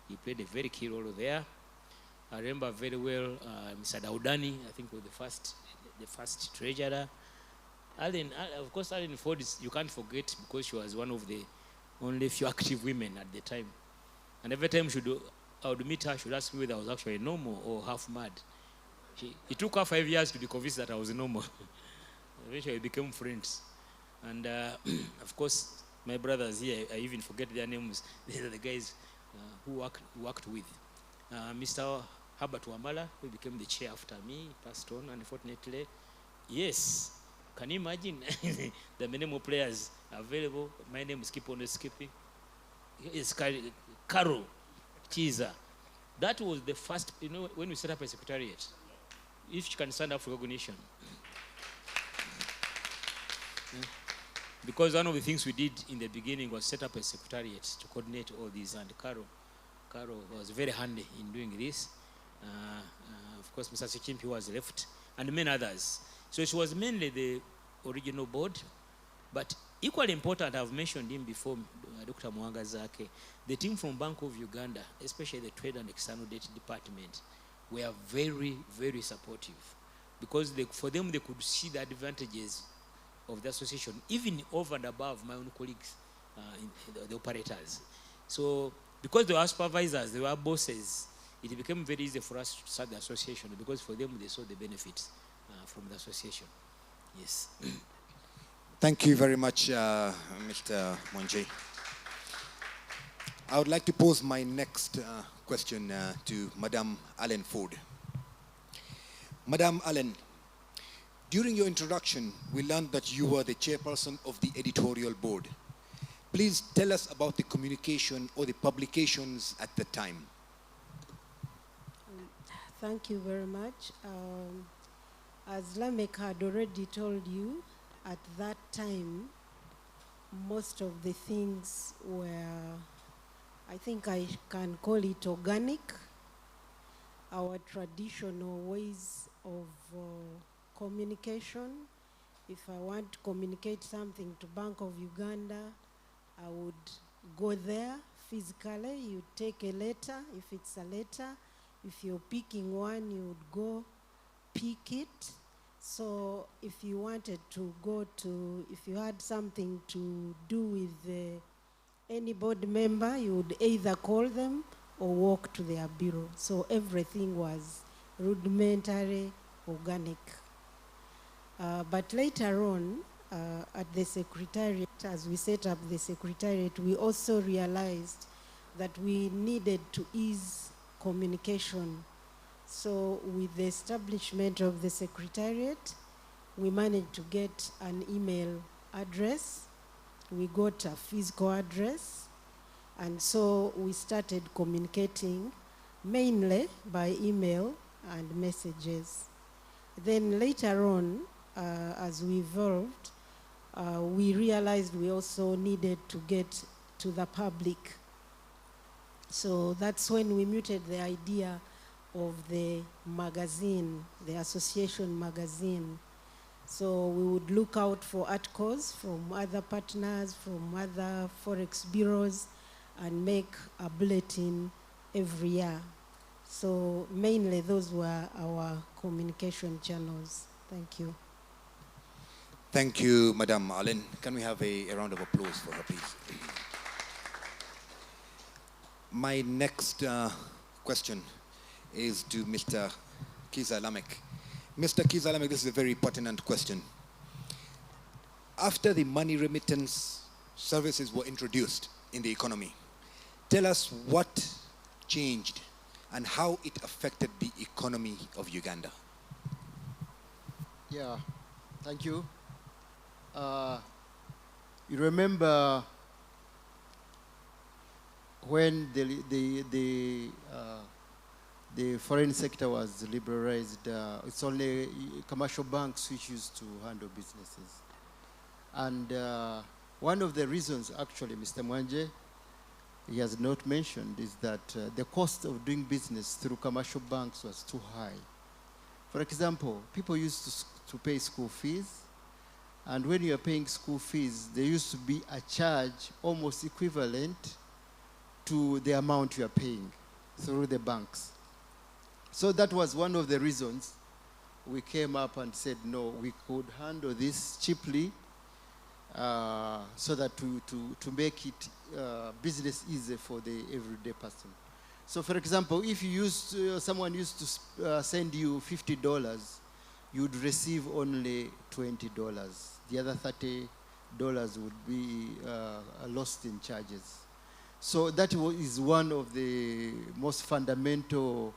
He played a very key role there. I remember very well Mr. Daudani, I think, was the first treasurer. Allen, of course, Allen Ford, you can't forget, because she was one of the only few active women at the time. And every time I would meet her, she would ask me whether I was actually normal or half mad. It took her 5 years to be convinced that I was normal. Eventually, we became friends. And of course, my brothers here, I even forget their names. These are the guys who worked with. Mr. Herbert Wamala, who became the chair after me, passed on, unfortunately. Yes, can you imagine? There are many more players available. My name is keep on skipping. It's Carol Chiza. That was the first, when we set up a secretariat. If she can stand up for recognition. Because one of the things we did in the beginning was set up a secretariat to coordinate all these, and Carol was very handy in doing this. Of course, Mr. Sichimpi was left, and many others. So she was mainly the original board, but equally important, I've mentioned him before, Dr. Mwanga Zake, the team from Bank of Uganda, especially the Trade and External Debt Department, were very, very supportive, because for them, they could see the advantages of the association, even over and above my own colleagues, the operators. So, because they were supervisors, they were bosses, it became very easy for us to start the association, because for them, they saw the benefits from the association. Yes. Thank you very much, Mr. Mwanje. I would like to pose my next question to Madame Allen Ford. Madame Allen, during your introduction, we learned that you were the chairperson of the editorial board. Please tell us about the communication or the publications at the time. Thank you very much. As Lamek had already told you, at that time, most of the things were, I think I can call it organic. Our traditional ways of communication. If I want to communicate something to Bank of Uganda, I would go there physically. You take a letter, if it's a letter. If you're picking one, you would go pick it. So if you wanted to go to, if you had something to do with any board member, you would either call them or walk to their bureau. So everything was rudimentary, organic. But later on, at the secretariat, as we set up the secretariat, we also realized that we needed to ease communication. So with the establishment of the secretariat, we managed to get an email address. We got a physical address. And so we started communicating mainly by email and messages. Then later on, as we evolved, we realized we also needed to get to the public. So that's when we muted the idea of the magazine, the association magazine. So we would look out for articles from other partners, from other Forex bureaus, and make a bulletin every year. So mainly those were our communication channels. Thank you. Thank you, Madam Allen. Can we have a round of applause for her, please? My next question is to Mr. Kiza Lamek. Mr. Kiza Lamek, this is a very pertinent question. After the money remittance services were introduced in the economy, tell us what changed and how it affected the economy of Uganda. Yeah, thank you. You remember when the foreign sector was liberalized, it's only commercial banks which used to handle businesses. And one of the reasons, actually, Mr. Mwanje, he has not mentioned, is that the cost of doing business through commercial banks was too high. For example, people used to pay school fees, and when you are paying school fees, there used to be a charge almost equivalent to the amount you are paying through the banks. So that was one of the reasons we came up and said, no, we could handle this cheaply so that to make it business easy for the everyday person. So for example, if you someone used to send you $50, you'd receive only $20. The other $30 would be lost in charges. So that is one of the most fundamental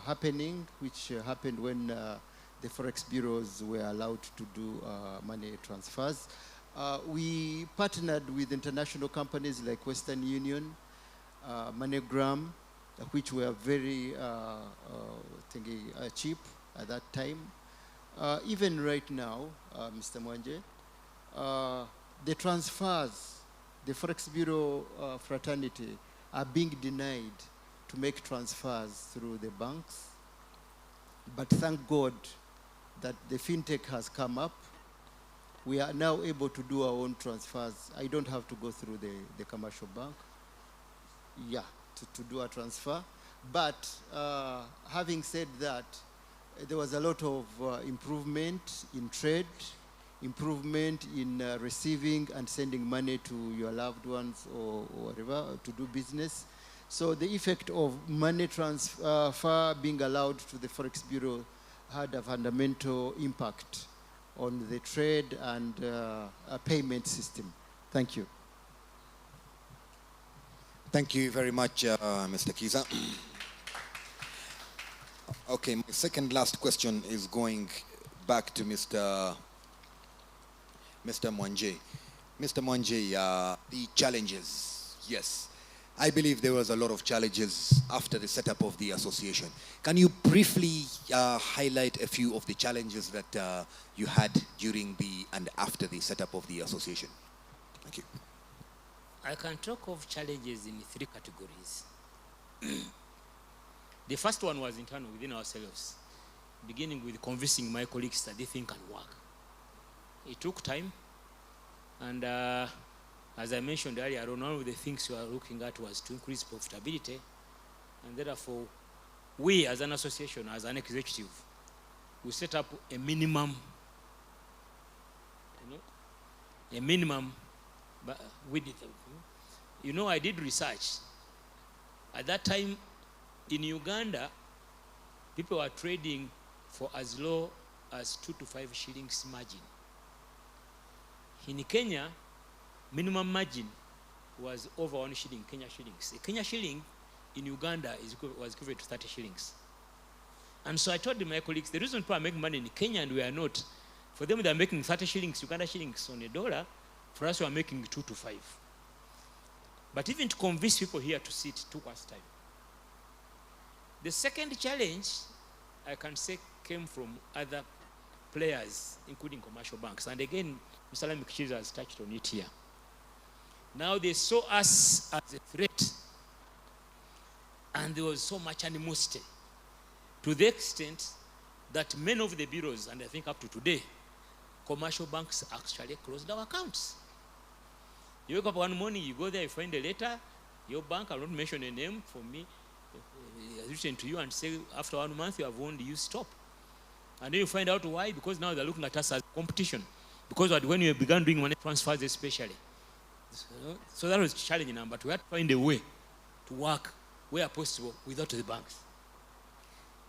happening, which happened when the Forex bureaus were allowed to do money transfers. We partnered with international companies like Western Union, MoneyGram, which were very cheap at that time. Even right now, Mr. Mwanje, the transfers, the Forex Bureau fraternity are being denied to make transfers through the banks. But thank God that the fintech has come up. We are now able to do our own transfers. I don't have to go through the commercial bank, to do a transfer. But having said that, there was a lot of improvement in trade, improvement in receiving and sending money to your loved ones or whatever to do business. So the effect of money transfer being allowed to the Forex Bureau had a fundamental impact on the trade and a payment system. Thank you. Thank you very much, Mr. Kiza. Okay, my second last question is going back to Mr. Mwanje. Mr. Mwanje, the challenges, yes. I believe there was a lot of challenges after the setup of the association. Can you briefly highlight a few of the challenges that you had during and after the setup of the association? Thank you. I can talk of challenges in 3 categories. The first one was internal within ourselves, beginning with convincing my colleagues that they think can work. It took time, and as I mentioned earlier, one of the things we are looking at was to increase profitability, and therefore, we as an association, as an executive, we set up a minimum, but we did. I did research. At that time, in Uganda, people were trading for as low as 2 to 5 shillings margin. In Kenya, minimum margin was over 1 shilling, Kenya shillings. A Kenya shilling in Uganda was equivalent to 30 shillings. And so I told my colleagues, the reason people are making money in Kenya and we are not, for them they are making 30 shillings, Uganda shillings on $1, for us we are making 2 to 5. But even to convince people here to see it took us time. The second challenge, I can say, came from other players, including commercial banks. And again, Mr. Lamik has touched on it here. Now they saw us as a threat, and there was so much animosity, to the extent that many of the bureaus, and I think up to today, commercial banks actually closed our accounts. You wake up one morning, you go there, you find a letter, Your bank, I'll not mention a name for me, has written to you and say, after 1 month you have owned, you stop. And then you find out why, because now they're looking at us as competition. Because when we began doing money transfers especially. So that was challenging, but we had to find a way to work where possible without the banks.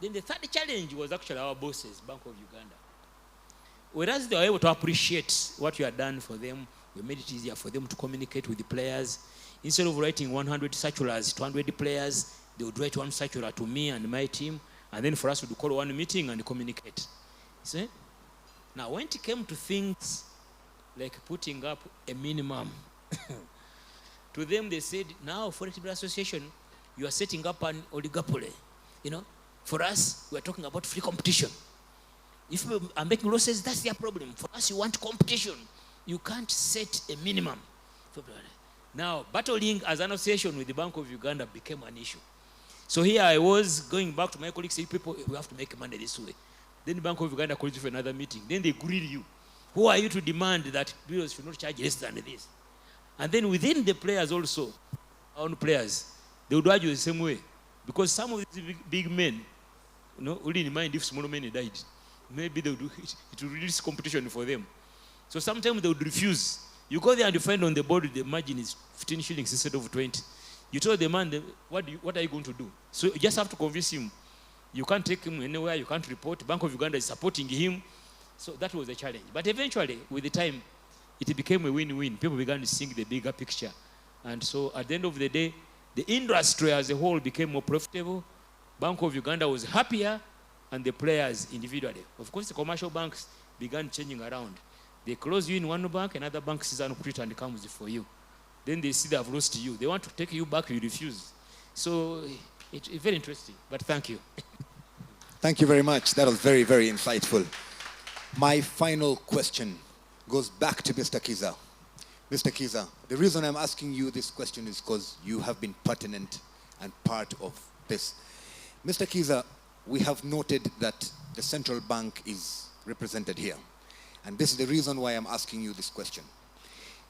Then the third challenge was actually our bosses, Bank of Uganda. Whereas they were able to appreciate what you had done for them, we made it easier for them to communicate with the players. Instead of writing 100 circulars to 100 players, they would write one circular to me and my team, and then for us to call one meeting and communicate. See? Now, when it came to things like putting up a minimum, to them they said, now Forex Bureau Association, you are setting up an oligopoly. You know, for us, we are talking about free competition. If people are making losses, that's their problem. For us, you want competition. You can't set a minimum. Now, battling as an association with the Bank of Uganda became an issue. So here I was going back to my colleagues, saying, people, we have to make money this way. Then the Bank of Uganda called you for another meeting. Then they grill you. Who are you to demand that bureaus should not charge less than this? And then within the players also, our own players, they would argue the same way. Because some of these big men, you know, only in mind if small men died, maybe they would do it. It would reduce competition for them. So sometimes they would refuse. You go there and you find on the board the margin is 15 shillings instead of 20. You tell the man, what are you going to do? So you just have to convince him. You can't take him anywhere, you can't report. Bank of Uganda is supporting him. So that was a challenge. But eventually, with the time, it became a win-win. People began to see the bigger picture. And so at the end of the day, the industry as a whole became more profitable. Bank of Uganda was happier, and the players individually. Of course, the commercial banks began changing around. They close you in one bank, another bank sees an opportunity and comes for you. Then they see they have lost you. They want to take you back, you refuse. So it's very interesting, but thank you. Thank you very much. That was very, very insightful. My final question goes back to Mr. Kiza. Mr. Kiza, the reason I'm asking you this question is because you have been pertinent and part of this. Mr. Kiza, we have noted that the central bank is represented here. And this is the reason why I'm asking you this question.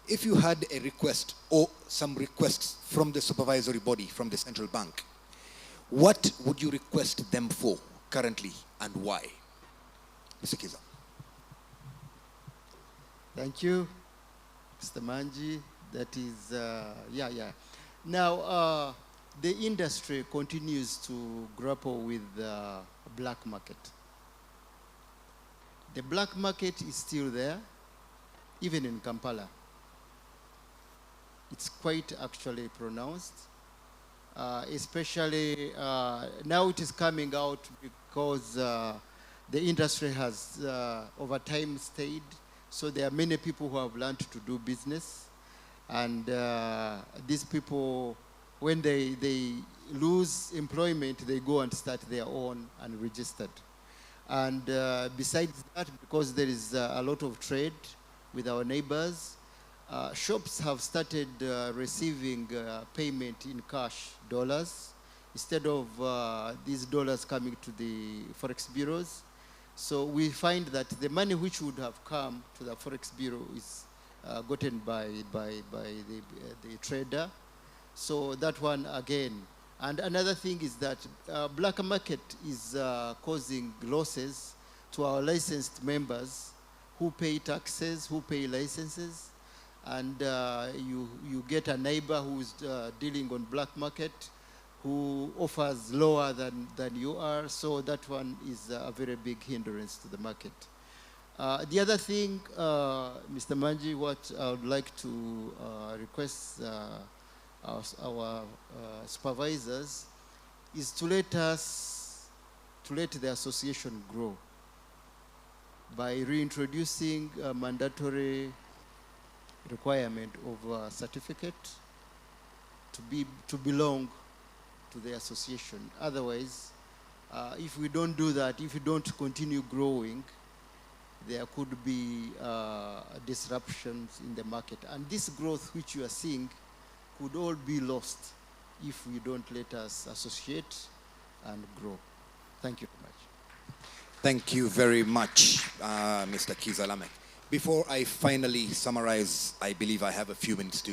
If you had a request or some requests from the supervisory body, from the central bank, what would you request them for currently and why? Mr. Kiza. Thank you, Mr. Manji. That is, Now, the industry continues to grapple with the black market. The black market is still there, even in Kampala. It's quite actually pronounced, especially now it is coming out because the industry has over time stayed. So there are many people who have learned to do business. And these people, when they lose employment, they go and start their own unregistered. And besides that, because there is a lot of trade with our neighbors, shops have started receiving payment in cash, dollars, instead of these dollars coming to the Forex bureaus. So we find that the money which would have come to the Forex bureau is gotten by the trader. So that one again. And another thing is that black market is causing losses to our licensed members who pay taxes, who pay licenses. And you get a neighbor who's dealing on black market who offers lower than you are. So that one is a very big hindrance to the market. The other thing, Mr. Manji, what I would like to request our supervisors is to let the association grow by reintroducing a mandatory requirement of a certificate to belong to the association. Otherwise, if we don't do that, if we don't continue growing, there could be disruptions in the market. And this growth which you are seeing could all be lost if we don't let us associate and grow. Thank you very much. Thank you very much, Mr. Kizalame. Before I finally summarize, I believe I have a few minutes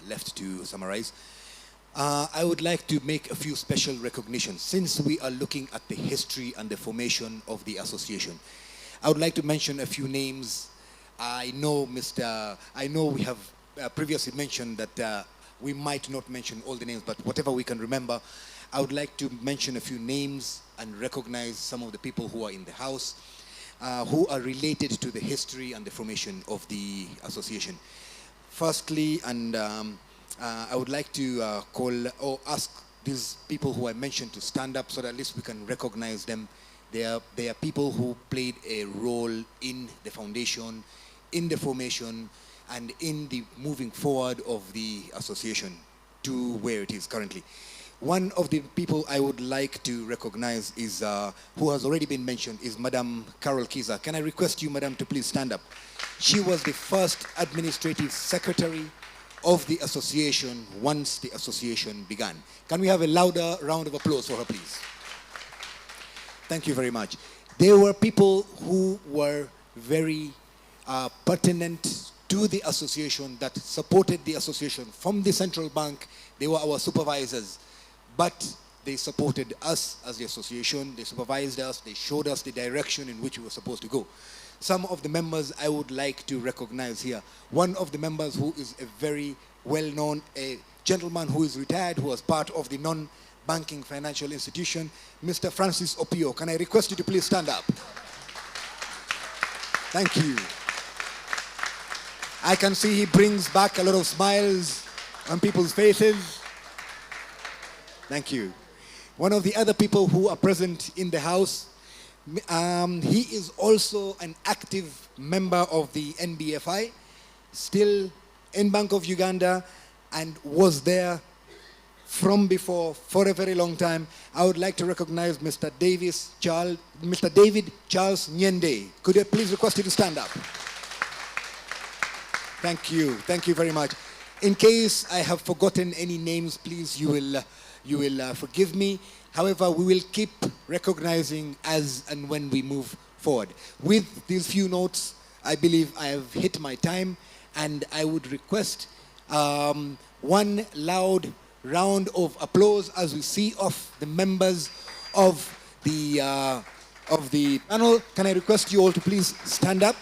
left to summarize. I would like to make a few special recognitions since we are looking at the history and the formation of the association. I would like to mention a few names. I know we have previously mentioned that we might not mention all the names, but whatever we can remember, I would like to mention a few names and recognize some of the people who are in the house, who are related to the history and the formation of the association. Firstly, and I would like to call or ask these people who I mentioned to stand up so that at least we can recognize them. They are people who played a role in the foundation, in the formation, and in the moving forward of the association to where it is currently. One of the people I would like to recognize is, who has already been mentioned, is Madam Carol Kiza. Can I request you, Madam, to please stand up? She was the first administrative secretary of the association once the association began. Can we have a louder round of applause for her, please? Thank you very much. There were people who were very pertinent to the association, that supported the association from the central bank. They were our supervisors, but they supported us as the association. They supervised us. They showed us the direction in which we were supposed to go. Some of the members I would like to recognize here. One of the members who is a very well-known, a gentleman who is retired, who was part of the non-banking financial institution, Mr. Francis Opio. Can I request you to please stand up? Thank you. I can see he brings back a lot of smiles on people's faces. Thank you. One of the other people who are present in the house, he is also an active member of the NBFI, still in Bank of Uganda, and was there from before for a very long time. I would like to recognize Mr. David Charles Nyende. Could I please request you to stand up? Thank you. Thank you very much. In case I have forgotten any names, please, you will forgive me. However, we will keep recognizing as and when we move forward. With these few notes, I believe I have hit my time, and I would request one loud round of applause as we see off the members of the panel. Can I request you all to please stand up?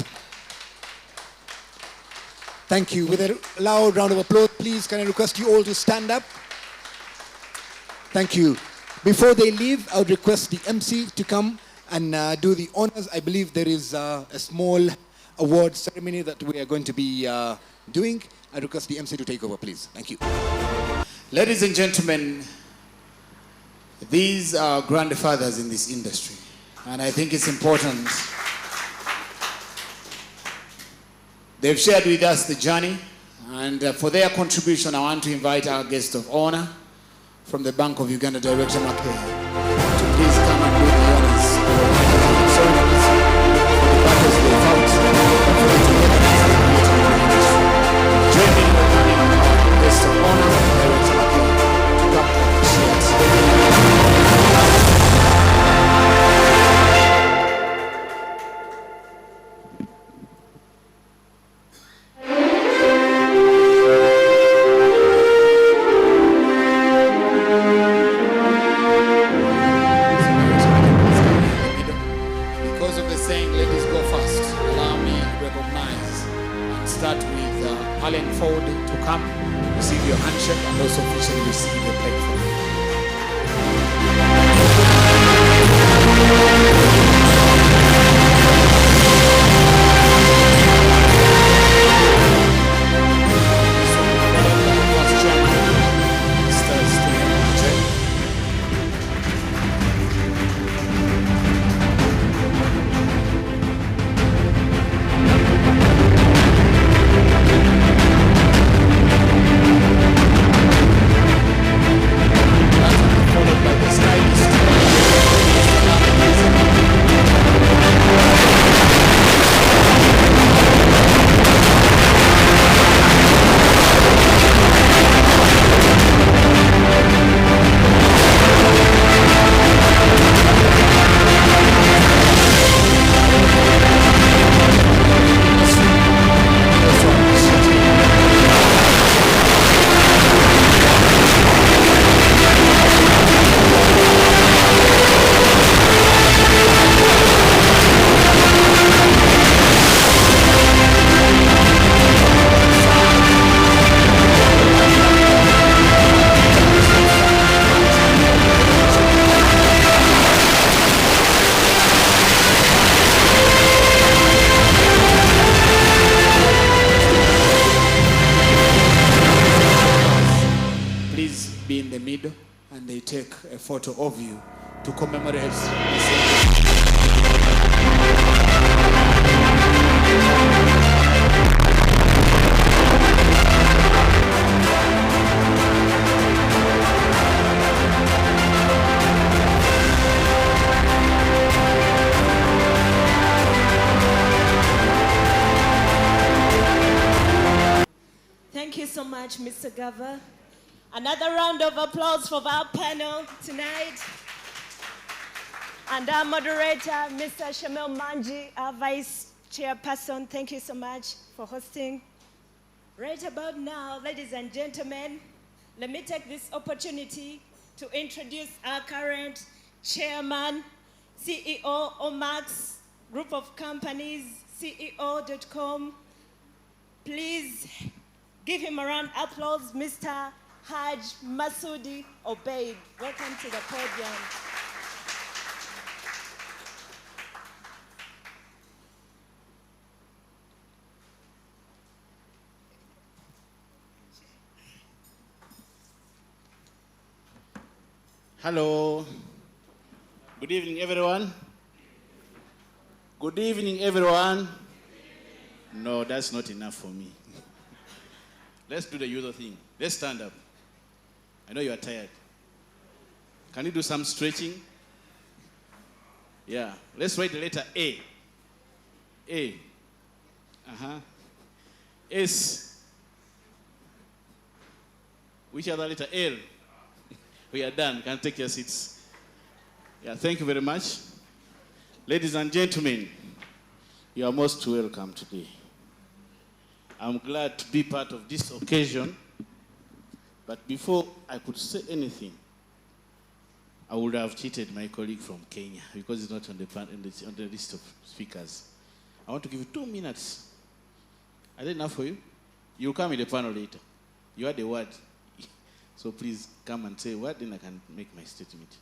Thank you. With a loud round of applause, please, can I request you all to stand up? Thank you. Before they leave, I would request the MC to come and do the honors. I believe there is a small award ceremony that we are going to be doing. I request the MC to take over, please. Thank you. Ladies and gentlemen, these are grandfathers in this industry, and I think it's important. They've shared with us the journey, and for their contribution, I want to invite our guest of honor from the Bank of Uganda, Director McKay, to please come and do the honors of ceremonies for the purpose they found for the Join me in welcoming our guest of honor, Director McKay, to come and appreciate. photo of you to commemorate. Thank you so much, Mr. Gava. Another round of applause for our panel tonight. And our moderator, Mr. Shamil Manji, our vice chairperson, thank you so much for hosting. Right about now, ladies and gentlemen, let me take this opportunity to introduce our current chairman, CEO Omax Group of Companies, CEO.com. Please give him a round of applause, Mr. Haj Masoudi Obeid. Welcome to the podium. Hello. Good evening, everyone. Good evening, everyone. No, that's not enough for me. Let's do the usual thing. Let's stand up. I know you are tired. Can you do some stretching? Yeah. Let's write the letter A. A. S. Which other letter? L. We are done. Can take your seats. Yeah, thank you very much. Ladies and gentlemen, you are most welcome today. I'm glad to be part of this occasion, but before I could say anything, I would have cheated my colleague from Kenya because he's not on the list of speakers. I want to give you 2 minutes. Are they enough for you? You'll come in the panel later. You had the word. So please come and say what, then I can make my statement.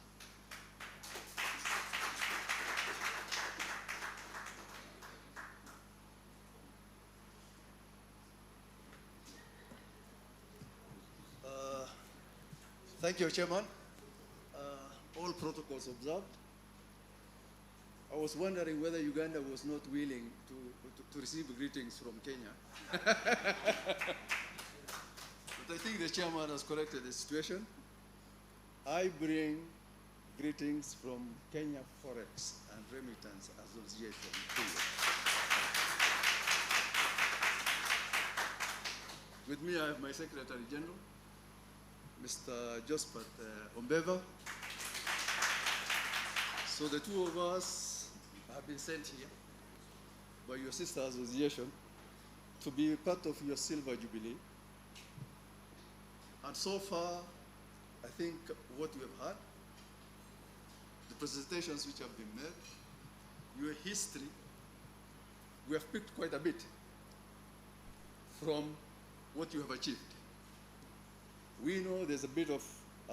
Thank you, Chairman. All protocols observed. I was wondering whether Uganda was not willing to receive greetings from Kenya. But I think the chairman has corrected the situation. I bring greetings from Kenya Forex and Remittance Association to you. With me, I have my Secretary General, Mr. Jospat Ombeva. So the two of us have been sent here by your sister association to be part of your Silver Jubilee. And so far, I think what we have had, the presentations which have been made, your history, we have picked quite a bit from what you have achieved. We know there's a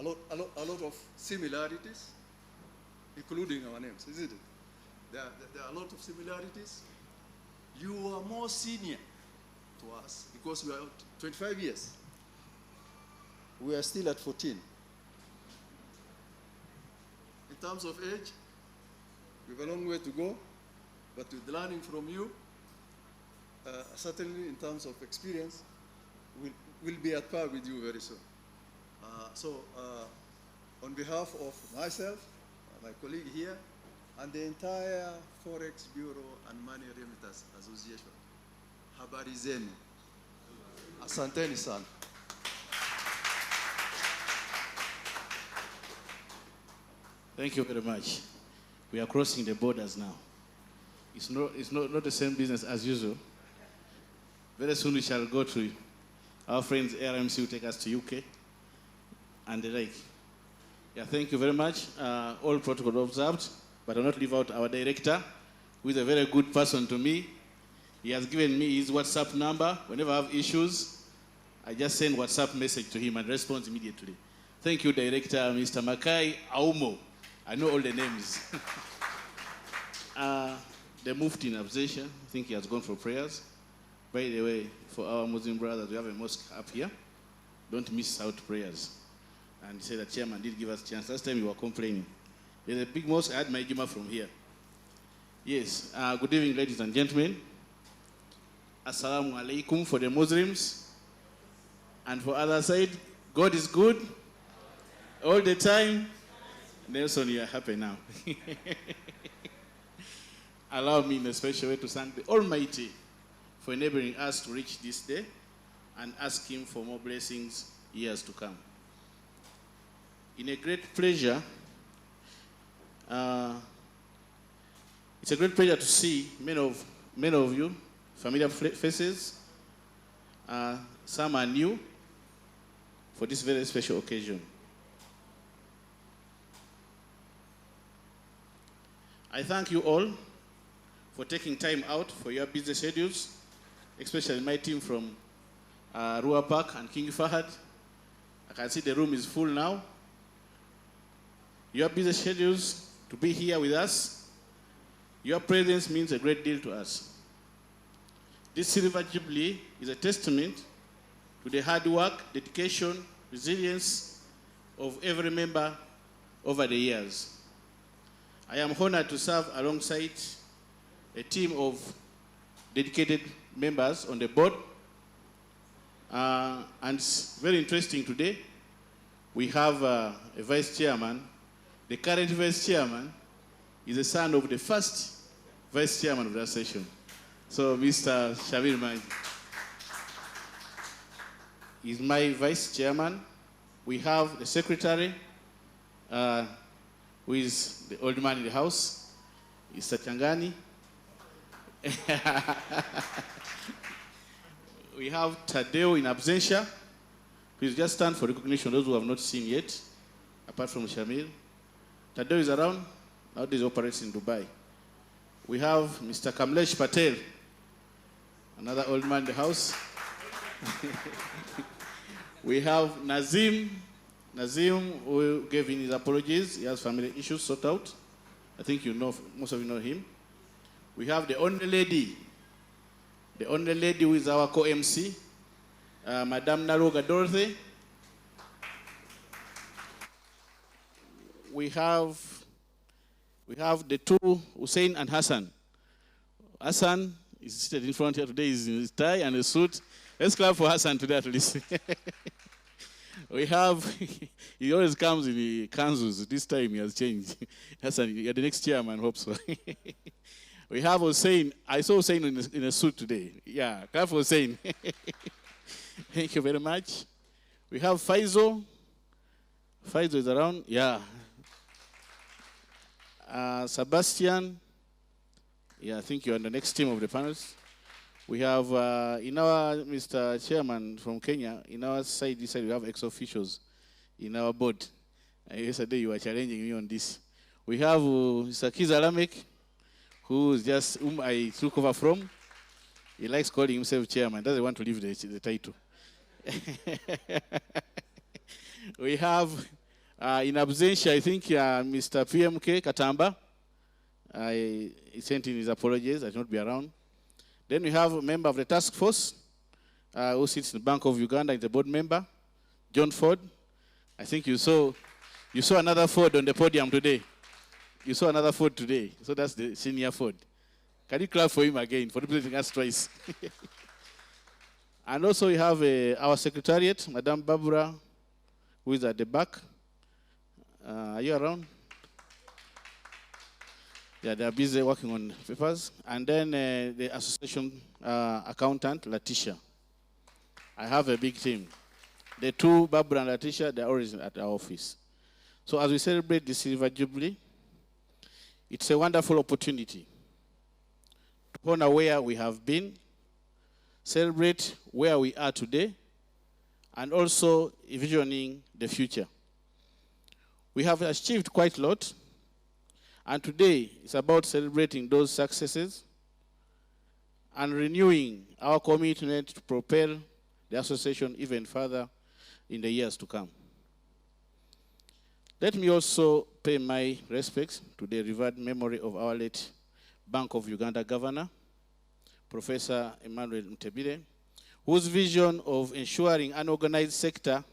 lot of similarities, including our names, isn't it? There are a lot of similarities. You are more senior to us because we are 25 years. We are still at 14. In terms of age, we have a long way to go, but with learning from you, certainly in terms of experience, we'll be at par with you very soon. On behalf of myself, my colleague here, and the entire Forex Bureau and Money Remittance Association, habari zenu. Asanteni sana. Thank you very much. We are crossing the borders now. It's not the same business as usual. Very soon we shall go to our friends RMC will take us to UK and the like. Yeah, thank you very much. All protocol observed, but I'll not leave out our director, who is a very good person to me. He has given me his WhatsApp number. Whenever I have issues, I just send WhatsApp message to him and responds immediately. Thank you, Director Mr. Makai Aumo. I know all the names. The Mufti in absentia, I think he has gone for prayers. By the way, for our Muslim brothers, we have a mosque up here. Don't miss out prayers. and say the chairman did give us a chance. Last time you were complaining. There's a big mosque. I had my Juma from here. Yes. Good evening, ladies and gentlemen. Assalamu alaikum for the Muslims. And for other side, God is good all the time. Nelson, you are happy now. Allow me in a special way to thank the Almighty for enabling us to reach this day and ask Him for more blessings years to come. In a great pleasure, it's a great pleasure to see many of you, familiar faces. Some are new for this very special occasion. I thank you all for taking time out for your busy schedules, especially my team from Rua Park and King Fahad. I can see the room is full now. Your busy schedules to be here with us, your presence means a great deal to us. This Silver Jubilee is a testament to the hard work, dedication, resilience of every member over the years. I am honored to serve alongside a team of dedicated members on the board. And it's very interesting today. We have a vice chairman. The current vice chairman is the son of the first vice chairman of that session. So Mr. Shabir Manji is my vice chairman. We have the secretary, who is the old man in the house, Mr. Changani. We have Tadeo in absentia. Please just stand for recognition, those who have not seen yet, apart from Shamil. Tadeo is around, nowadays operates in Dubai. We have Mr. Kamlesh Patel, another old man in the house. We have Nazim, who gave in his apologies. He has family issues sorted out. I think you know, most of you know him. We have the only lady who is our co-MC, Madame Naroga Dorothy. We have the two, Hussein and Hassan. Hassan is seated in front here today. He's in his tie and a suit. Let's clap for Hassan today at least. We have, he always comes in the kanzus. This time he has changed. Hassan, you're the next chairman, hope so. We have Hussein. I saw Hussein in a suit today. Yeah, clap for Hussein. Thank you very much. We have Faizo. Faizo is around. Yeah. Sebastian. Yeah, I think you're on the next team of the panels. We have, in our, Mr. Chairman from Kenya, in our side, this side, we have ex-officials in our board. Yesterday, you were challenging me on this. We have Mr. Kiza Lamek, whom I took over from. He likes calling himself chairman, doesn't want to leave the title. We have, in absentia, I think, Mr. PMK Katamba. He sent in his apologies, I cannot be around. Then we have a member of the task force who sits in the Bank of Uganda, is a board member, John Ford. I think you saw another Ford on the podium today. You saw another Ford today, so that's the senior Ford. Can you clap for him again for representing us twice? And also we have our secretariat, Madame Barbara, who is at the back. Are you around? Yeah, they are busy working on papers. And then the association accountant, Letitia. I have a big team. The two, Barbara and Letitia, they're always at our office. So as we celebrate the Silver Jubilee, it's a wonderful opportunity to honor where we have been, celebrate where we are today, and also envisioning the future. We have achieved quite a lot. And today, it's about celebrating those successes and renewing our commitment to propel the association even further in the years to come. Let me also pay my respects to the revered memory of our late Bank of Uganda governor, Professor Emmanuel Mtebile, whose vision of ensuring an organized sector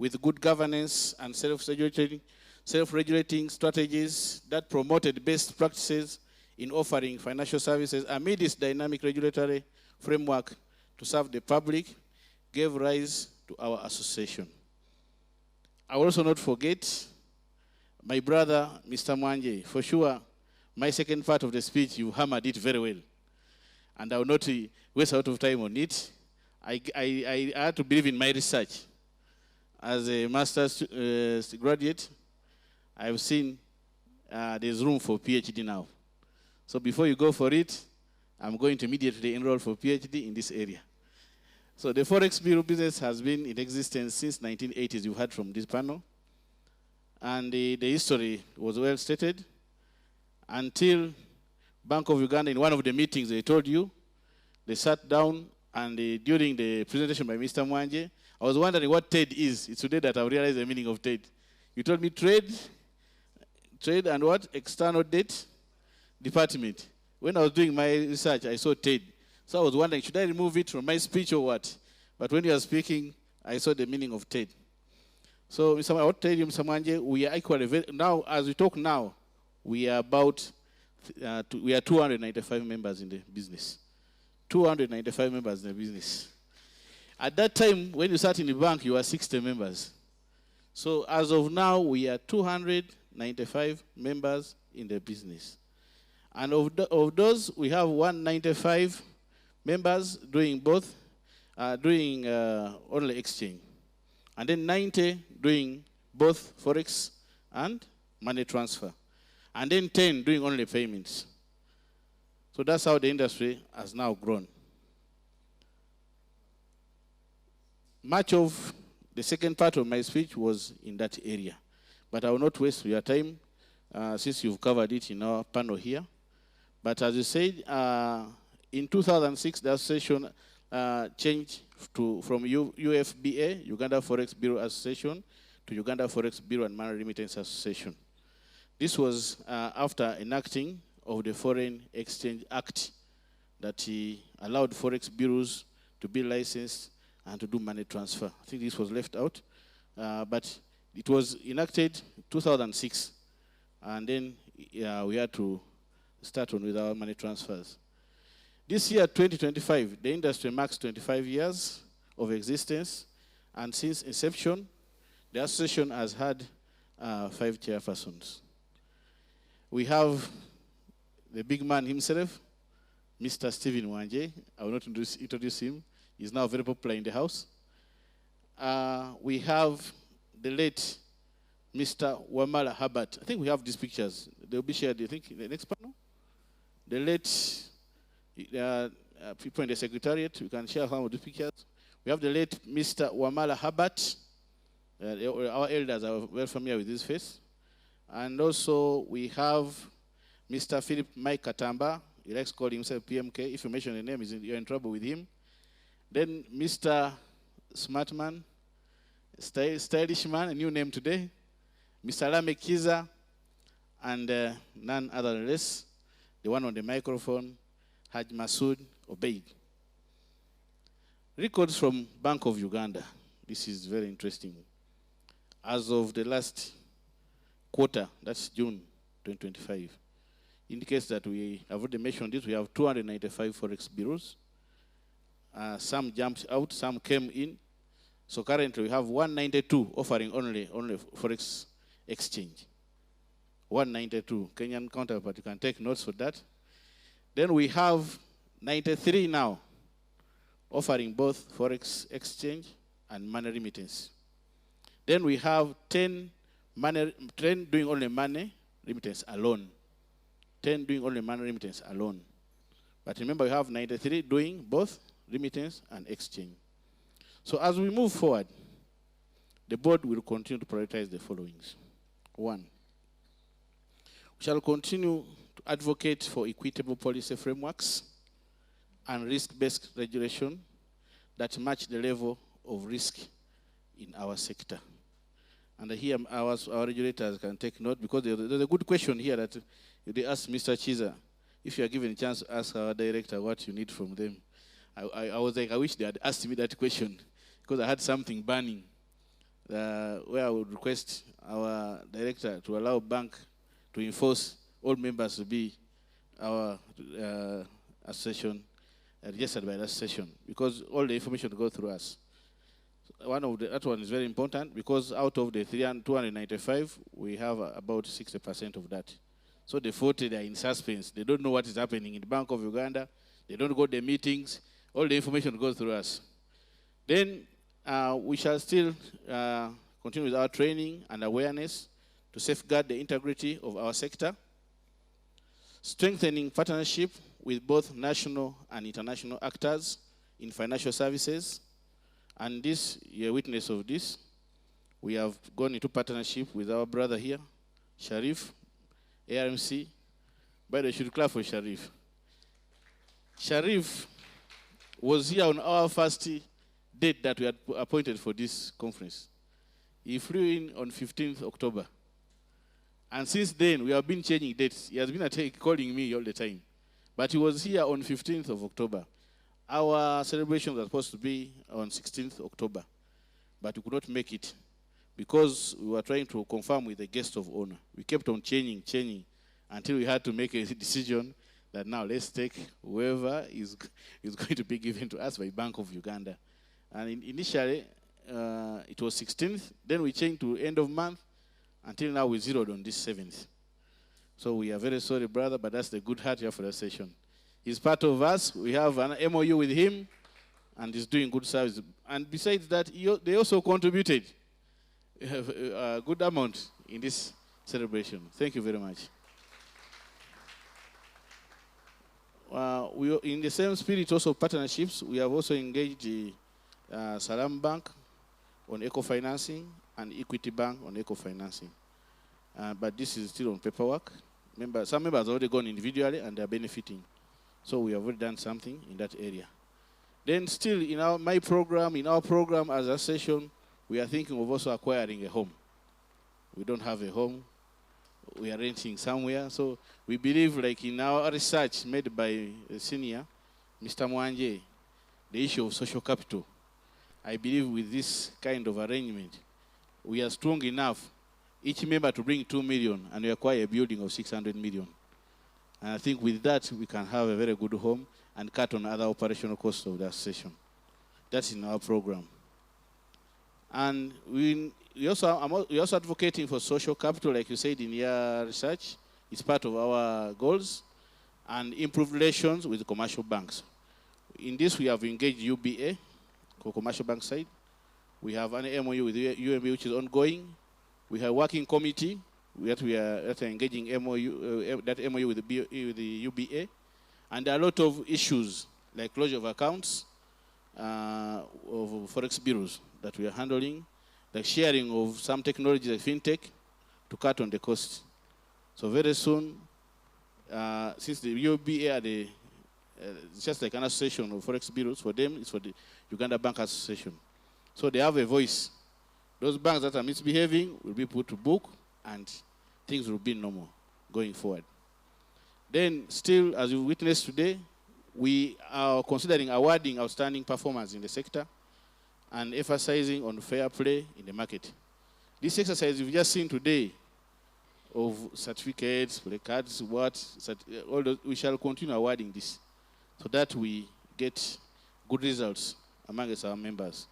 with good governance and self-regulating strategies that promoted best practices in offering financial services amid this dynamic regulatory framework to serve the public, gave rise to our association. I will also not forget my brother, Mr. Mwanje. For sure, my second part of the speech, you hammered it very well. And I will not waste a lot of time on it. I had to believe in my research. As a master's graduate, I've seen there's room for PhD now. So before you go for it, I'm going to immediately enroll for PhD in this area. So the Forex Bureau business has been in existence since 1980s, you heard from this panel. And the history was well stated until Bank of Uganda, in one of the meetings they told you, they sat down and during the presentation by Mr. Mwanje, I was wondering what trade is. It's today that I realized the meaning of trade. You told me trade and what? External debt department. When I was doing my research, I saw trade. So I was wondering, should I remove it from my speech or what? But when you were speaking, I saw the meaning of trade. So, Mr. I will tell you, Mr. Mwanje, we are equally, now, as we talk now, we are about, we are 295 members in the business. 295 members in the business. At that time, when you sat in the bank, you were 60 members. So, as of now, we are 295 members in the business. And of those, we have 195 members doing both, only exchange. And then 90 doing both Forex and money transfer. And then 10 doing only payments. So that's how the industry has now grown. Much of the second part of my speech was in that area. But I will not waste your time since you've covered it in our panel here. But as you said, in 2006, the association changed from UFBA, Uganda Forex Bureau Association, to Uganda Forex Bureau and Money Remittance Association. This was after enacting of the Foreign Exchange Act that allowed Forex bureaus to be licensed and to do money transfer. I think this was left out, but it was enacted 2006, and then we had to start on with our money transfers. This year, 2025, the industry marks 25 years of existence, and since inception, the association has had 5 chairpersons. We have the big man himself, Mr. Stephen Mwanje. I will not introduce him. He's now very popular in the house. We have the late Mr. Wamala Herbert. I think we have these pictures. They'll be shared, I think, in the next panel. The late people in the secretariat, we can share some of the pictures. We have the late Mr. Wamala Herbert. Our elders are well familiar with his face. And also we have Mr. Philip Mike Katamba. He likes to call himself PMK. If you mention the name, you're in trouble with him. Then Mr. Smartman, stylish man, a new name today. Mr. Lame Kiza, and none other than less, the one on the microphone, Haj Masood Obeid. Records from Bank of Uganda. This is very interesting. As of the last quarter, that's June 2025, indicates that we have already mentioned this. We have 295 Forex bureaus. Some jumped out, some came in. So currently we have 192 offering only Forex exchange. 192, Kenyan counterpart, you can take notes for that. Then we have 93 now offering both Forex exchange and money remittance. Then we have 10 doing only money remittance alone. 10 doing only money remittance alone. But remember, we have 93 doing both remittance and exchange. So as we move forward, the board will continue to prioritize the following. 1, we shall continue to advocate for equitable policy frameworks and risk-based regulation that match the level of risk in our sector. And here our regulators can take note, because there's a good question here that they asked Mr. Chiza, if you are given a chance to ask our director what you need from them. I was like, I wish they had asked me that question, because I had something burning. where I would request our director to allow bank to enforce all members to be our association, registered by that session, because all the information go through us. That one is very important, because out of the 295, we have about 60% of that. So the 40, they are in suspense. They don't know what is happening in the Bank of Uganda. They don't go to the meetings. All the information goes through us. Then we shall still continue with our training and awareness to safeguard the integrity of our sector, strengthening partnership with both national and international actors in financial services. And this, you're a witness of this. We have gone into partnership with our brother here, Sharif, ARMC. By the way, should clap for Sharif. Sharif was here on our first date that we had appointed for this conference. He flew in on 15th October. And since then, we have been changing dates. He has been calling me all the time. But he was here on 15th of October. Our celebration was supposed to be on 16th October, but we could not make it because we were trying to confirm with the guest of honor. We kept on changing until we had to make a decision that now let's take whoever is going to be given to us by Bank of Uganda. And initially, it was 16th. Then we changed to end of month. Until now, we zeroed on this 7th. So we are very sorry, brother, but that's the good heart here for the session. He's part of us. We have an MOU with him, and he's doing good service. And besides that, they also contributed a good amount in this celebration. Thank you very much. In the same spirit also partnerships, we have also engaged Salam Bank on eco-financing and Equity Bank on eco-financing. But this is still on paperwork. Some members have already gone individually and they're benefiting. So we have already done something in that area. Then still in our program as a session, we are thinking of also acquiring a home. We don't have a home. We are renting somewhere. So we believe, like in our research made by a senior, Mr. Mwanje, the issue of social capital. I believe with this kind of arrangement, we are strong enough, each member to bring 2 million, and we acquire a building of 600 million. And I think with that, we can have a very good home and cut on other operational costs of the association. That's in our program. And we're also advocating for social capital, like you said in your research. It's part of our goals, and improve relations with the commercial banks. In this, we have engaged UBA, commercial bank side. We have an MOU with UMB, which is ongoing. We have a working committee we are engaging that MOU with the UBA. And there are a lot of issues, like closure of accounts of Forex bureaus that we are handling, like sharing of some technologies like fintech to cut on the cost. So very soon, since the UBA are it's just like an association of Forex bureaus, for them, it's for the Uganda Bank Association. So they have a voice. Those banks that are misbehaving will be put to book, and things will be normal going forward. Then still, as you witnessed today, we are considering awarding outstanding performance in the sector and emphasizing on fair play in the market. This exercise you've just seen today of certificates, placards, we shall continue awarding this so that we get good results amongst our members.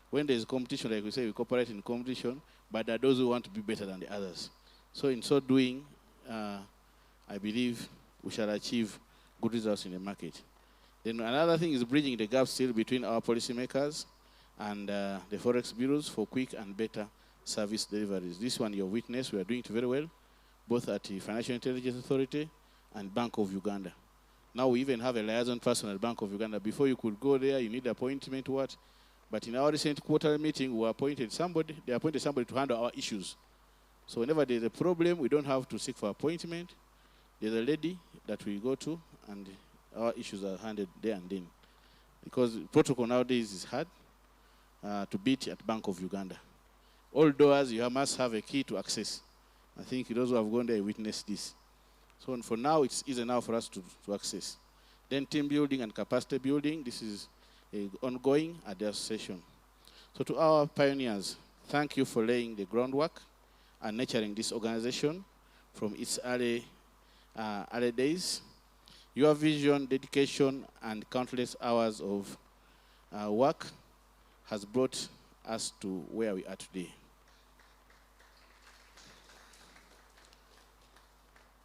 When there's competition, like we say, we cooperate in competition, but there are those who want to be better than the others. So in so doing, I believe we shall achieve good results in the market. Then another thing is bridging the gap still between our policymakers and the Forex bureaus for quick and better service deliveries. This one, your witness, we are doing it very well, both at the Financial Intelligence Authority and Bank of Uganda. Now we even have a liaison person at Bank of Uganda. Before you could go there, you need appointment, what? But in our recent quarterly meeting, they appointed somebody to handle our issues. So whenever there's a problem, we don't have to seek for appointment. There's a lady that we go to, and our issues are handled there and then. Because protocol nowadays is hard to beat at Bank of Uganda. All doors, you must have a key to access. I think those who have gone there witnessed this. So for now, it's easy now for us to access. Then team building and capacity building, this is ongoing at the association. So to our pioneers, thank you for laying the groundwork and nurturing this organization from its early days. Your vision, dedication, and countless hours of work has brought us to where we are today.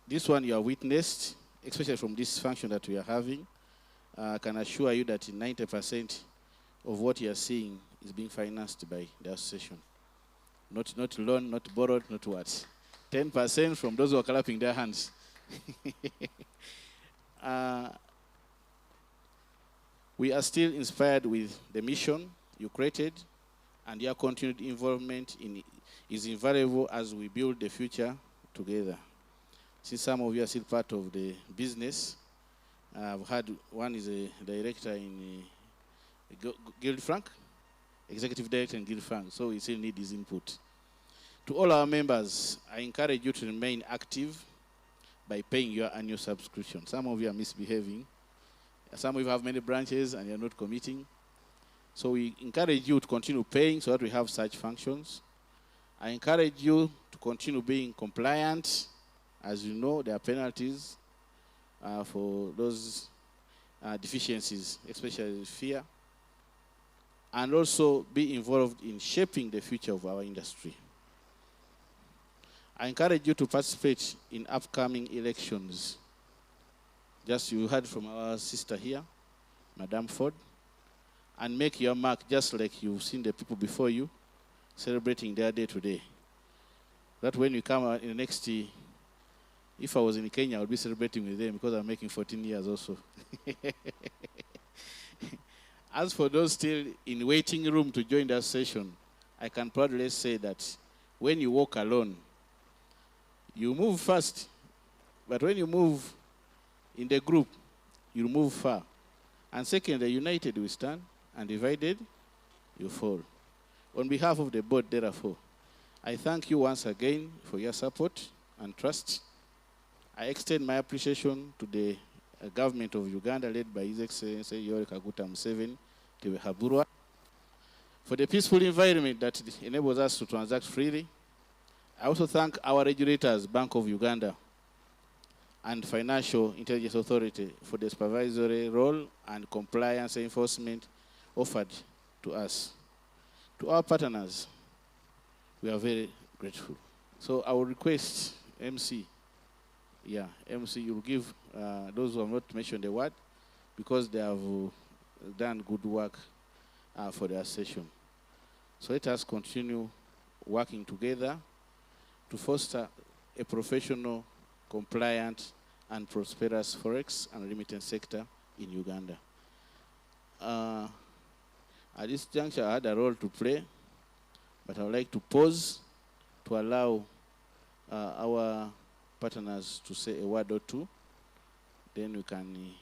This one you have witnessed, especially from this function that we are having. I can assure you that 90% of what you are seeing is being financed by the association. Not loan, not borrowed, not what. 10% from those who are clapping their hands. We are still inspired with the mission you created, and your continued involvement is invaluable as we build the future together. Since some of you are still part of the business, I've had one is a director in Guild Frank, executive director in Guild Frank, so we still need his input. To all our members, I encourage you to remain active by paying your annual subscription. Some of you are misbehaving. Some of you have many branches and you're not committing. So we encourage you to continue paying so that we have such functions. I encourage you to continue being compliant. As you know, there are penalties for those deficiencies, especially fear. And also be involved in shaping the future of our industry. I encourage you to participate in upcoming elections. Just you heard from our sister here, Madame Ford, and make your mark just like you've seen the people before you celebrating their day today. That when you come in the next year, if I was in Kenya, I would be celebrating with them because I'm making 14 years also. As for those still in waiting room to join that session, I can proudly say that when you walk alone, you move fast, but when you move in the group, you move far. And secondly, united we stand, and divided, you fall. On behalf of the board, therefore, I thank you once again for your support and trust. I extend my appreciation to the government of Uganda, led by His Excellency Yoweri Kaguta Museveni, Haburwa, for the peaceful environment that enables us to transact freely. I also thank our regulators, Bank of Uganda and Financial Intelligence Authority, for the supervisory role and compliance enforcement offered to us. To our partners, we are very grateful. So I will request MC, MC, you'll give those who have not mentioned the word, because they have done good work for their session. So let us continue working together to foster a professional, compliant, and prosperous Forex and remittance sector in Uganda. At this juncture, I had a role to play, but I would like to pause to allow our partners to say a word or two. Then we can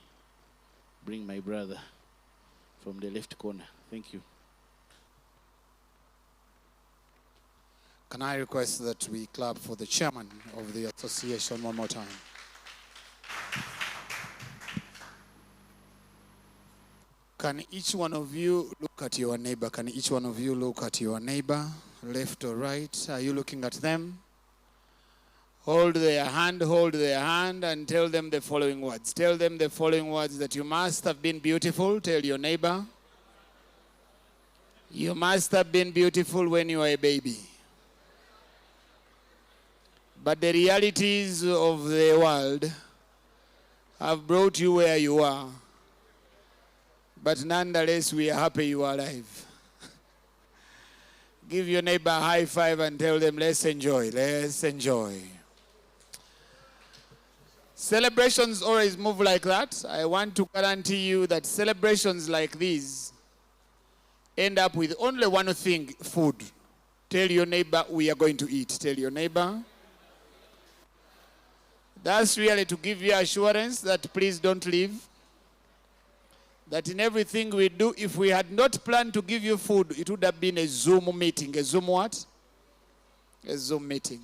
bring my brother from the left corner. Thank you. Can I request that we clap for the chairman of the association one more time? Can each one of you look at your neighbor? Can each one of you look at your neighbor, left or right? Are you looking at them? Hold their hand, and tell them the following words. Tell them the following words: that you must have been beautiful. Tell your neighbor. You must have been beautiful when you were a baby. But the realities of the world have brought you where you are. But nonetheless, we are happy you are alive. Give your neighbor a high five and tell them, let's enjoy, let's enjoy. Celebrations always move like that. I want to guarantee you that celebrations like these end up with only one thing: food. Tell your neighbor, we are going to eat. Tell your neighbor. That's really to give you assurance that please don't leave. That in everything we do, if we had not planned to give you food, it would have been a Zoom meeting. A Zoom what? A Zoom meeting.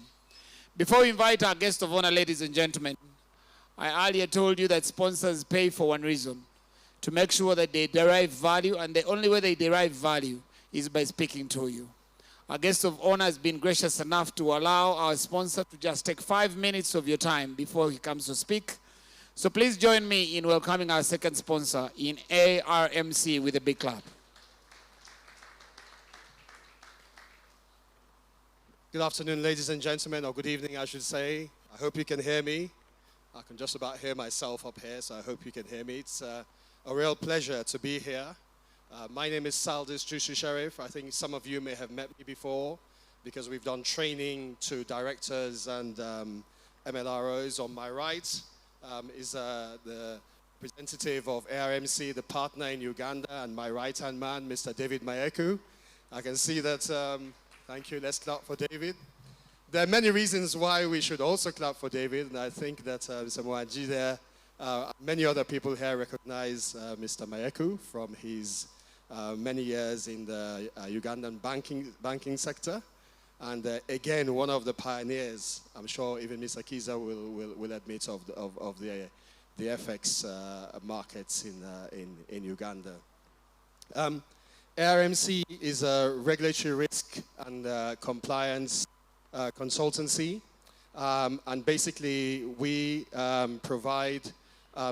Before we invite our guest of honor, ladies and gentlemen, I earlier told you that sponsors pay for one reason: to make sure that they derive value, and the only way they derive value is by speaking to you. Our guest of honor has been gracious enough to allow our sponsor to just take 5 minutes of your time before he comes to speak. So please join me in welcoming our second sponsor in ARMC with a big clap. Good afternoon, ladies and gentlemen, or good evening, I should say. I hope you can hear me. I can just about hear myself up here, so I hope you can hear me. It's a real pleasure to be here. My name is Saldis Jushu Sheriff. I think some of you may have met me before because we've done training to directors and MLROs. On my right is the representative of ARMC, the partner in Uganda, and my right-hand man, Mr. David Mayeku. I can see that. Thank you. Let's clap for David. There are many reasons why we should also clap for David, and I think that Mr. Mwanji there, many other people here recognize Mr. Mayeku from his many years in the Ugandan banking sector. And again, one of the pioneers, I'm sure even Mr. Kiza will admit, of the FX markets in Uganda. ARMC is a regulatory risk and compliance consultancy. And basically, we provide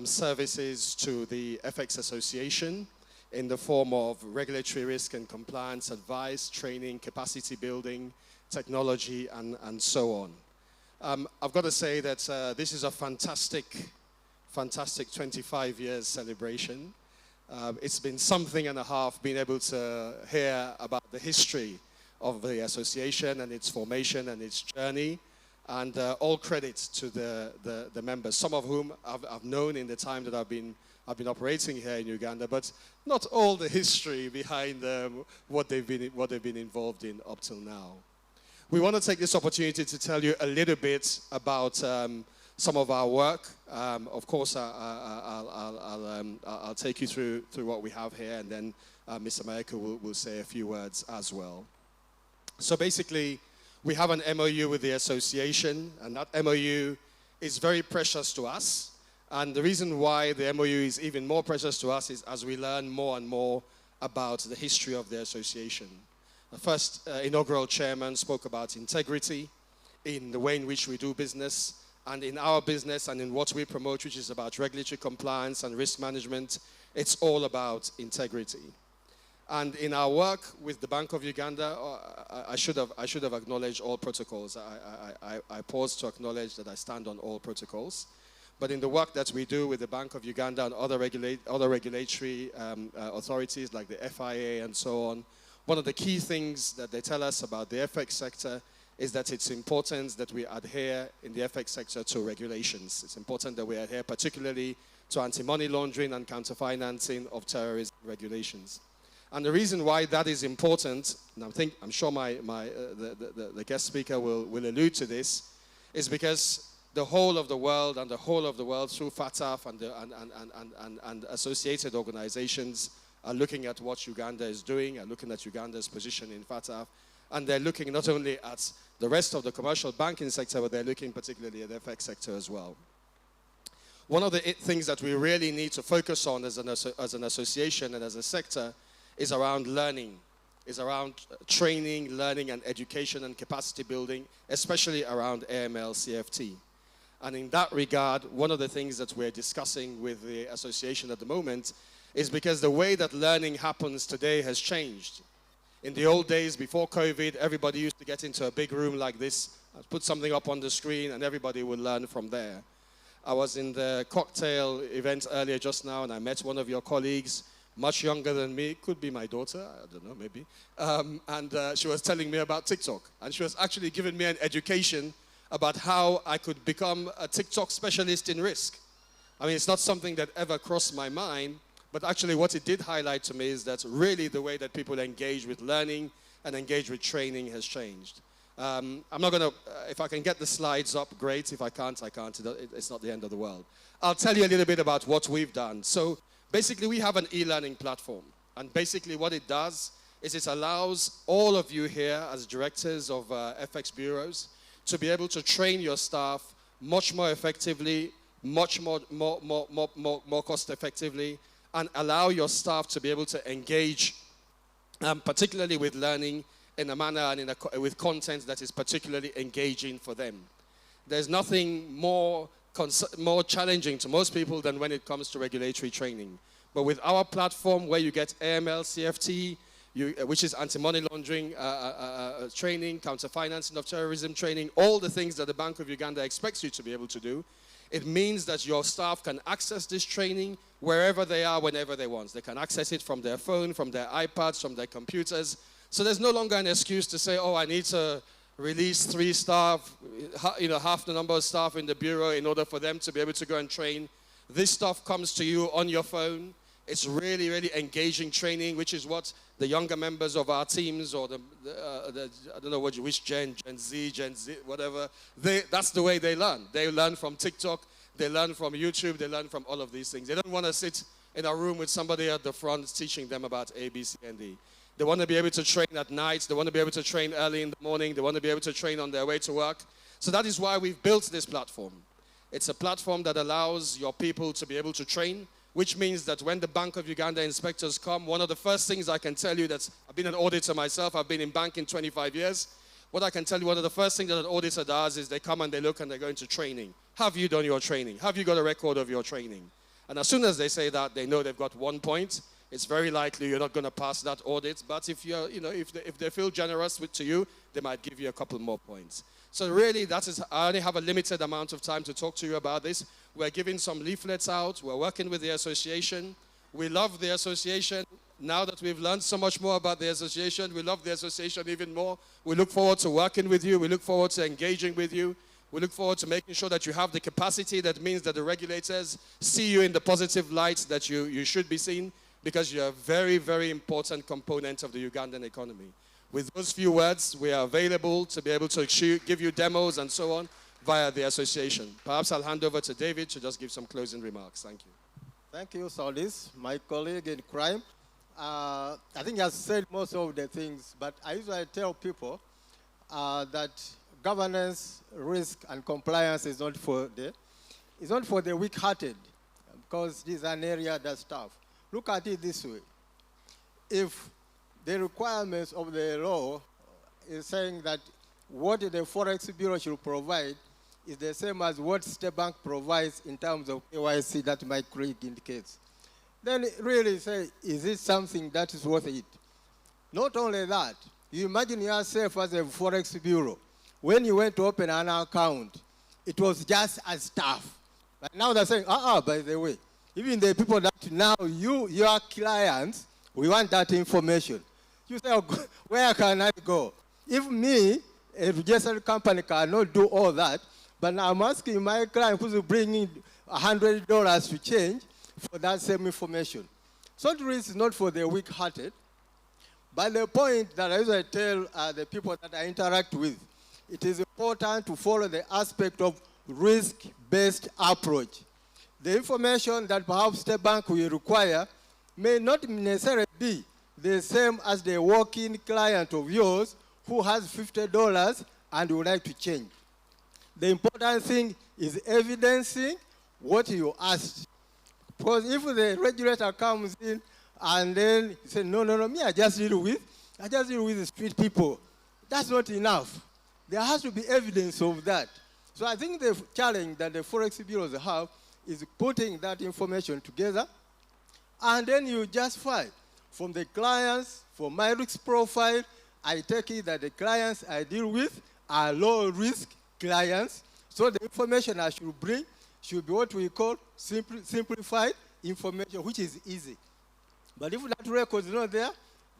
services to the FX Association in the form of regulatory risk and compliance advice, training, capacity building, technology, and so on. I've got to say that this is a fantastic 25 years celebration. It's been something and a half being able to hear about the history of the association and its formation and its journey, and all credit to the members, some of whom I've known in the time that I've been operating here in Uganda, but not all the history behind what they've been involved in up till now. We want to take this opportunity to tell you a little bit about some of our work. Of course, I'll take you through what we have here, and then Mr. Mayeku will say a few words as well. So basically, we have an MOU with the association, and that MOU is very precious to us. And the reason why the MOU is even more precious to us is as we learn more and more about the history of the association. The first inaugural chairman spoke about integrity in the way in which we do business, and in our business and in what we promote, which is about regulatory compliance and risk management. It's all about integrity. And in our work with the Bank of Uganda, I should have acknowledged all protocols. I pause to acknowledge that I stand on all protocols. But in the work that we do with the Bank of Uganda and other regulatory authorities like the FIA and so on, one of the key things that they tell us about the FX sector is that it's important that we adhere in the FX sector to regulations. It's important that we adhere particularly to anti-money laundering and counter-financing of terrorism regulations. And the reason why that is important, and I'm sure the guest speaker will allude to this, is because the whole of the world through FATF and associated organizations are looking at what Uganda is doing, are looking at Uganda's position in FATF, and they're looking not only at the rest of the commercial banking sector, but they're looking particularly at the FX sector as well. One of the things that we really need to focus on as an association and as a sector is around learning, is around training, learning, and education and capacity building, especially around AML CFT. And in that regard, one of the things that we're discussing with the association at the moment is because the way that learning happens today has changed. In the old days, before COVID, everybody used to get into a big room like this, put something up on the screen, and everybody would learn from there. I was in the cocktail event earlier just now, and I met one of your colleagues, much younger than me, could be my daughter, I don't know, maybe. And she was telling me about TikTok. And she was actually giving me an education about how I could become a TikTok specialist in risk. I mean, it's not something that ever crossed my mind, but actually what it did highlight to me is that really the way that people engage with learning and engage with training has changed. I'm not going to, if I can get the slides up, great. If I can't, I can't. It's not the end of the world. I'll tell you a little bit about what we've done. So basically, we have an e-learning platform. And basically what it does is it allows all of you here as directors of FX bureaus to be able to train your staff much more effectively, much more cost effectively, and allow your staff to be able to engage particularly with learning in a manner and with content that is particularly engaging for them. There's nothing more challenging to most people than when it comes to regulatory training. But with our platform where you get AML, CFT, which is anti-money laundering training, counter-financing of terrorism training, all the things that the Bank of Uganda expects you to be able to do, it means that your staff can access this training wherever they are, whenever they want. They can access it from their phone, from their iPads, from their computers. So there's no longer an excuse to say, oh, I need to release 3 staff, half the number of staff in the bureau in order for them to be able to go and train. This stuff comes to you on your phone. It's really, really engaging training, which is what the younger members of our teams, or I don't know which Gen Z, whatever, that's the way they learn. They learn from TikTok, they learn from YouTube, they learn from all of these things. They don't want to sit in a room with somebody at the front teaching them about A, B, C, and D. They want to be able to train at night. They want to be able to train early in the morning. They want to be able to train on their way to work. So that is why we've built this platform. It's a platform that allows your people to be able to train, which means that when the Bank of Uganda inspectors come, one of the first things I can tell you, I've been an auditor myself, I've been in banking 25 years. What I can tell you, one of the first things that an auditor does is they come and they look and they go into training. Have you done your training? Have you got a record of your training? And as soon as they say that, they know they've got 1 point. It's very likely you're not going to pass that audit, but if they feel generous to you, they might give you a couple more points. So really, I only have a limited amount of time to talk to you about this. We're giving some leaflets out. We're working with the association. We love the association. Now that we've learned so much more about the association, we love the association even more. We look forward to working with you. We look forward to engaging with you. We look forward to making sure that you have the capacity. That means that the regulators see you in the positive light that you should be seen, because you're a very, very important component of the Ugandan economy. With those few words, we are available to be able to give you demos and so on via the association. Perhaps I'll hand over to David to just give some closing remarks. Thank you. Thank you, Saudis, my colleague in crime. I think he has said most of the things, but I usually tell people that governance, risk, and compliance is not for the weak-hearted, because this is an area that's tough. Look at it this way. If the requirements of the law is saying that what the Forex Bureau should provide is the same as what State Bank provides in terms of KYC that my colleague indicates, then really say, is it something that is worth it? Not only that, you imagine yourself as a Forex Bureau. When you went to open an account, it was just as tough. But now they're saying, by the way, even the people that now your clients, we want that information. You say, where can I go? If me, a registered company, cannot do all that, but I'm asking my client who's bringing $100 to change for that same information. So it is not for the weak-hearted. But the point that I usually tell the people that I interact with, it is important to follow the aspect of risk-based approach. The information that perhaps State Bank will require may not necessarily be the same as the walk-in client of yours who has $50 and would like to change. The important thing is evidencing what you asked. Because if the regulator comes in and then say, no, me, I just deal with the street people, that's not enough. There has to be evidence of that. So I think the challenge that the Forex bureaus have is putting that information together, and then you justify from the clients, for my risk profile, I take it that the clients I deal with are low-risk clients, so the information I should bring should be what we call simplified information, which is easy. But if that record is not there,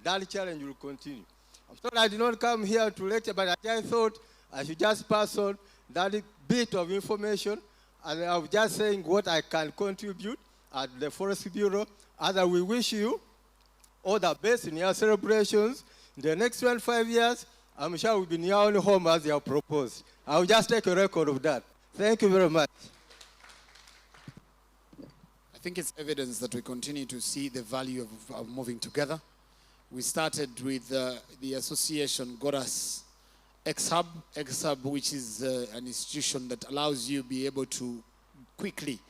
that challenge will continue. I'm sorry I did not come here to lecture, but I just thought I should just pass on that bit of information, and I was just saying what I can contribute at the Forest Bureau. As we wish you all the best in your celebrations. In the next 25 years, I'm sure we'll be in your own home as you have proposed. I'll just take a record of that. Thank you very much. I think it's evidence that we continue to see the value of moving together. We started with the association got us X-Hub, which is an institution that allows you be able to quickly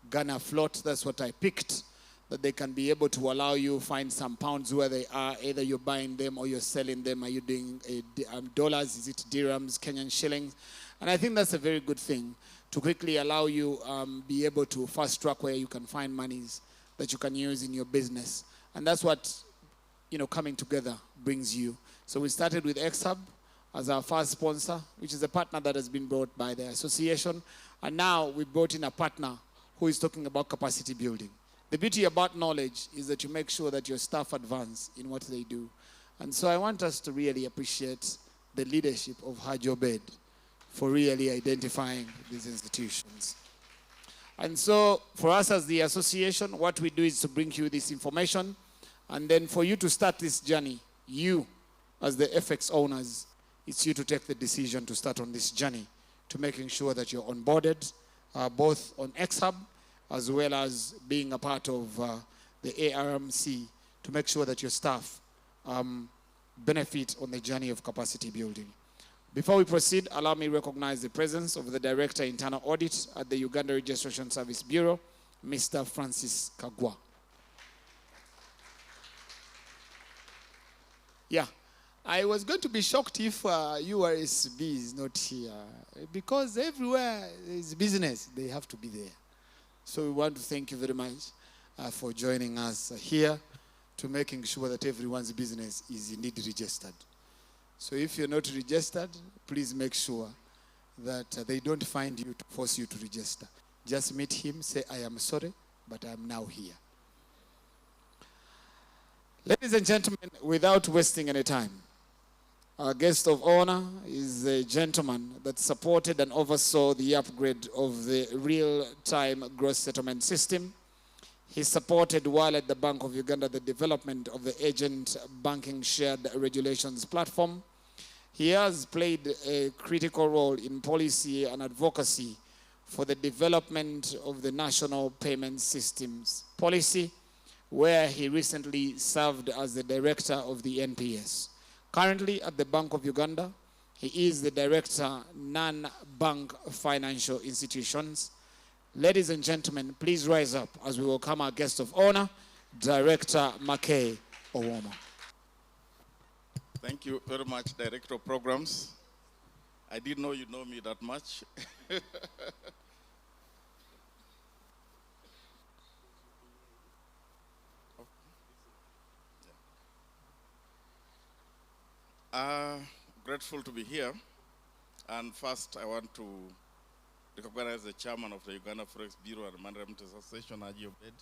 garner float. That's what I picked. that they can be able to allow you find some pounds where they are. Either you're buying them or you're selling them. Are you doing dollars? Is it dirhams, Kenyan shillings? And I think that's a very good thing to quickly allow you be able to fast track where you can find monies that you can use in your business. And that's what, coming together brings you. So we started with XHub as our first sponsor, which is a partner that has been brought by the association. And now we brought in a partner who is talking about capacity building. The beauty about knowledge is that you make sure that your staff advance in what they do. And so I want us to really appreciate the leadership of Haj Obed for really identifying these institutions. And so for us as the association, what we do is to bring you this information. And then for you to start this journey, you as the FX owners, it's you to take the decision to start on this journey to making sure that you're onboarded, both on XHub as well as being a part of the ARMC to make sure that your staff benefit on the journey of capacity building. Before we proceed, allow me to recognize the presence of the Director Internal Audit at the Uganda Registration Service Bureau, Mr. Francis Kagwa. Yeah, I was going to be shocked if URSB is not here, because everywhere is business, they have to be there. So we want to thank you very much for joining us here to making sure that everyone's business is indeed registered. So if you're not registered, please make sure that they don't find you to force you to register. Just meet him, say, I am sorry, but I am now here. Ladies and gentlemen, without wasting any time, our guest of honor is a gentleman that supported and oversaw the upgrade of the real-time gross settlement system. He supported, while at the Bank of Uganda, the development of the agent banking shared regulations platform. He has played a critical role in policy and advocacy for the development of the national payment systems policy, where he recently served as the director of the NPS. Currently at the Bank of Uganda, he is the director, non-bank financial institutions. Ladies and gentlemen, please rise up as we welcome our guest of honor, Director Makay Owoma. Thank you very much, Director of Programs. I didn't know you know me that much. Grateful to be here. And first, I want to recognize the chairman of the Uganda Forex Bureau and Remittance Association, Haj Obed.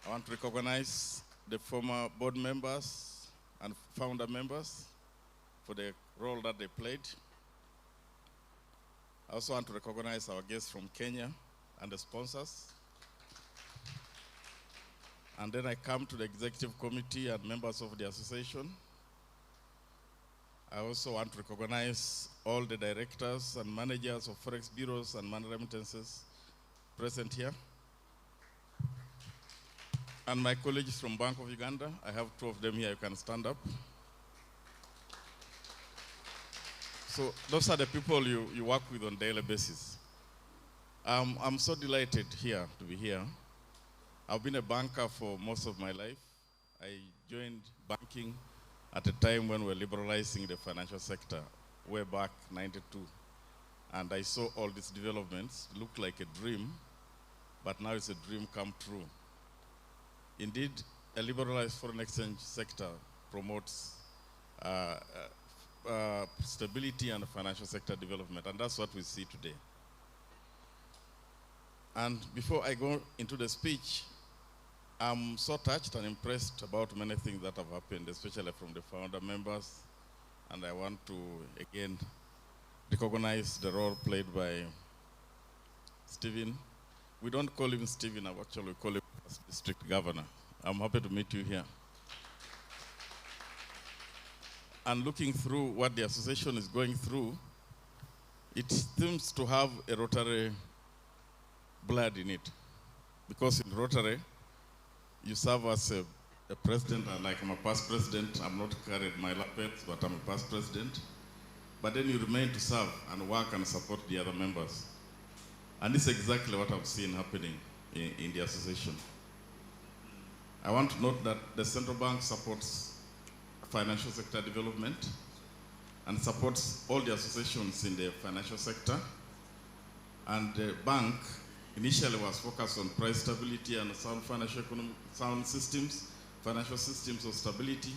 I want to recognize the former board members and founder members for the role that they played. I also want to recognize our guests from Kenya and the sponsors. And then I come to the executive committee and members of the association. I also want to recognize all the directors and managers of Forex bureaus and money remittances present here. And my colleagues from Bank of Uganda, I have two of them here, you can stand up. So those are the people you work with on a daily basis. I'm so delighted here to be here. I've been a banker for most of my life. I joined banking at a time when we were liberalizing the financial sector, way back '92. And I saw all these developments. It looked like a dream, but now it's a dream come true. Indeed, a liberalized foreign exchange sector promotes stability and financial sector development, and that's what we see today. And before I go into the speech, I'm so touched and impressed about many things that have happened, especially from the founder members. And I want to, again, recognize the role played by Stephen. We don't call him Stephen, actually we call him District Governor. I'm happy to meet you here. And looking through what the association is going through, it seems to have a Rotary blood in it. Because in Rotary, you serve as a president, and like I'm a past president, I'm not carried my lapels, but I'm a past president. But then you remain to serve and work and support the other members. And this is exactly what I've seen happening in the association. I want to note that the central bank supports financial sector development and supports all the associations in the financial sector. And the bank initially was focused on price stability and sound financial sound systems, financial systems of stability.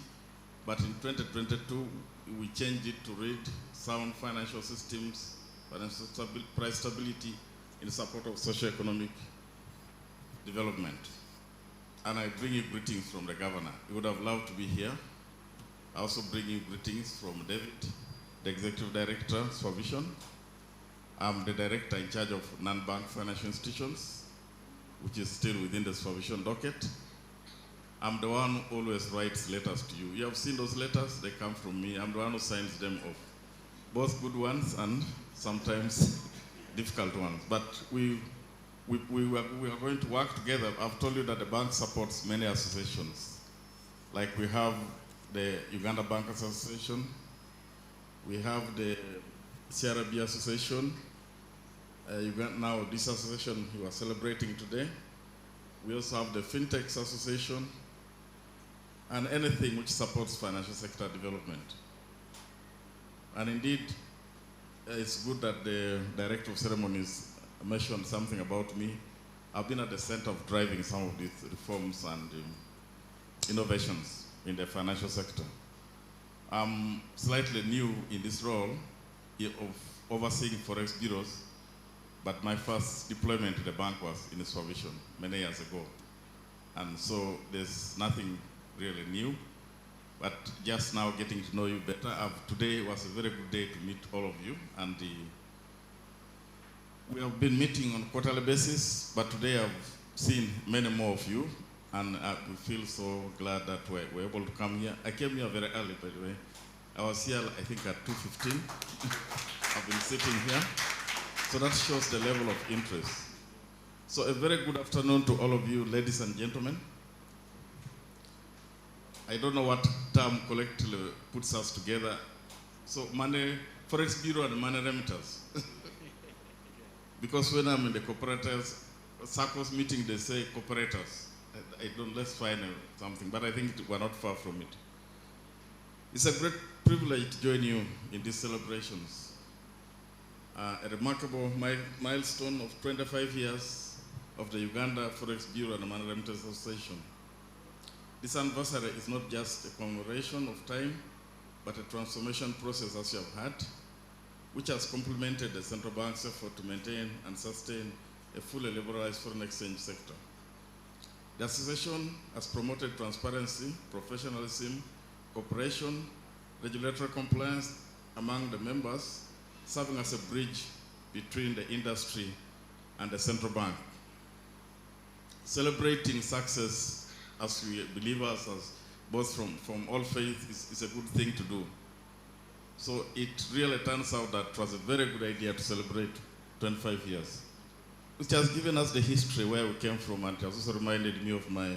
But in 2022, we changed it to read sound financial systems, price stability in support of socio-economic development. And I bring you greetings from the governor. He would have loved to be here. I also bring you greetings from David, the Executive Director, Supervision. I'm the Director in charge of non-bank financial institutions, which is still within the supervision docket. I'm the one who always writes letters to you. You have seen those letters, they come from me. I'm the one who signs them off. Both good ones and sometimes difficult ones. But we are going to work together. I've told you that the bank supports many associations. Like we have the Uganda Bankers Association, we have the CRB Association, now this association we are celebrating today. We also have the Fintechs Association, and anything which supports financial sector development. And indeed, it's good that the Director of Ceremonies mentioned something about me. I've been at the center of driving some of these reforms and innovations in the financial sector. I'm slightly new in this role of overseeing Forex bureaus, but my first deployment to the bank was in supervision many years ago. And so there's nothing really new, but just now getting to know you better. Today was a very good day to meet all of you, and we have been meeting on a quarterly basis, but today I've seen many more of you, and we feel so glad that we're able to come here. I came here very early, by the way. I was here, I think, at 2:15. I've been sitting here. So that shows the level of interest. So a very good afternoon to all of you, ladies and gentlemen. I don't know what term collectively puts us together. So Forex Bureau and money remitters. Because when I'm in the cooperators, circles meeting, they say cooperators. Let's find something, but I think we're not far from it. It's a great privilege to join you in these celebrations. A remarkable milestone of 25 years of the Uganda Forex Bureau and Money Remittance Association. This anniversary is not just a commemoration of time, but a transformation process, as you have heard, which has complemented the central bank's effort to maintain and sustain a fully liberalized foreign exchange sector. The association has promoted transparency, professionalism, cooperation, regulatory compliance among the members, serving as a bridge between the industry and the central bank. Celebrating success as we believers, as both from all faiths, is a good thing to do. So it really turns out that it was a very good idea to celebrate 25 years, which has given us the history where we came from, and it has also reminded me of my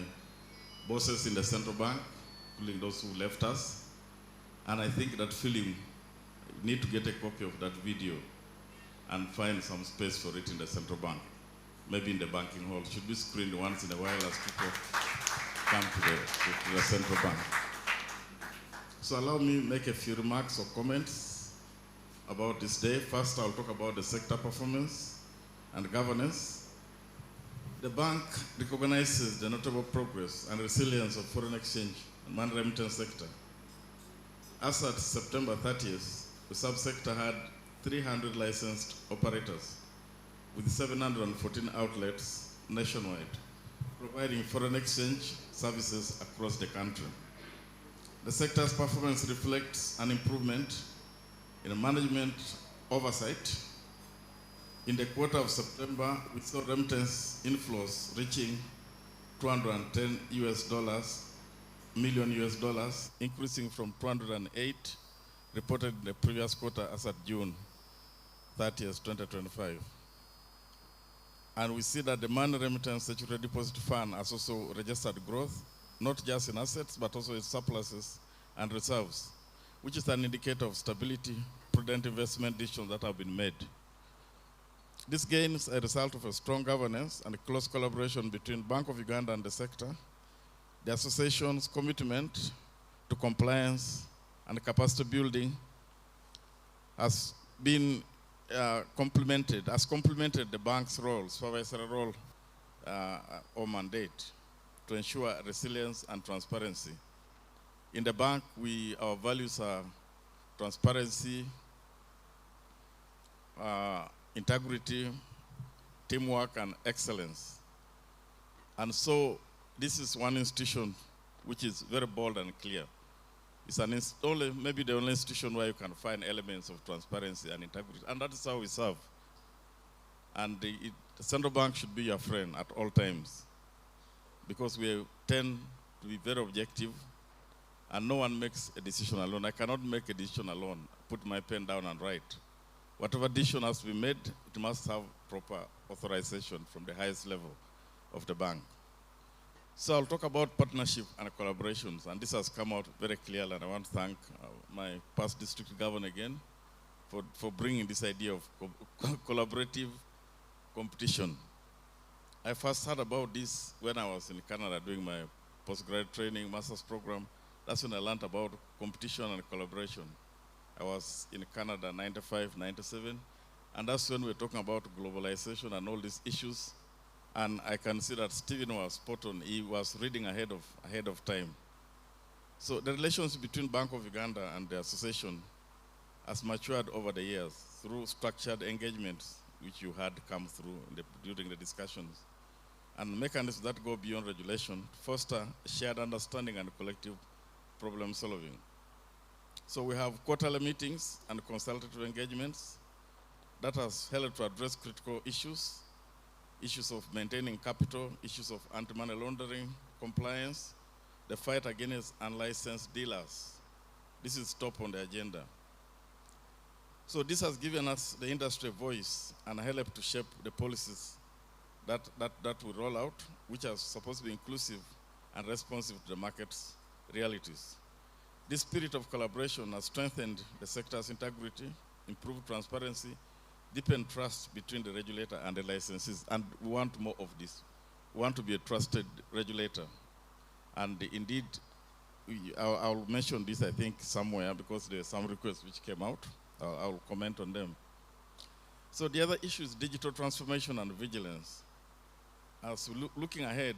bosses in the central bank, including those who left us. And I think that feeling, we need to get a copy of that video and find some space for it in the central bank. Maybe in the banking hall. It should be screened once in a while as people come to the central bank. So allow me to make a few remarks or comments about this day. First, I'll talk about the sector performance and governance. The bank recognizes the notable progress and resilience of foreign exchange and money remittance sector. As at September 30th, the subsector had 300 licensed operators with 714 outlets nationwide, providing foreign exchange services across the country. The sector's performance reflects an improvement in management oversight. In the quarter of September, we saw remittance inflows reaching $210 million, increasing from 208 reported in the previous quarter as at June 30th, 2025. And we see that the money remittance statutory deposit fund has also registered growth, not just in assets, but also in surpluses and reserves, which is an indicator of stability, prudent investment decisions that have been made. This gain is a result of a strong governance and a close collaboration between Bank of Uganda and the sector. The association's commitment to compliance and capacity building has been complemented the bank's role, supervisory role or mandate to ensure resilience and transparency. In the bank, our values are transparency, integrity, teamwork, and excellence. And so this is one institution which is very bold and clear. It's maybe the only institution where you can find elements of transparency and integrity, and that is how we serve. And the central bank should be your friend at all times, because we tend to be very objective, and no one makes a decision alone. I cannot make a decision alone, put my pen down and write. Whatever decision has to be made, it must have proper authorization from the highest level of the bank. So I'll talk about partnership and collaborations, and this has come out very clearly, and I want to thank my past district governor again for bringing this idea of collaborative competition. I first heard about this when I was in Canada doing my postgraduate training, master's program. That's when I learned about competition and collaboration. I was in Canada 95, 97, and that's when we were talking about globalization and all these issues. And I can see that Stephen was spot on. He was reading ahead of time. So the relations between Bank of Uganda and the association has matured over the years through structured engagements, which you had come through during the discussions, and mechanisms that go beyond regulation to foster shared understanding and collective problem solving. So we have quarterly meetings and consultative engagements that has helped to address critical issues of maintaining capital, issues of anti-money laundering, compliance, the fight against unlicensed dealers. This is top on the agenda. So this has given us, the industry, voice and helped to shape the policies that we roll out, which are supposed to be inclusive and responsive to the market's realities. This spirit of collaboration has strengthened the sector's integrity, improved transparency, deepened trust between the regulator and the licensees, and we want more of this. We want to be a trusted regulator. And indeed, I'll mention this, I think, somewhere, because there are some requests which came out. I'll comment on them. So the other issue is digital transformation and vigilance. As we're looking ahead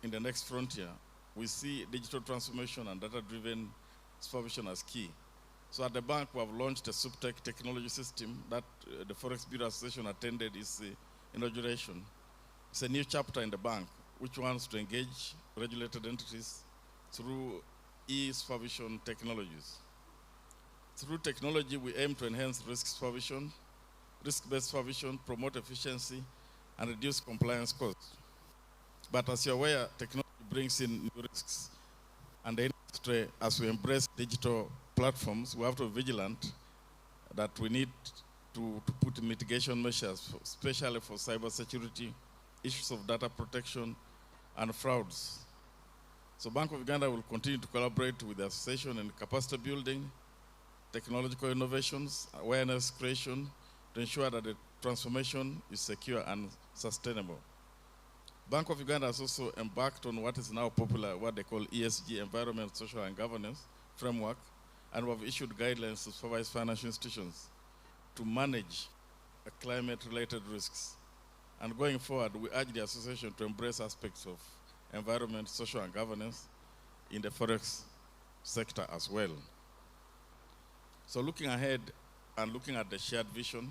in the next frontier, we see digital transformation and data-driven supervision as key. So at the bank, we have launched a SupTech technology system that the Forex Bureau Association attended its inauguration. It's a new chapter in the bank, which wants to engage regulated entities through e-supervision technologies. Through technology, we aim to enhance risk-based supervision, promote efficiency, and reduce compliance costs. But as you're aware, technology brings in new risks. And the industry, as we embrace digital platforms, we have to be vigilant that we need to put mitigation measures, especially for cybersecurity, issues of data protection, and frauds. So Bank of Uganda will continue to collaborate with the association in capacity building, technological innovations, awareness creation, to ensure that the transformation is secure and sustainable. Bank of Uganda has also embarked on what is now popular, what they call ESG, Environment, Social, and Governance framework, and we have issued guidelines to supervise financial institutions to manage climate-related risks. And going forward, we urge the association to embrace aspects of environment, social, and governance in the Forex sector as well. So looking ahead and looking at the shared vision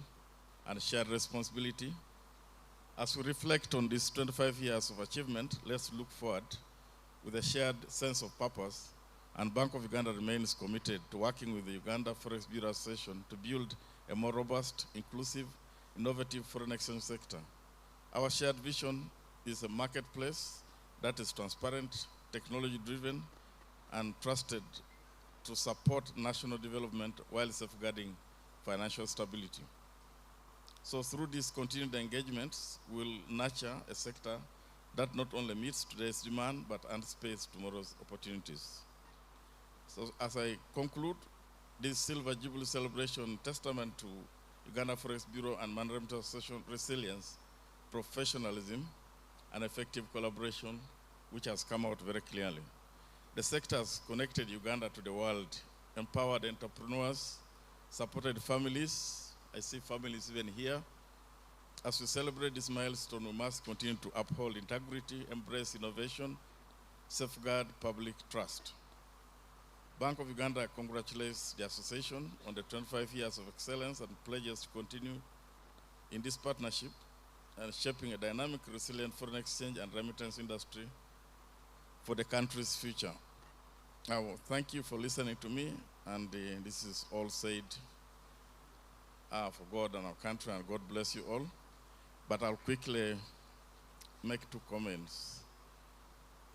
and shared responsibility, as we reflect on these 25 years of achievement, let's look forward with a shared sense of purpose, and Bank of Uganda remains committed to working with the Uganda Forex Bureau Association to build a more robust, inclusive, innovative foreign exchange sector. Our shared vision is a marketplace that is transparent, technology-driven, and trusted to support national development while safeguarding financial stability. So through these continued engagements, we'll nurture a sector that not only meets today's demand, but anticipates tomorrow's opportunities. So as I conclude this Silver Jubilee celebration, testament to Uganda Forex Bureau and Remittance Association resilience, professionalism, and effective collaboration, which has come out very clearly. The sector has connected Uganda to the world, empowered entrepreneurs, supported families. I see families even here. As we celebrate this milestone, we must continue to uphold integrity, embrace innovation, safeguard public trust. Bank of Uganda congratulates the association on the 25 years of excellence and pledges to continue in this partnership and shaping a dynamic, resilient foreign exchange and remittance industry for the country's future. Now, thank you for listening to me, and this is all said for God and our country, and God bless you all. But I'll quickly make two comments.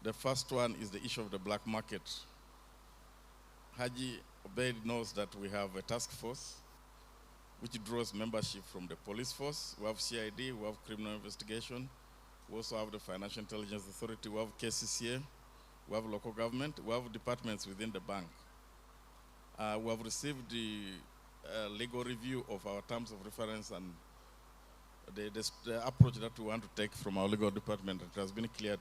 The first one is the issue of the black market. Haji Obeid knows that we have a task force which draws membership from the police force. We have CID, we have criminal investigation. We also have the Financial Intelligence Authority, we have KCCA, we have local government, we have departments within the bank. We have received the legal review of our terms of reference and the approach that we want to take from our legal department. It has been cleared.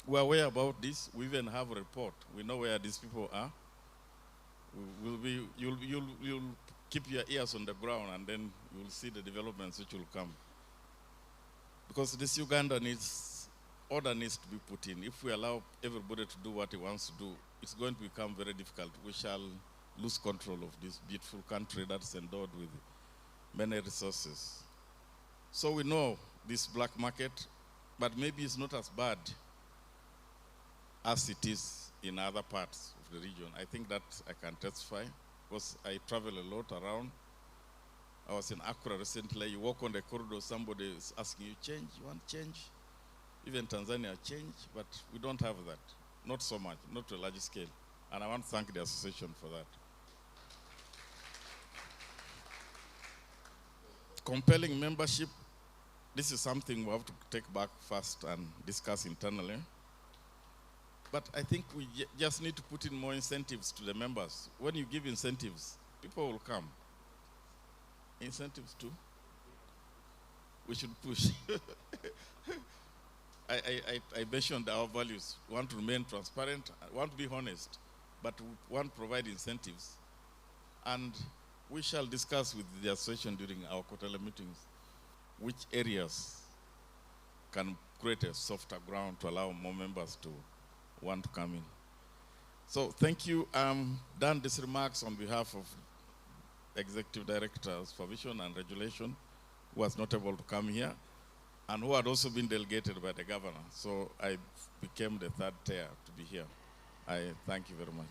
We are aware about this. We even have a report. We know where these people are. You'll keep your ears on the ground, and then you'll see the developments which will come. Because this Uganda order needs to be put in. If we allow everybody to do what he wants to do, it's going to become very difficult. We shall lose control of this beautiful country that's endowed with many resources. So we know this black market, but maybe it's not as bad as it is in other parts of the region. I think that I can testify because I travel a lot around. I was in Accra recently. You walk on the corridor, somebody is asking you, change, you want change? Even Tanzania change, but we don't have that. Not so much, not to a large scale. And I want to thank the association for that. Compelling membership, this is something we have to take back first and discuss internally. But I think we just need to put in more incentives to the members. When you give incentives, people will come. Incentives too? We should push. I mentioned our values. We want to remain transparent, we want to be honest, but we want to provide incentives. And we shall discuss with the association during our quarterly meetings which areas can create a softer ground to allow more members to want to come in. So thank you. Done these remarks on behalf of Executive Director of Supervision and Regulation, who was not able to come here, and who had also been delegated by the governor. So I became the third tier to be here. I thank you very much.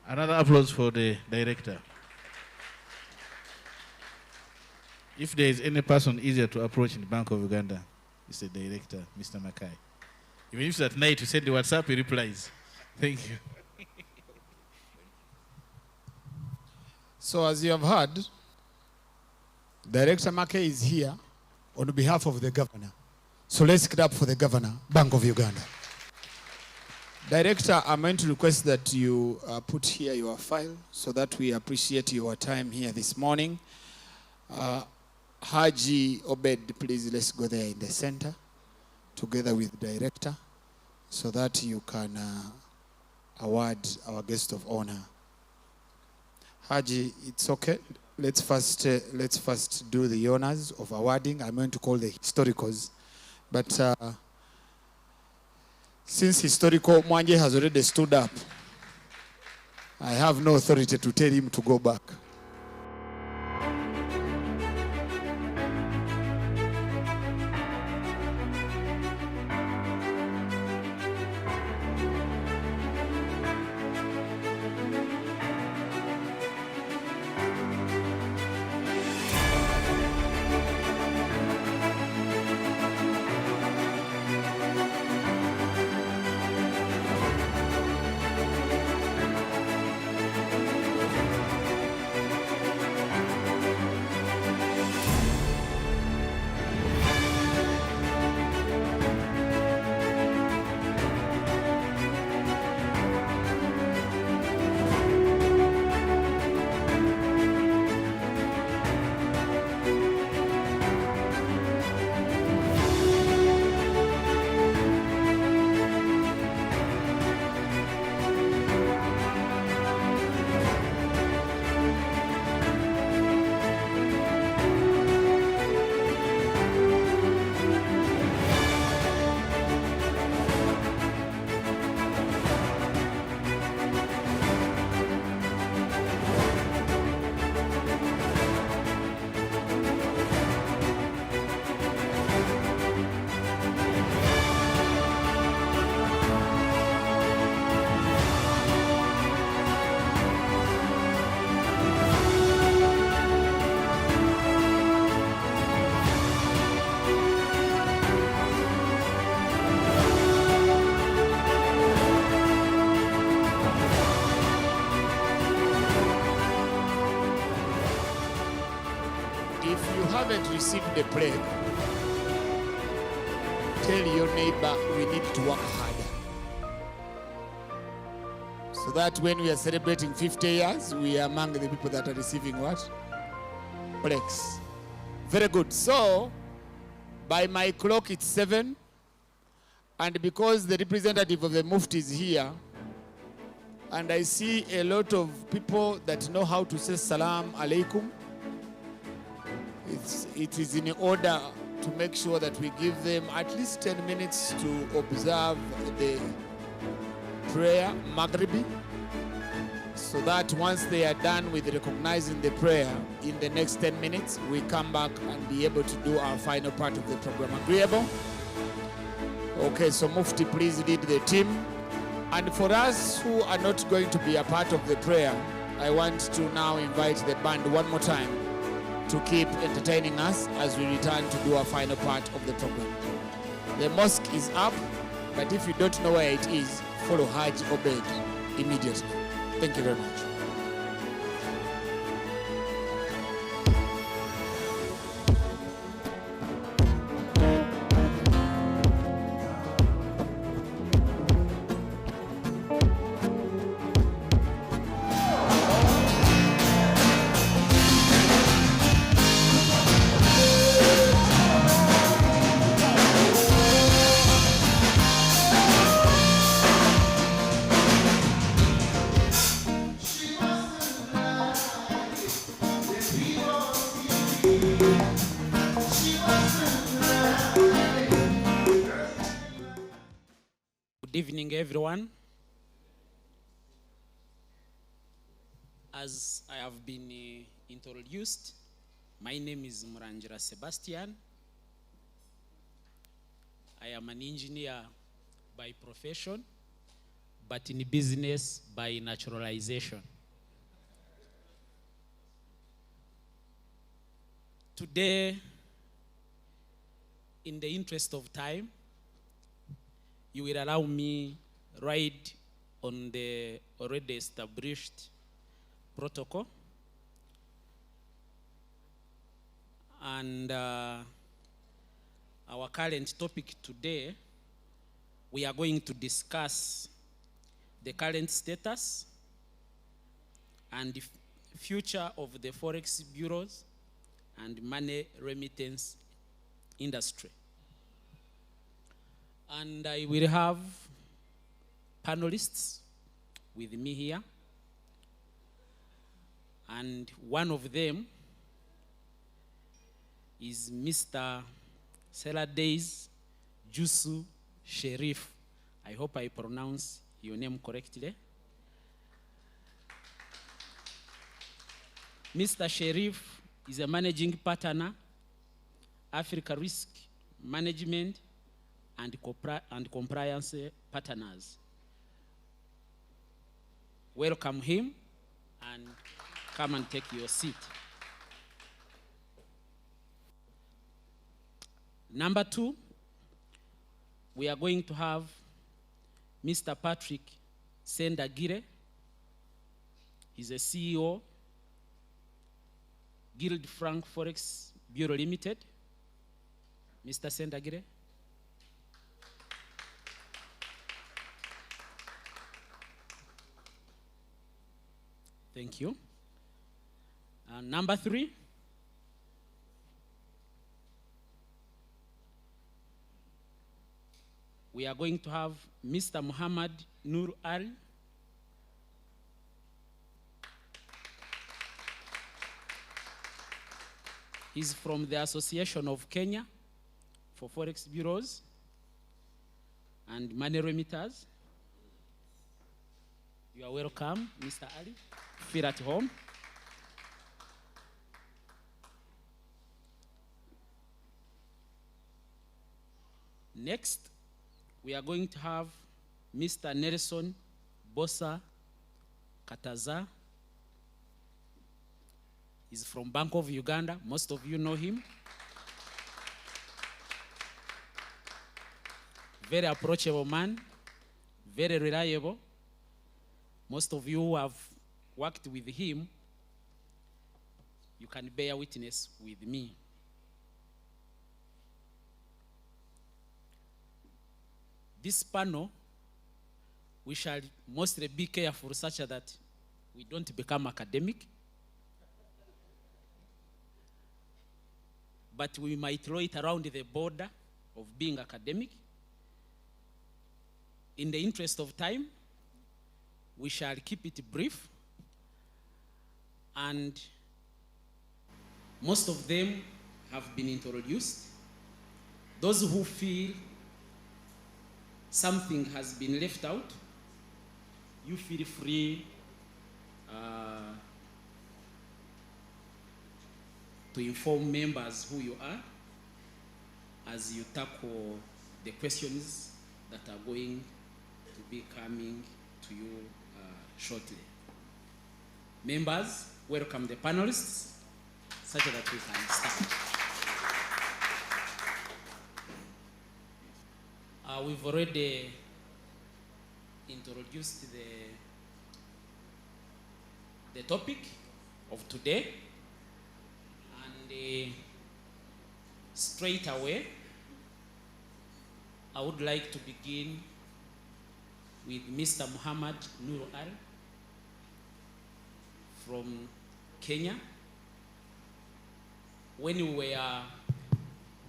Another applause for the director. If there is any person easier to approach in the Bank of Uganda, it's the director, Mr. Mackay. Even if it's at night, you send the WhatsApp, he replies. Thank you. So as you have heard, Director Mackay is here on behalf of the governor. So let's clap for the governor, Bank of Uganda. Director, I'm going to request that you put here your file so that we appreciate your time here this morning. Haji Obed, please, let's go there in the center together with the director so that you can award our guest of honor. Haji, it's okay. Let's first do the honors of awarding. I'm going to call the historicals. But since historical Mwanje has already stood up, I have no authority to tell him to go back. if you haven't received the plaque, tell your neighbor we need to work harder. So that when we are celebrating 50 years, we are among the people that are receiving what? Plaques. Very good. So, by my clock, it's 7. And because the representative of the Mufti is here, and I see a lot of people that know how to say Salam Alaikum, it is in order to make sure that we give them at least 10 minutes to observe the prayer, Maghribi, so that once they are done with recognizing the prayer, in the next 10 minutes, we come back and be able to do our final part of the program. Agreeable? Okay, so Mufti, please lead the team. And for us who are not going to be a part of the prayer, I want to now invite the band one more time to keep entertaining us as we return to do our final part of the program. The mosque is up, but if you don't know where it is, follow Hajj Obed immediately. Thank you very much. Good evening, everyone. As I have been introduced, my name is Murangira Sebastian. I am an engineer by profession, but in business by naturalization. Today, in the interest of time, you will allow me ride on the already established protocol. And our current topic today, we are going to discuss the current status and the future of the Forex bureaus and money remittance industry. And I will have panelists with me here. And one of them is Mr. Seladays Jusu Sherif. I hope I pronounce your name correctly. Mr. Sherif is a managing partner, Africa Risk Management and compliance partners. Welcome him and come and take your seat. Number 2, we are going to have Mr. Patrick Sendagire. He's a CEO, Guild Frank Forex Bureau Limited. Mr. Sendagire. Thank you. Number 3, we are going to have Mr. Muhammad Nur Ali. He's from the Association of Kenya for Forex Bureaus and Money Remitters. You are welcome, Mr. Ali. Feel at home. Next, we are going to have Mr. Nelson Bosa Kataza. He's from Bank of Uganda. Most of you know him. Very approachable man, very reliable. Most of you who have worked with him you can bear witness with me. This panel, we shall mostly be careful such that we don't become academic, but we might throw it around the border of being academic. In the interest of time, we shall keep it brief, and most of them have been introduced. Those who feel something has been left out, you feel free to inform members who you are as you tackle the questions that are going to be coming to you shortly. Members, welcome the panelists, such that we can start. We've already introduced the topic of today, and straight away, I would like to begin with Mr. Muhammad Nur Al from Kenya. When we were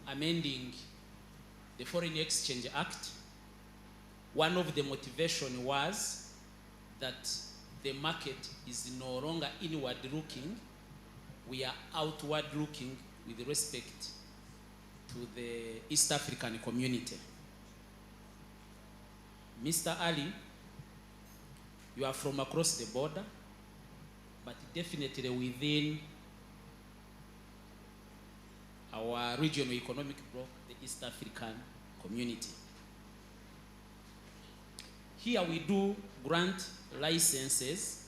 amending the Foreign Exchange Act, one of the motivation was that the market is no longer inward looking, we are outward looking with respect to the East African community. Mr. Ali, you are from across the border, but definitely within our regional economic bloc, the East African community. Here we do grant licenses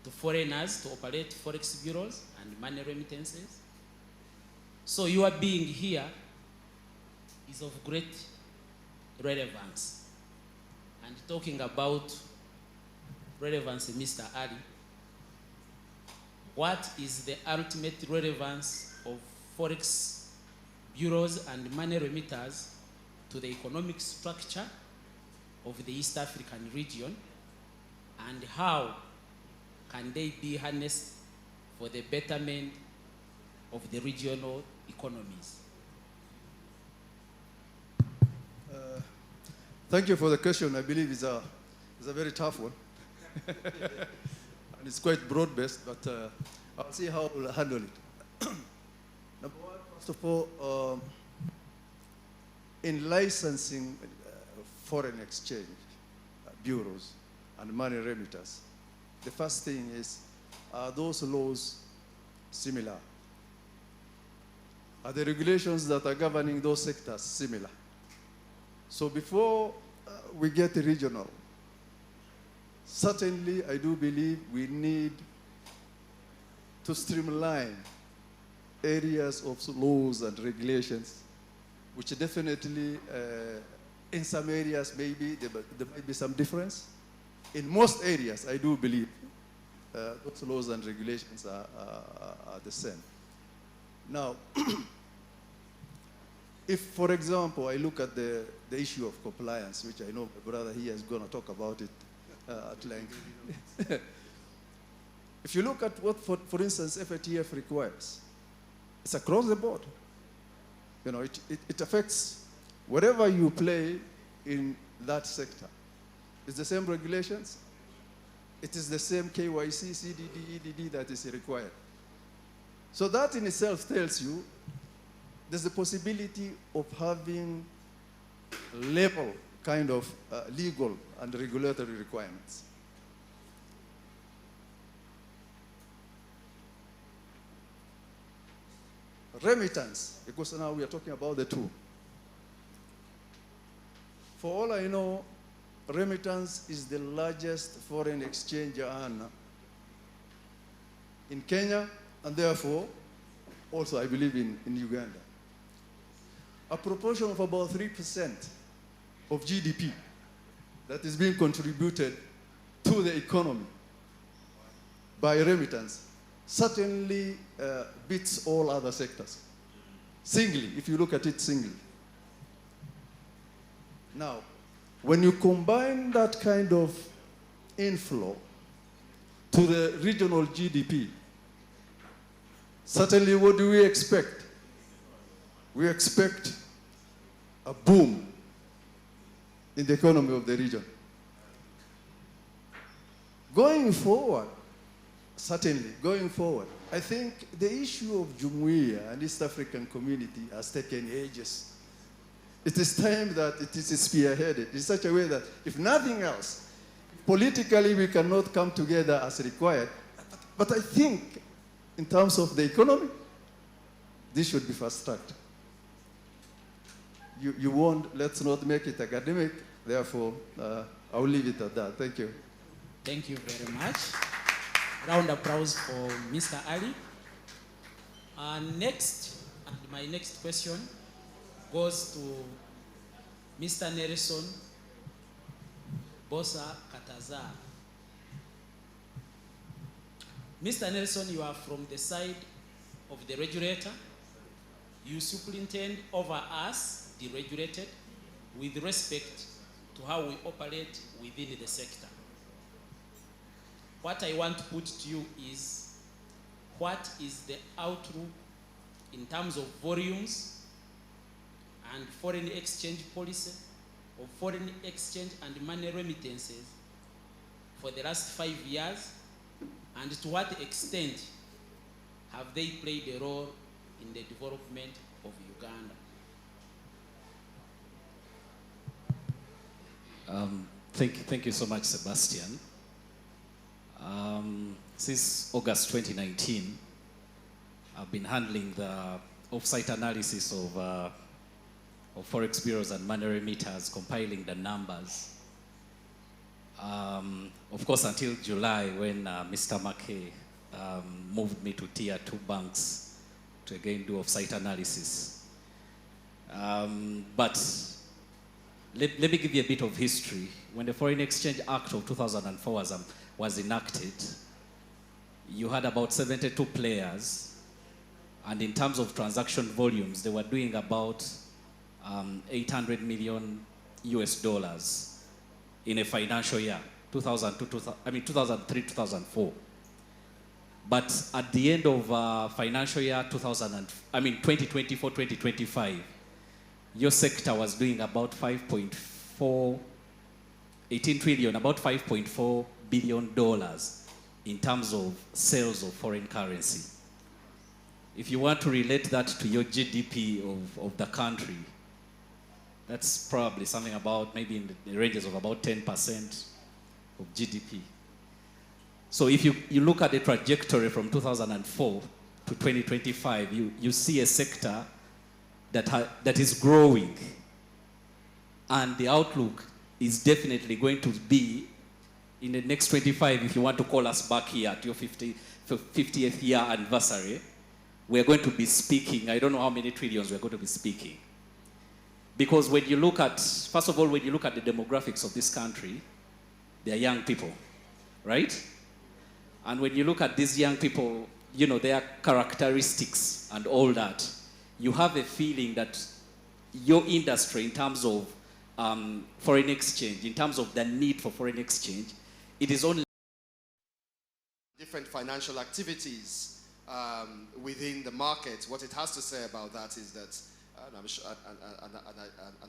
to foreigners to operate Forex bureaus and money remittances. So your being here is of great relevance. And talking about relevance, Mr. Ali, what is the ultimate relevance of Forex bureaus and money remitters to the economic structure of the East African region, and how can they be harnessed for the betterment of the regional economies? Thank you for the question. I believe it's a very tough one. And it's quite broad-based, but I'll see how we'll handle it. Number one, first of all, in licensing foreign exchange bureaus and money remitters, the first thing is, are those laws similar? Are the regulations that are governing those sectors similar? So before we get regional, certainly I do believe we need to streamline areas of laws and regulations, which definitely in some areas maybe there might be some difference. In most areas, I do believe those laws and regulations are the same. Now, if, for example, I look at the issue of compliance, which I know my brother here is going to talk about it at length. If you look at what, for instance, FATF requires, it's across the board. You know, it affects wherever you play in that sector. It's the same regulations. It is the same KYC, CDD, EDD that is required. So that in itself tells you there's a possibility of having level kind of legal and regulatory requirements. Remittance, because now we are talking about the two. For all I know, remittance is the largest foreign exchange earner in Kenya, and therefore also I believe in Uganda. A proportion of about 3% of GDP that is being contributed to the economy by remittance certainly beats all other sectors. Singly, if you look at it singly. Now, when you combine that kind of inflow to the regional GDP, certainly what do we expect? We expect a boom in the economy of the region. Going forward, certainly, going forward, I think the issue of Jumuiya and East African community has taken ages. It is time that it is spearheaded in such a way that, if nothing else, politically we cannot come together as required. But I think, in terms of the economy, this should be fast-tracked. You won't, let's not make it academic, therefore, I'll leave it at that. Thank you. Thank you very much. Round of applause for Mr. Ali. Next, and my next question goes to Mr. Nelson Bosa Kataza. Mr. Nelson, you are from the side of the regulator. You superintend over us, the regulated, with respect to how we operate within the sector. What I want to put to you is, what is the outlook in terms of volumes and foreign exchange policy, of foreign exchange and money remittances for the last 5 years, and to what extent have they played a role in the development of Uganda? Thank you so much, Sebastian. Since August 2019, I've been handling the off-site analysis of Forex bureaus and money remitters, compiling the numbers. Of course, until July, when Mr. Mackey moved me to tier 2 banks to again do off-site analysis. But let me give you a bit of history. When the Foreign Exchange Act of 2004 was enacted, you had about 72 players, and in terms of transaction volumes, they were doing about 800 million US dollars in a financial year, 2003, 2004. But at the end of financial year 2024, 2025, your sector was doing about 18 trillion, about $5.4 billion in terms of sales of foreign currency. If you want to relate that to your GDP of the country, that's probably something about maybe in the ranges of about 10% of GDP. So if you look at the trajectory from 2004 to 2025, you see a sector that is growing, and the outlook is definitely going to be, in the next 25, if you want to call us back here at your 50th year anniversary, we're going to be speaking, I don't know how many trillions we're going to be speaking. Because when you look at, first of all, when you look at the demographics of this country, they're young people, right? And when you look at these young people, you know, their characteristics and all that, you have a feeling that your industry, in terms of foreign exchange, in terms of the need for foreign exchange, it is only different financial activities within the market. What it has to say about that is that, and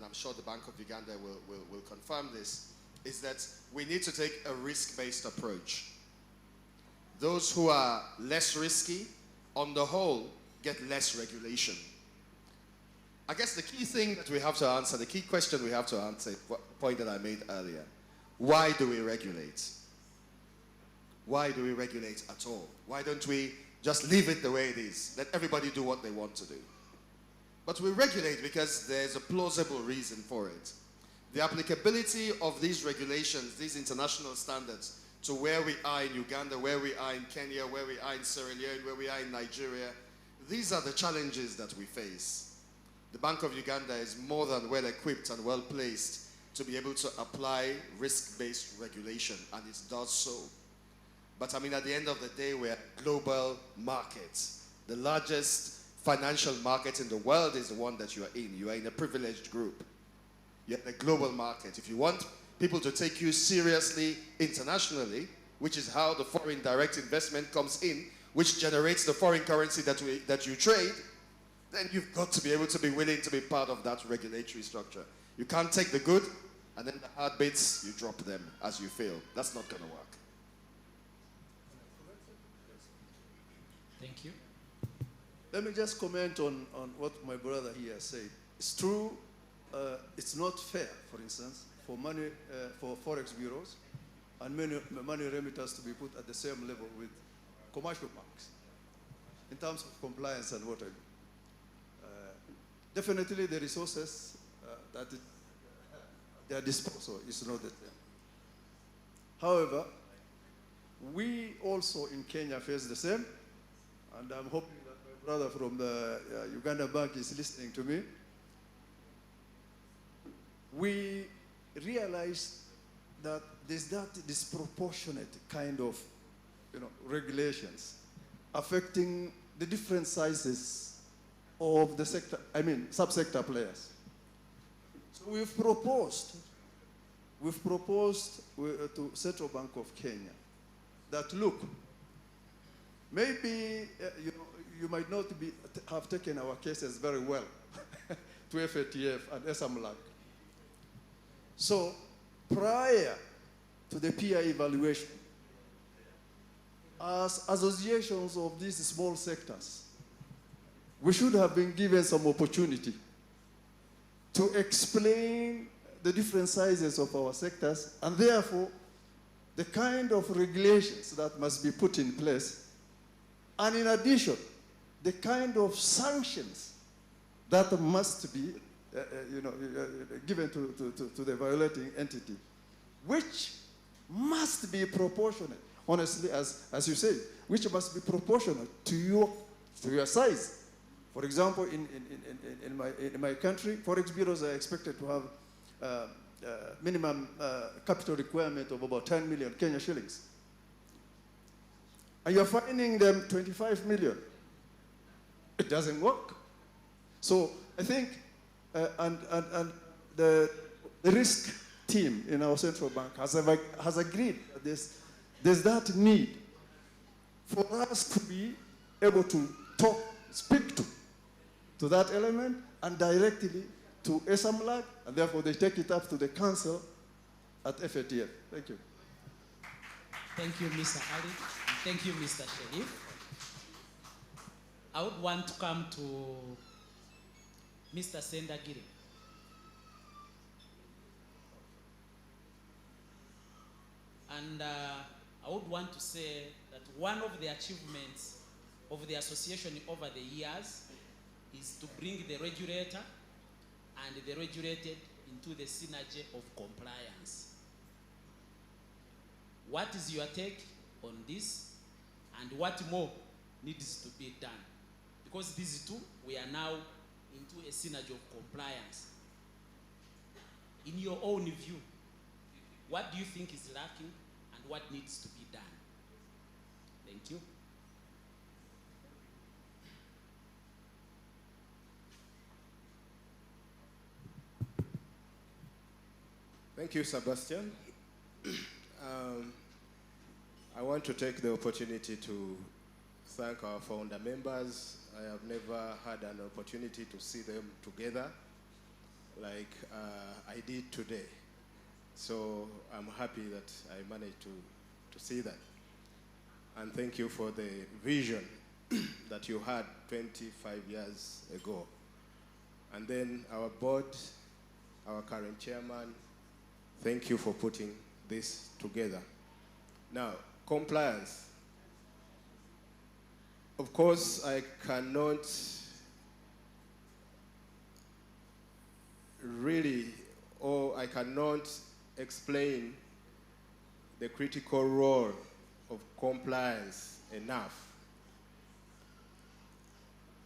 I'm sure the Bank of Uganda will confirm this, is that we need to take a risk-based approach. Those who are less risky, on the whole, get less regulation. I guess the key thing that we have to answer, the key question we have to answer, the point that I made earlier, why do we regulate? Why do we regulate at all? Why don't we just leave it the way it is? Let everybody do what they want to do. But we regulate because there's a plausible reason for it. The applicability of these regulations, these international standards, to where we are in Uganda, where we are in Kenya, where we are in Sierra Leone, where we are in Nigeria, these are the challenges that we face. The Bank of Uganda is more than well equipped and well placed to be able to apply risk-based regulation, and it does so. But I mean, at the end of the day, we're global markets. The largest financial market in the world is the one that you are in. You are in a privileged group. You're in a global market. If you want people to take you seriously internationally, which is how the foreign direct investment comes in, which generates the foreign currency that you trade, then you've got to be able to be willing to be part of that regulatory structure. You can't take the good, and then the hard bits, you drop them as you fail. That's not going to work. Thank you. Let me just comment on what my brother here said. It's true, it's not fair, for instance, for money, for Forex bureaus and money remitters to be put at the same level with commercial banks in terms of compliance and what have you. Definitely the resources that their disposal is not the same. However, we also in Kenya face the same, and I'm hoping that my brother from the Uganda bank is listening to me. We realized that there's that disproportionate kind of regulations affecting the different sizes of the sector, subsector players. So we've proposed to Central Bank of Kenya that, look, maybe you might not have taken our cases very well to FATF and SMLAC. So prior to the peer evaluation, as associations of these small sectors, we should have been given some opportunity to explain the different sizes of our sectors, and therefore the kind of regulations that must be put in place, and in addition, the kind of sanctions that must be given to the violating entity, which must be proportionate, honestly, as you say, which must be proportional to your size. For example, in my country, Forex bureaus are expected to have minimum capital requirement of about 10 million Kenya shillings. And you're fining them 25 million. It doesn't work. So I think, and the risk team in our central bank has agreed that there's that need for us to be able to speak to that element and directly to SMLAC, and therefore they take it up to the council at FATF. Thank you. Thank you, Mr. Ali. And thank you, Mr. Sherif. I would want to come to Mr. Sendagiri. And I would want to say that one of the achievements of the association over the years is to bring the regulator and the regulated into the synergy of compliance. What is your take on this, and what more needs to be done? Because these two, we are now into a synergy of compliance. In your own view, what do you think is lacking and what needs to be done? Thank you. Thank you, Sebastian. I want to take the opportunity to thank our founder members. I have never had an opportunity to see them together like I did today. So I'm happy that I managed to see that. And thank you for the vision that you had 25 years ago. And then our board, our current chairman, thank you for putting this together. Now, compliance. Of course, I cannot really, or I cannot explain the critical role of compliance enough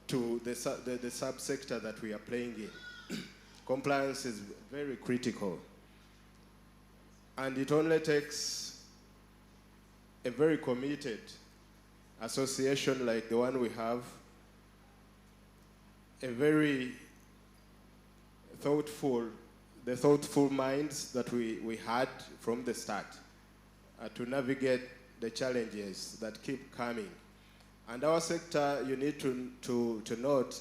to the subsector that we are playing in. Compliance is very critical. And it only takes a very committed association like the one we have, a very the thoughtful minds that we had from the start to navigate the challenges that keep coming. And our sector, you need to note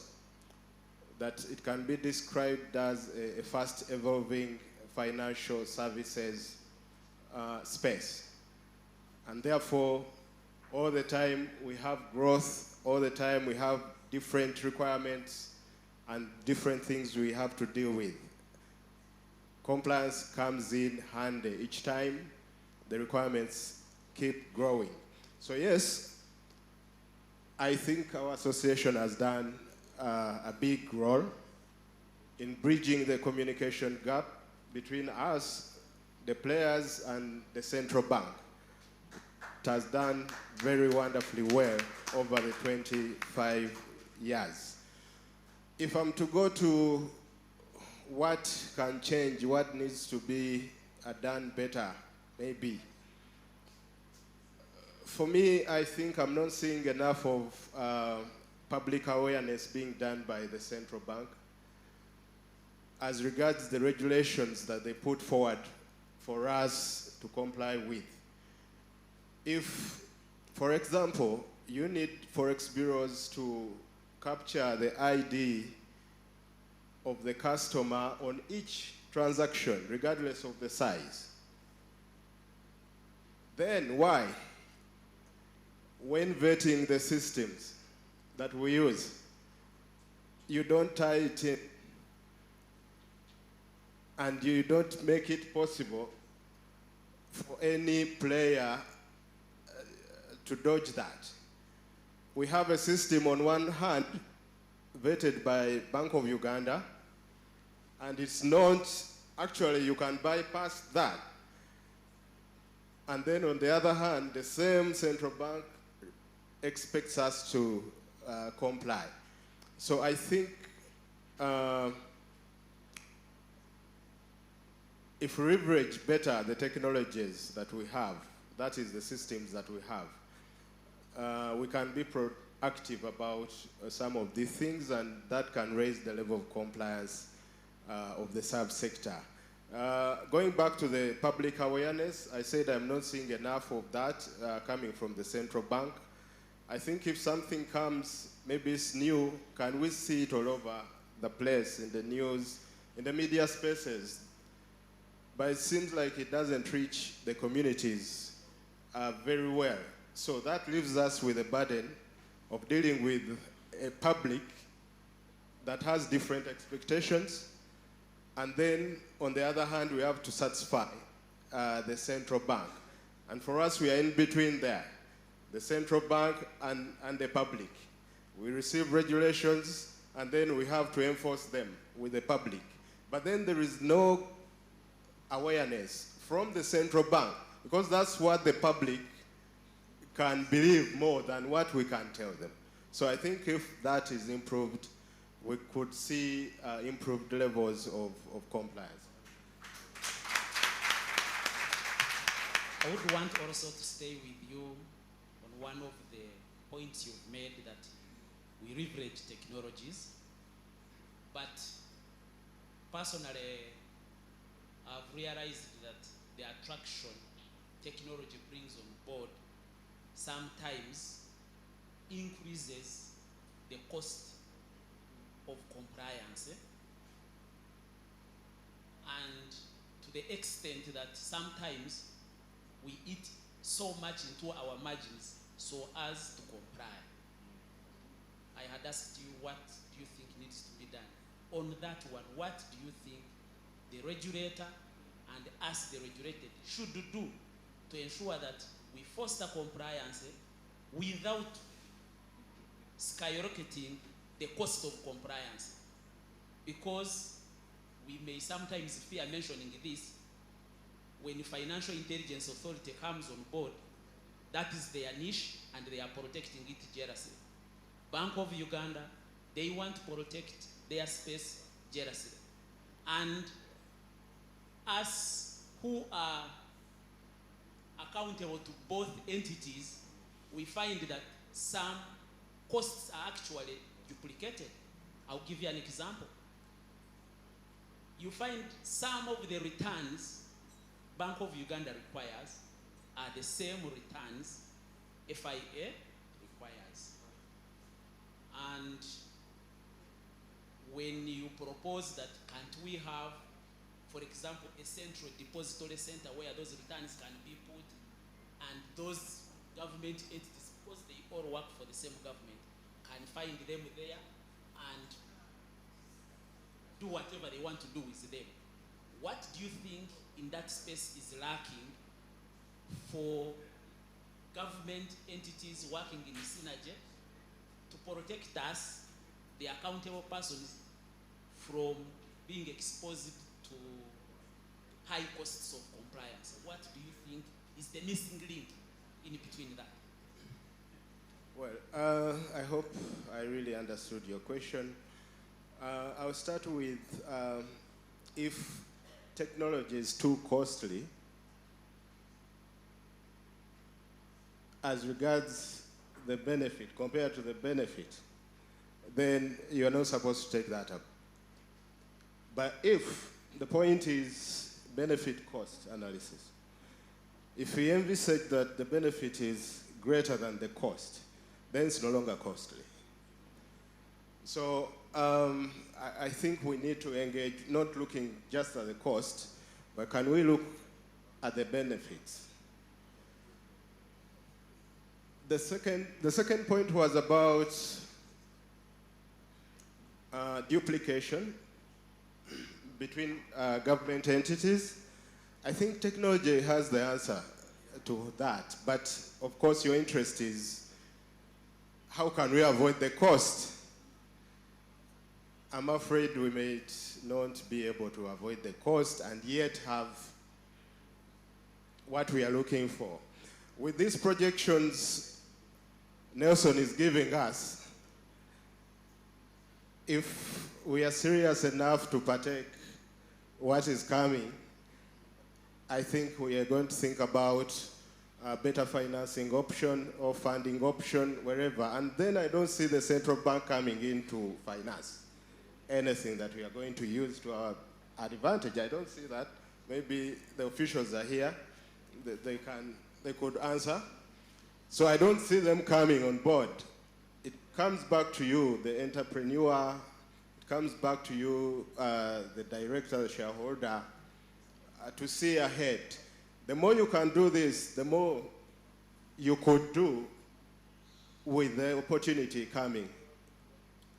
that it can be described as a fast evolving financial services space. And therefore, all the time we have growth, all the time we have different requirements and different things we have to deal with. Compliance comes in handy each time the requirements keep growing. So yes, I think our association has done a big role in bridging the communication gap between us, the players, and the central bank. It has done very wonderfully well over the 25 years. If I'm to go to what can change, what needs to be done better, maybe. For me, I think I'm not seeing enough of public awareness being done by the central bank as regards the regulations that they put forward for us to comply with. If, for example, you need Forex bureaus to capture the ID of the customer on each transaction, regardless of the size, then why, when vetting the systems that we use, you don't tie it in and you don't make it possible for any player to dodge that? We have a system on one hand vetted by Bank of Uganda, and it's not, actually you can bypass that. And then on the other hand, the same central bank expects us to comply. So I think if we leverage better the technologies that we have, that is the systems that we have, we can be proactive about some of these things, and that can raise the level of compliance of the subsector. Going back to the public awareness, I said I'm not seeing enough of that coming from the central bank. I think if something comes, maybe it's new, can we see it all over the place, in the news, in the media spaces? But it seems like it doesn't reach the communities very well. So that leaves us with a burden of dealing with a public that has different expectations. And then, on the other hand, we have to satisfy the central bank. And for us, we are in between there, the central bank and the public. We receive regulations, and then we have to enforce them with the public. But then there is no awareness from the central bank, because that's what the public can believe more than what we can tell them. So I think if that is improved, we could see improved levels of compliance. I would want also to stay with you on one of the points you've made, that we leverage technologies, but personally, I've realized that the attraction technology brings on board sometimes increases the cost of compliance, and to the extent that sometimes we eat so much into our margins so as to comply. I had asked you, what do you think needs to be done? On that one, what do you think the regulator and us, the regulated, should do to ensure that we foster compliance without skyrocketing the cost of compliance? Because we may sometimes fear mentioning this, when financial intelligence authority comes on board, that is their niche and they are protecting it jealously. Bank of Uganda, they want to protect their space jealously. And us who are accountable to both entities, we find that some costs are actually duplicated. I'll give you an example. You find some of the returns Bank of Uganda requires are the same returns FIA requires. And when you propose that, can't we have, for example, a central depository center where those returns can be put, and those government entities, because they all work for the same government, can find them there and do whatever they want to do with them. What do you think in that space is lacking for government entities working in synergy to protect us, the accountable persons, from being exposed to high costs of compliance? What do you think is the missing link in between that? Well, I hope I really understood your question. I'll start with if technology is too costly, as regards the benefit, compared to the benefit, then you're not supposed to take that up. But if the point is benefit cost analysis, if we envisage that the benefit is greater than the cost, then it's no longer costly. So I think we need to engage, not looking just at the cost, but can we look at the benefits? The second point was about duplication between government entities. I think technology has the answer to that, but of course your interest is how can we avoid the cost? I'm afraid we may not be able to avoid the cost and yet have what we are looking for. With these projections Nelson is giving us, if we are serious enough to partake what is coming, I think we are going to think about a better financing option or funding option wherever. And then I don't see the central bank coming in to finance anything that we are going to use to our advantage. I don't see that. Maybe the officials are here. They could answer. So I don't see them coming on board. It comes back to you, the entrepreneur. It comes back to you, the director, the shareholder, to see ahead. The more you can do this, the more you could do with the opportunity coming.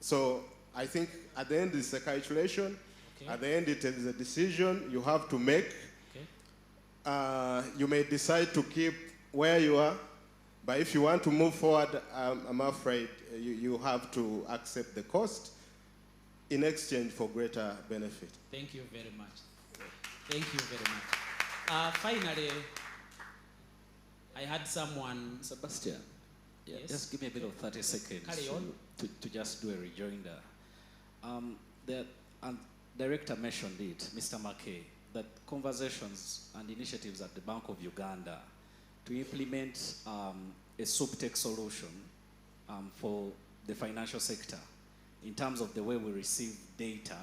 So I think at the end it's a calculation. Okay. At the end it is a decision you have to make. Okay. You may decide to keep where you are, but if you want to move forward, I'm afraid you have to accept the cost in exchange for greater benefit. Thank you very much. Thank you very much. Finally, I had someone... Sebastian, yeah, yes? Just give me a bit of 30 seconds to just do a rejoinder. The director mentioned it, Mr. McKay, that conversations and initiatives at the Bank of Uganda to implement a SupTech solution for the financial sector in terms of the way we receive data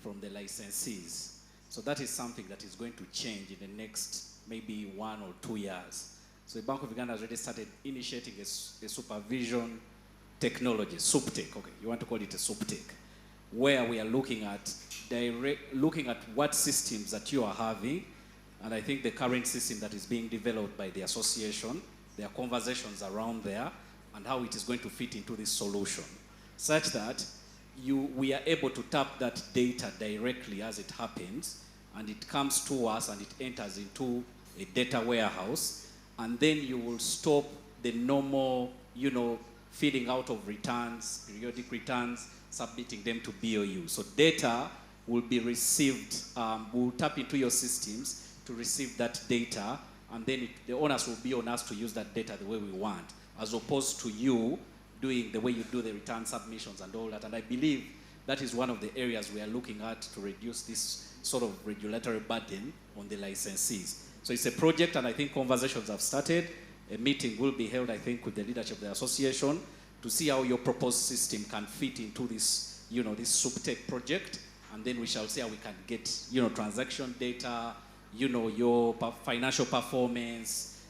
from the licensees. So that is something that is going to change in the next maybe 1 or 2 years. So the Bank of Uganda has already started initiating a supervision technology, SupTech, okay, you want to call it a SupTech, where we are looking at what systems that you are having, and I think the current system that is being developed by the association, there are conversations around there, and how it is going to fit into this solution, such that we are able to tap that data directly as it happens, and it comes to us and it enters into a data warehouse, and then you will stop the normal, filling out of returns, periodic returns, submitting them to BOU. So data will be received, we'll tap into your systems to receive that data, and then the onus will be on us to use that data the way we want, as opposed to you doing the way you do the return submissions and all that. And I believe that is one of the areas we are looking at to reduce this sort of regulatory burden on the licensees. So it's a project, and I think conversations have started. A meeting will be held, I think, with the leadership of the association to see how your proposed system can fit into this, this SupTech project. And then we shall see how we can get, transaction data, your financial performance,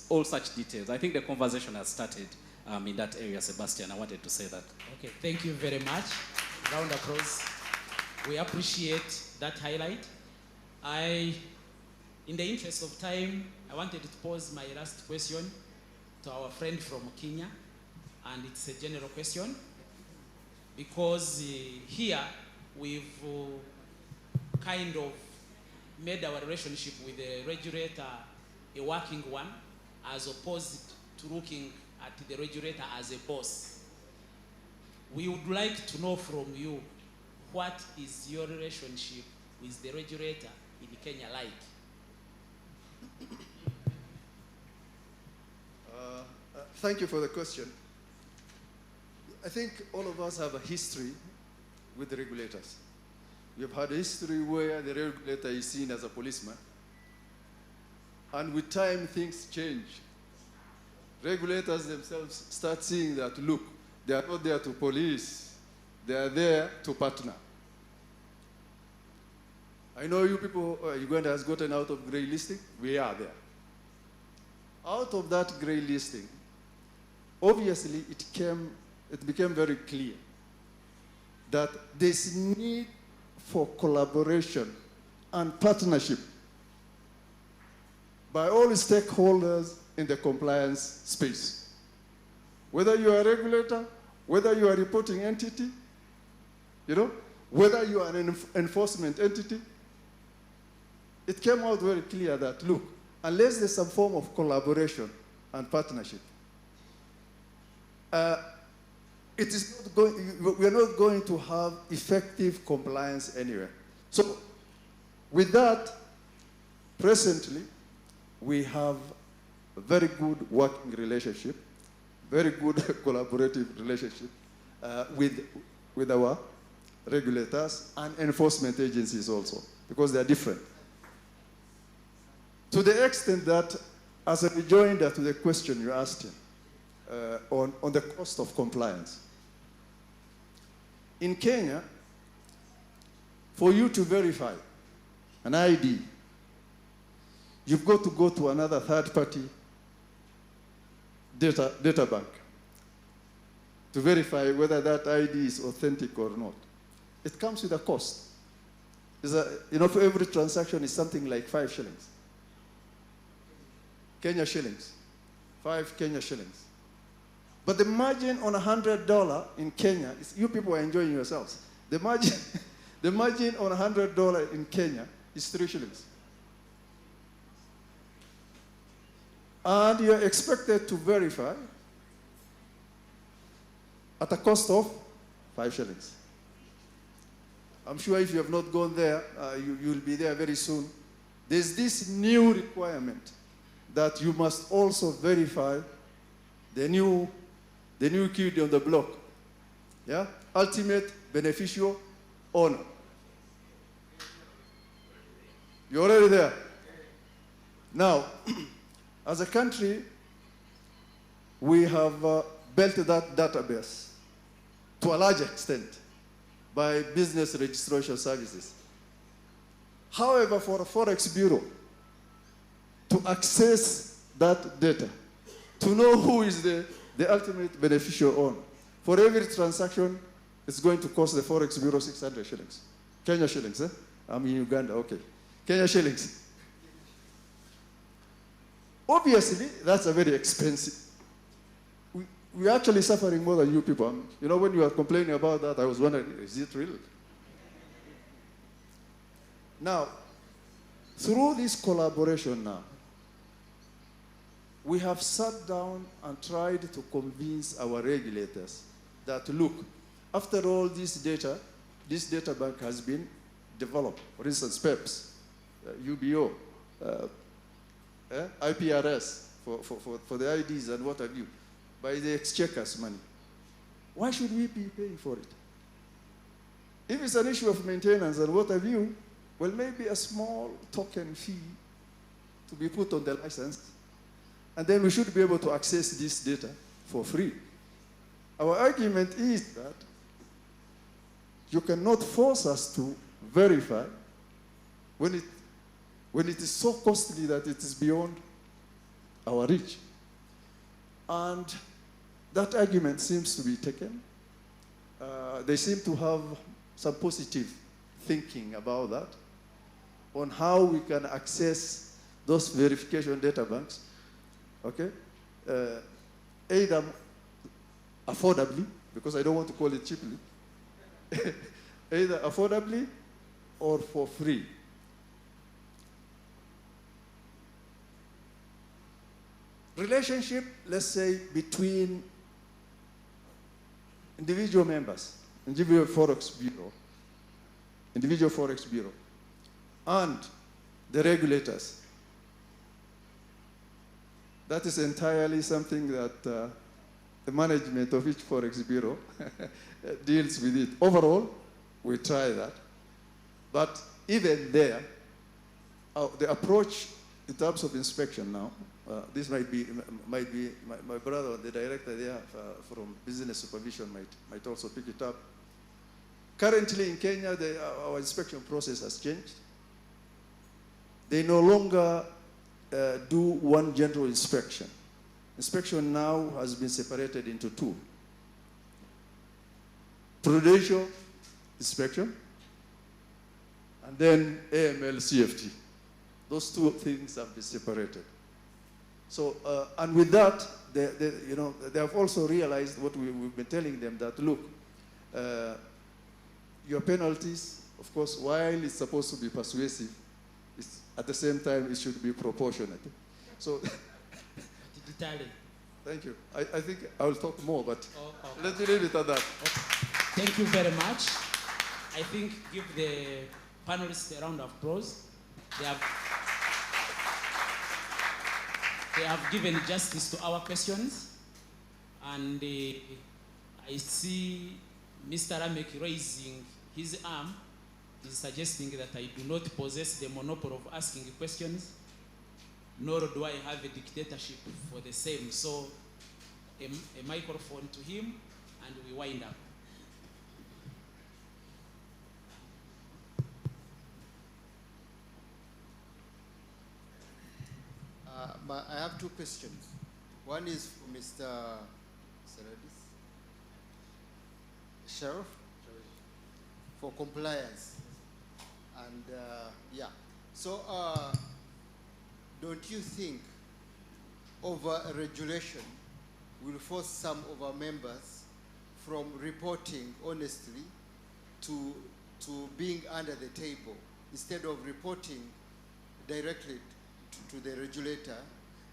all such details. I think the conversation has started in that area, Sebastian. I wanted to say that. Okay, thank you very much. Round of applause. We appreciate that highlight. In the interest of time, I wanted to pose my last question to our friend from Kenya, and it's a general question, because here we've kind of made our relationship with the regulator a working one, as opposed to looking at the regulator as a boss. We would like to know from you, what is your relationship with the regulator in Kenya like? Thank you for the question. I think all of us have a history with the regulators. We have had a history where the regulator is seen as a policeman. And with time, things change. Regulators themselves start seeing that, look, they are not there to police, they are there to partner. I know you people, Uganda has gotten out of grey listing. We are there. Out of that grey listing, obviously it became very clear that there's need for collaboration and partnership by all stakeholders in the compliance space. Whether you are a regulator, whether you are a reporting entity, whether you are an enforcement entity, it came out very clear that, look, unless there's some form of collaboration and partnership, we're not going to have effective compliance anywhere. So with that, presently, we have a very good working relationship, very good collaborative relationship with our regulators and enforcement agencies also, because they're different. To the extent that, as a rejoinder to the question you asked him, on the cost of compliance. In Kenya, for you to verify an ID, you've got to go to another third-party data bank to verify whether that ID is authentic or not. It comes with a cost. For every transaction is something like 5 shillings. Kenya shillings. 5 Kenya shillings. But the margin on $100 in Kenya, you people are enjoying yourselves. The margin on $100 in Kenya is 3 shillings. And you're expected to verify at a cost of 5 shillings. I'm sure if you have not gone there, you'll be there very soon. There's this new requirement that you must also verify the new kid on the block. Yeah? Ultimate beneficial owner. You're already there. Now, as a country, we have built that database to a large extent by business registration services. However, for a Forex bureau to access that data, to know who is the ultimate beneficial owner, for every transaction, it's going to cost the Forex bureau 600 shillings. Kenya shillings, eh? I'm in Uganda, okay. Kenya shillings. Obviously, that's a very expensive. We're actually suffering more than you people. When you were complaining about that, I was wondering, is it real? Now, through this collaboration now, we have sat down and tried to convince our regulators that, look, after all this data bank has been developed. For instance, PEPs, UBO, IPRS for the IDs and what have you, by the exchequer's money. Why should we be paying for it? If it's an issue of maintenance and what have you, well, maybe a small token fee to be put on the license, and then we should be able to access this data for free. Our argument is that you cannot force us to verify when it is so costly that it is beyond our reach. And that argument seems to be taken. They seem to have some positive thinking about that, on how we can access those verification data banks, okay? Either affordably, because I don't want to call it cheaply, either affordably or for free. Relationship, let's say, between individual members, individual Forex Bureau, and the regulators. That is entirely something that the management of each Forex Bureau deals with it. Overall, we try that. But even there, the approach in terms of inspection now, this might be my brother, the director there from business supervision might also pick it up. Currently in Kenya, our inspection process has changed. They no longer do one general inspection. Inspection now has been separated into two. Prudential inspection, and then AML CFT. Those two things have been separated. So, and with that, they have also realized what we've been telling them, that look, your penalties, of course, while it's supposed to be persuasive, at the same time, it should be proportionate. So, thank you. I think I will talk more, but let me leave it at that. Thank you very much. I think give the panelists a round of applause. They have given justice to our questions. And I see Mr. Lamek raising his arm. Is suggesting that I do not possess the monopoly of asking questions, nor do I have a dictatorship for the same. So a microphone to him, and we wind up. I have two questions. One is for Mr. Sheriff, for compliance. And yeah, so don't you think over-regulation will force some of our members from reporting honestly to being under the table instead of reporting directly to the regulator,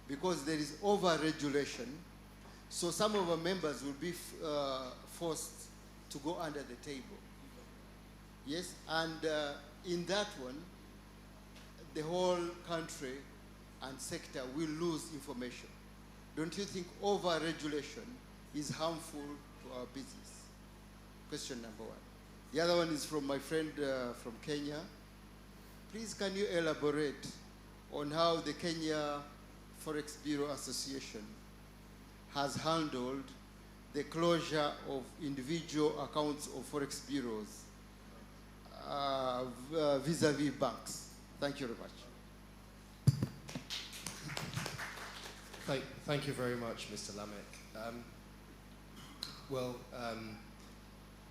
because there is over-regulation? So some of our members will be forced to go under the table. Yes, and in that one, the whole country and sector will lose information. Don't you think over-regulation is harmful to our business? Question number one. The other one is from my friend from Kenya. Please, can you elaborate on how the Kenya Forex Bureau Association has handled the closure of individual accounts of Forex bureaus vis-a-vis banks? Thank you very much. Thank you very much, Mr. Lamek.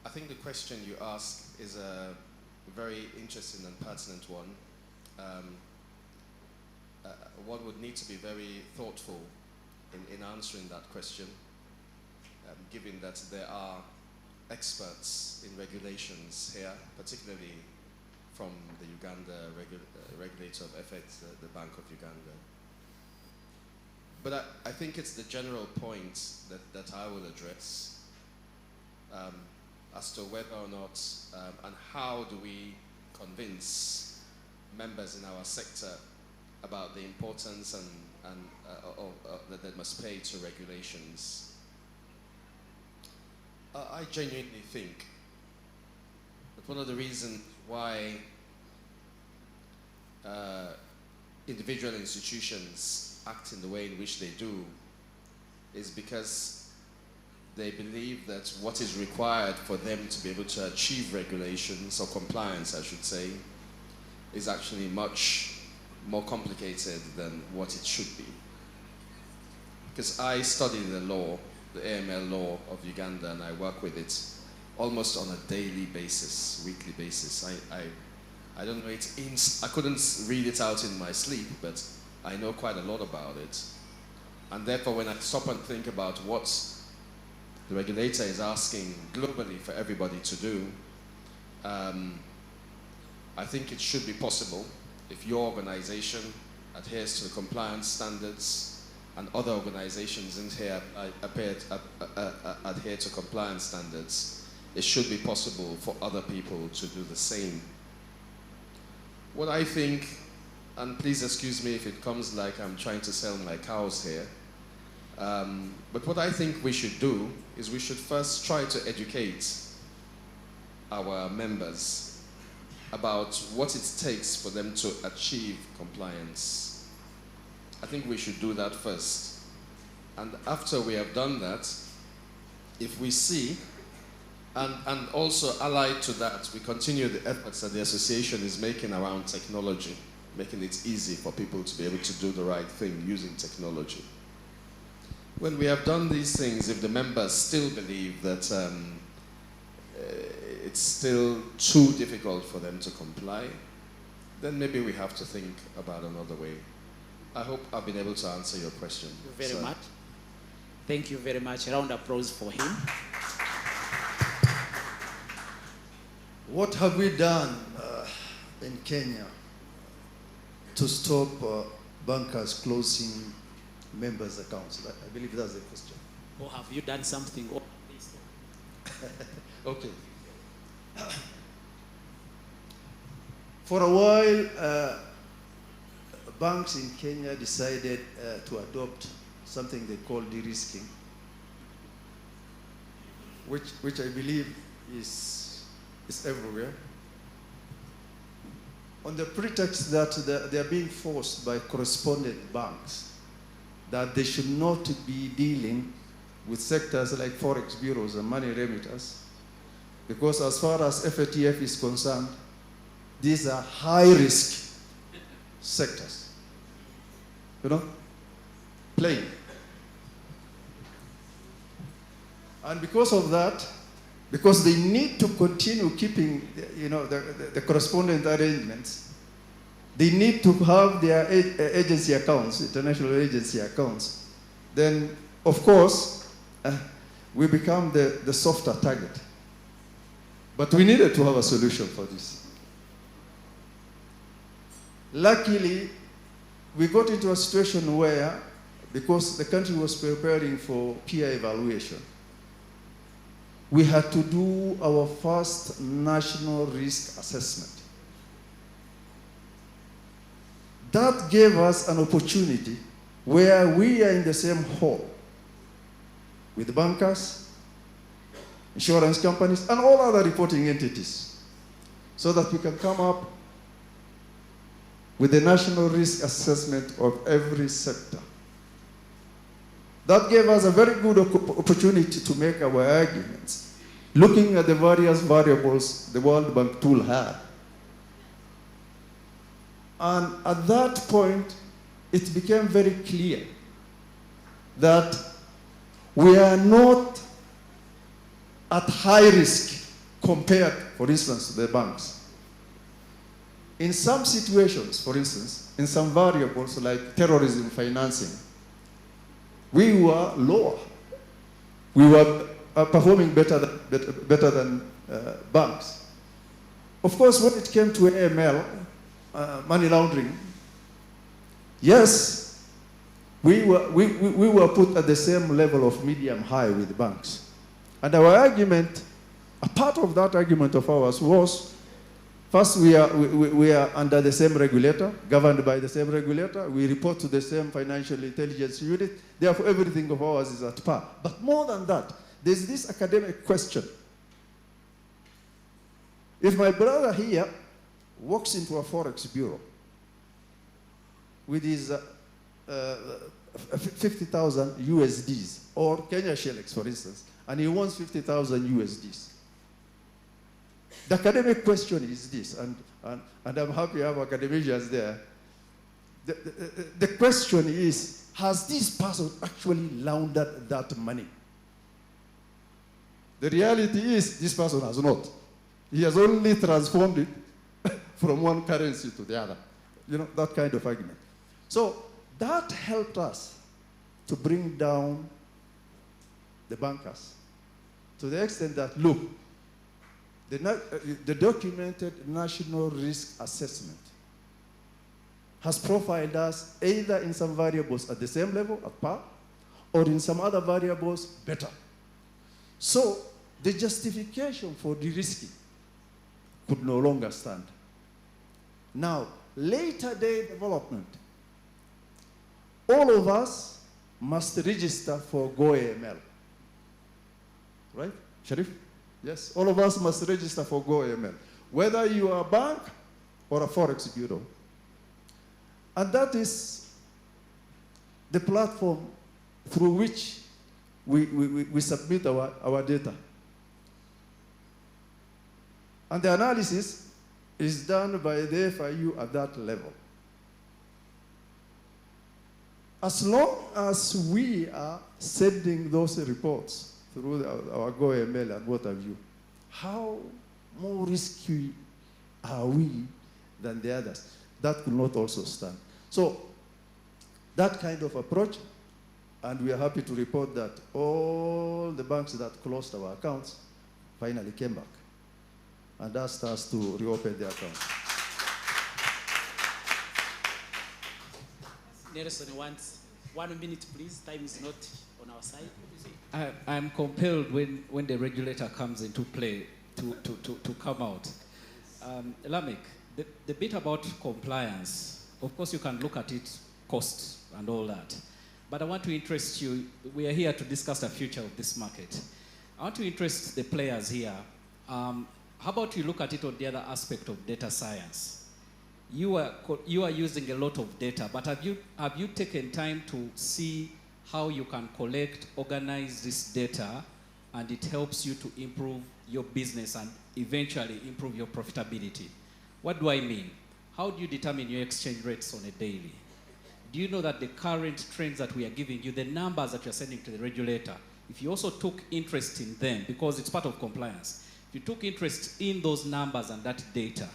I think the question you ask is a very interesting and pertinent one. One would need to be very thoughtful in answering that question, given that there are experts in regulations here, particularly from the Uganda regulator of FX, the Bank of Uganda. But I think it's the general point that I will address as to whether or not and how do we convince members in our sector about the importance that they must pay to regulations. I genuinely think that one of the reasons why individual institutions act in the way in which they do is because they believe that what is required for them to be able to achieve regulations or compliance, I should say, is actually much more complicated than what it should be. Because I study the law, the AML law of Uganda, and I work with it almost on a daily basis, weekly basis. I don't know, I couldn't read it out in my sleep, but I know quite a lot about it. And therefore, when I stop and think about what the regulator is asking globally for everybody to do, I think it should be possible if your organization adheres to the compliance standards and other organizations in here adhere to compliance standards, it should be possible for other people to do the same. What I think, and please excuse me if it comes like I'm trying to sell my cows here, but what I think we should do is we should first try to educate our members about what it takes for them to achieve compliance. I think we should do that first. And after we have done that, if we see, and also allied to that, we continue the efforts that the association is making around technology, making it easy for people to be able to do the right thing using technology. When we have done these things, if the members still believe that it's still too difficult for them to comply, then maybe we have to think about another way. I hope I've been able to answer your question. Thank you very much. Thank you very much. A round of applause for him. What have we done in Kenya to stop bankers closing members' accounts? I believe that's the question. Or have you done something? Okay. For a while, banks in Kenya decided to adopt something they call de-risking, which I believe is everywhere, on the pretext that they are being forced by correspondent banks that they should not be dealing with sectors like Forex bureaus and money remitters, because as far as FATF is concerned, these are high-risk sectors. You know, plain. And because of that, because they need to continue keeping, you know, the correspondent arrangements, they need to have their agency accounts, international agency accounts, then, of course, we become the softer target. But we needed to have a solution for this. Luckily, we got into a situation where, because the country was preparing for peer evaluation, we had to do our first national risk assessment. That gave us an opportunity where we are in the same hall with bankers, insurance companies, and all other reporting entities, so that we can come up with the national risk assessment of every sector. That gave us a very good opportunity to make our arguments, looking at the various variables the World Bank tool had. And at that point, it became very clear that we are not at high risk compared, for instance, to the banks. In some situations, for instance, in some variables like terrorism financing, we were lower. We were performing better than banks. Of course, when it came to AML, money laundering, yes, we were put at the same level of medium high with banks. And our argument, a part of that argument of ours was, first, we are under the same regulator, governed by the same regulator. We report to the same financial intelligence unit. Therefore, everything of ours is at par. But more than that, there's this academic question. If my brother here walks into a Forex bureau with his 50,000 USDs, or Kenya shillings, for instance, and he wants 50,000 USDs. The academic question is this, and I'm happy I have academicians there. The question is, has this person actually laundered that money? The reality is, this person has not. He has only transformed it from one currency to the other. You know, that kind of argument. So that helped us to bring down the bankers to the extent that, look, the documented national risk assessment has profiled us either in some variables at the same level, at par, or in some other variables better. So the justification for de-risking could no longer stand. Now, later day development, all of us must register for GoAML. Right, Sharif? Yes, all of us must register for GoAML, whether you are a bank or a Forex bureau. And that is the platform through which we submit our data. And the analysis is done by the FIU at that level. As long as we are sending those reports through our GoAML and what have you, how more risky are we than the others? That could not also stand. So that kind of approach, and we are happy to report that all the banks that closed our accounts finally came back and asked us to reopen their accounts. Nelson wants 1 minute, please. Time is not on our side. I'm compelled when the regulator comes into play to come out. Lamek, the bit about compliance, of course you can look at it, cost and all that. But I want to interest you, we are here to discuss the future of this market. I want to interest the players here. How about you look at it on the other aspect of data science? You are using a lot of data, but have you taken time to see how you can collect, organize this data, and it helps you to improve your business and eventually improve your profitability? What do I mean? How do you determine your exchange rates on a daily? Do you know that the current trends that we are giving you, the numbers that you're sending to the regulator, if you also took interest in them, because it's part of compliance, if you took interest in those numbers and that data,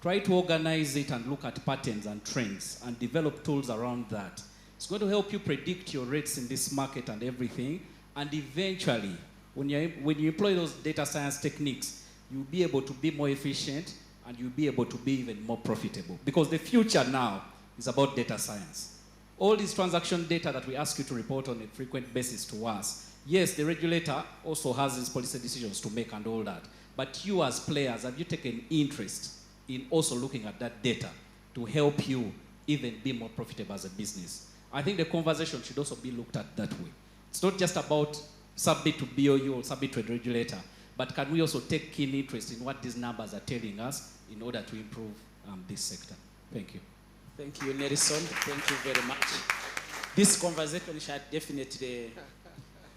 try to organize it and look at patterns and trends and develop tools around that. It's going to help you predict your rates in this market and everything, and eventually, when you employ those data science techniques, you'll be able to be more efficient and you'll be able to be even more profitable. Because the future now is about data science. All this transaction data that we ask you to report on a frequent basis to us, yes, the regulator also has his policy decisions to make and all that, but you as players, have you taken interest in also looking at that data to help you even be more profitable as a business? I think the conversation should also be looked at that way. It's not just about submit to BOU or submit to a regulator, but can we also take keen interest in what these numbers are telling us in order to improve this sector? Thank you. Thank you, Nelson. Thank you very much. This conversation shall definitely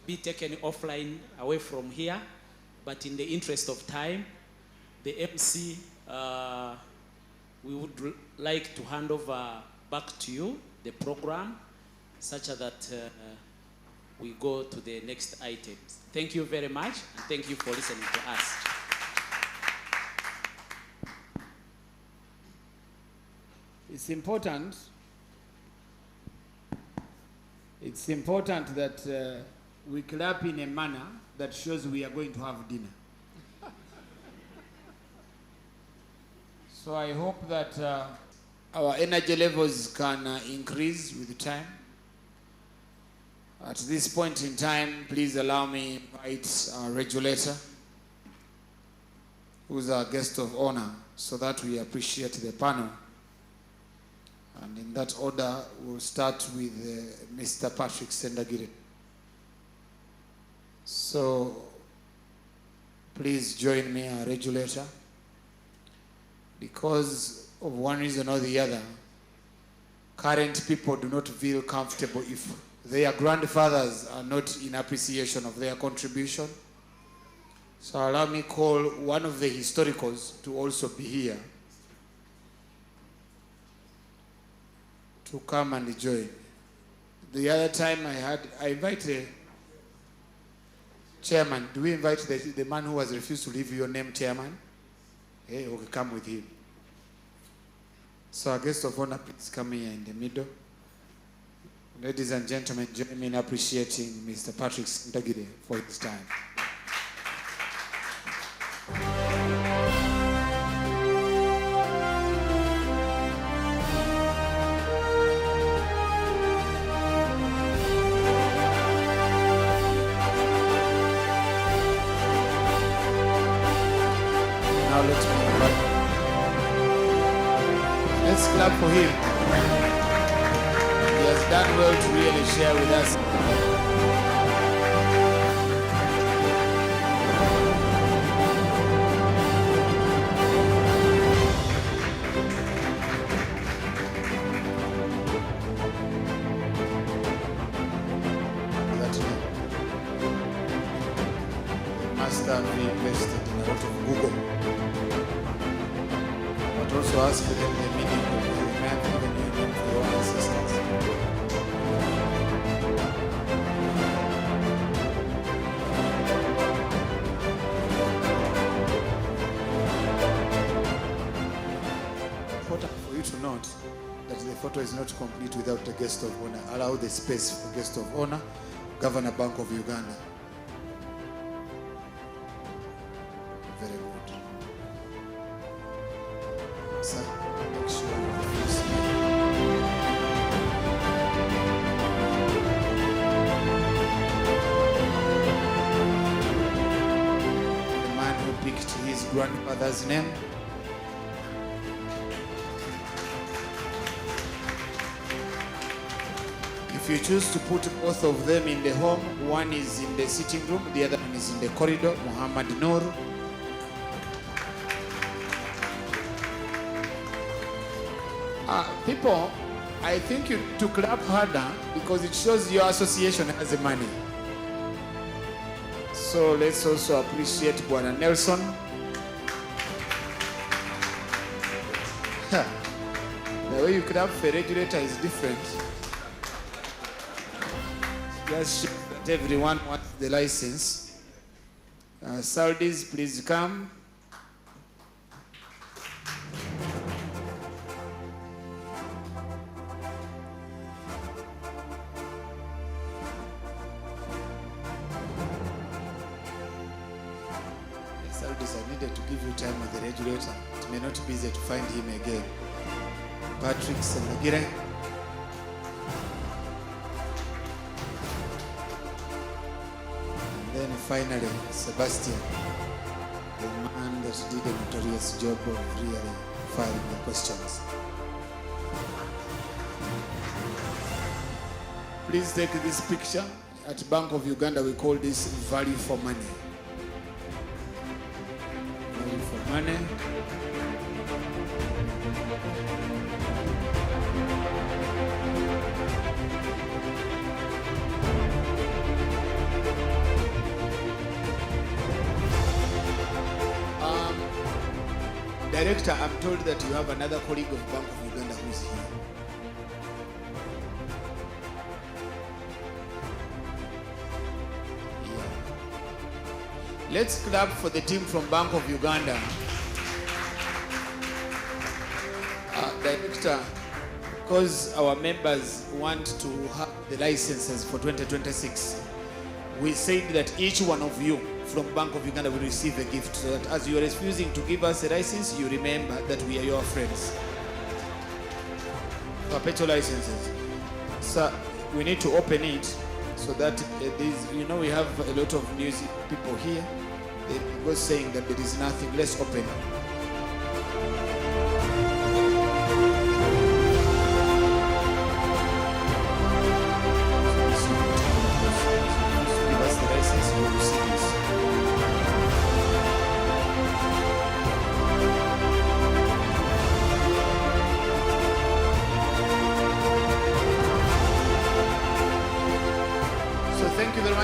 be taken offline away from here, but in the interest of time, the MC, we would like to hand over back to you the program, such that we go to the next items. Thank you very much, and thank you for listening to us. It's important that we clap in a manner that shows we are going to have dinner. So I hope that our energy levels can increase with time. At this point in time, please allow me to invite our regulator, who's our guest of honor, so that we appreciate the panel. And in that order, we'll start with Mr. Patrick Sendagire. So please join me, our regulator. Because of one reason or the other, current people do not feel comfortable if their grandfathers are not in appreciation of their contribution. So allow me call one of the historicals to also be here to come and join. The other time I invited chairman. Do we invite the man who has refused to leave your name, chairman? Hey, okay, come with him. So our guest of honor, please come here in the middle. Ladies and gentlemen, join me in appreciating Mr. Patrick Sintagire for his time. Now let's clap for him. He has done well to really share with us. Must have invested in a lot of Google. But also ask them the meaning of the map even union for your ancestors. Important for you to note that the photo is not complete without the guest of honor. Allow the space for guest of honor, Governor Bank of Uganda. Very good. Sir, make sure you face me. The man who picked his grandfather's name. If you choose to put both of them in the home, one is in the sitting room, the other one is in the corridor, Muhammad Noor. People, I think you to clap harder because it shows your association has the money. So let's also appreciate Bwana Nelson. The way you clap for a regulator is different. Just show that everyone wants the license. Saudis, please come. Saudis, I needed to give you time with the regulator. It may not be easy to find him again. Patrick Sintagire. Then finally, Sebastian, the man that did a notorious job of really filing the questions. Please take this picture. At Bank of Uganda, we call this value for money. Value for money. Director, I'm told that you have another colleague of Bank of Uganda who's here. Yeah. Let's clap for the team from Bank of Uganda. Director, because our members want to have the licenses for 2026, we said that each one of you from Bank of Uganda will receive a gift, so that as you are refusing to give us a license, you remember that we are your friends. Perpetual licenses. So we need to open it so that we have a lot of news people here. They go saying that there is nothing. Let's open it.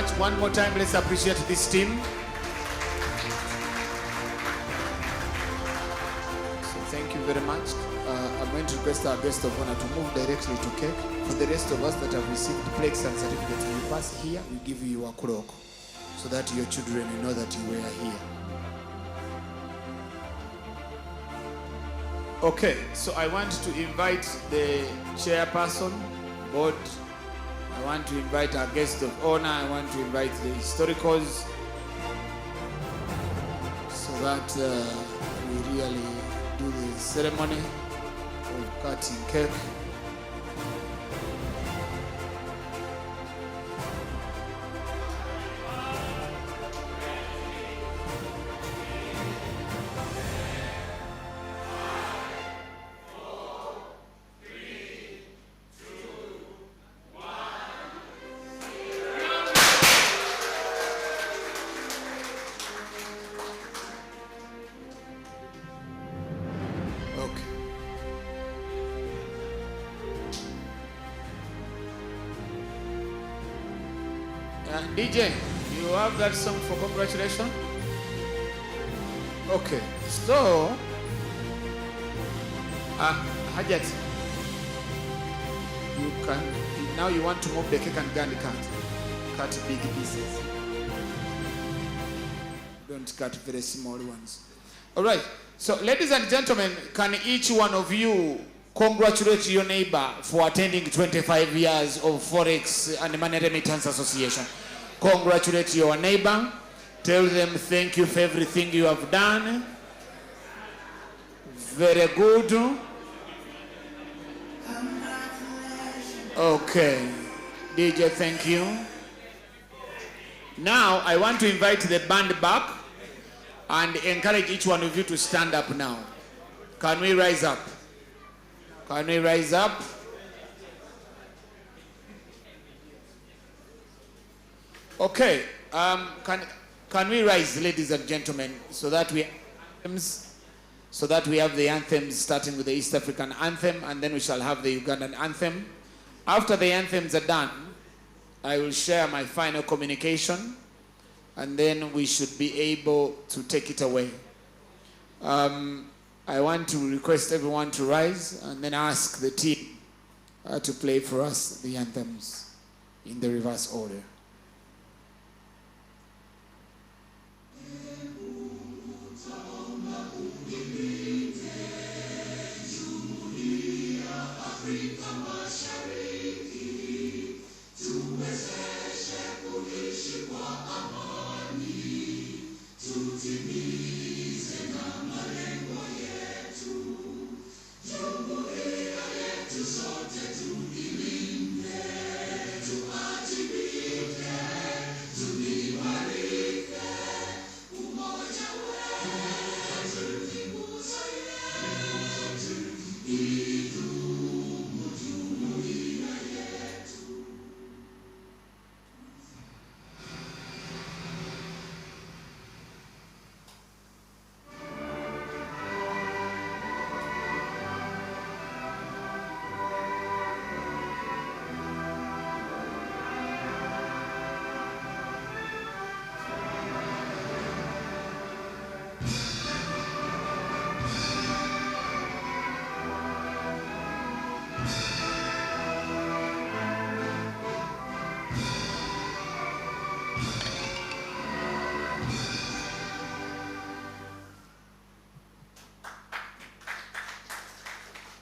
much. One more time, let's appreciate this team. So thank you very much. I'm going to request our guest of honor to move directly to cake. For the rest of us that have received plaques and certificates, we pass here, we give you a cloak so that your children will know that you were here. Okay, so I want to invite the chairperson, board. I want to invite our guest of honor. I want to invite the historicals so that we really do the ceremony of cutting cake. DJ, you have that song for congratulations? Okay, so, Hajat, you can, now you want to move the cake and candy cut big pieces. Don't cut very small ones. All right, so ladies and gentlemen, can each one of you congratulate your neighbor for attending 25 years of Forex and Money Remittance Association? Congratulate your neighbor. Tell them thank you for everything you have done. Very good. Okay. DJ, thank you. Now, I want to invite the band back and encourage each one of you to stand up now. Can we rise up? Can we rise up? Okay, can we rise, ladies and gentlemen, so that we have the anthems, starting with the East African anthem, and then we shall have the Ugandan anthem. After the anthems are done, I will share my final communication, and then we should be able to take it away. I want to request everyone to rise and then ask the team to play for us the anthems in the reverse order.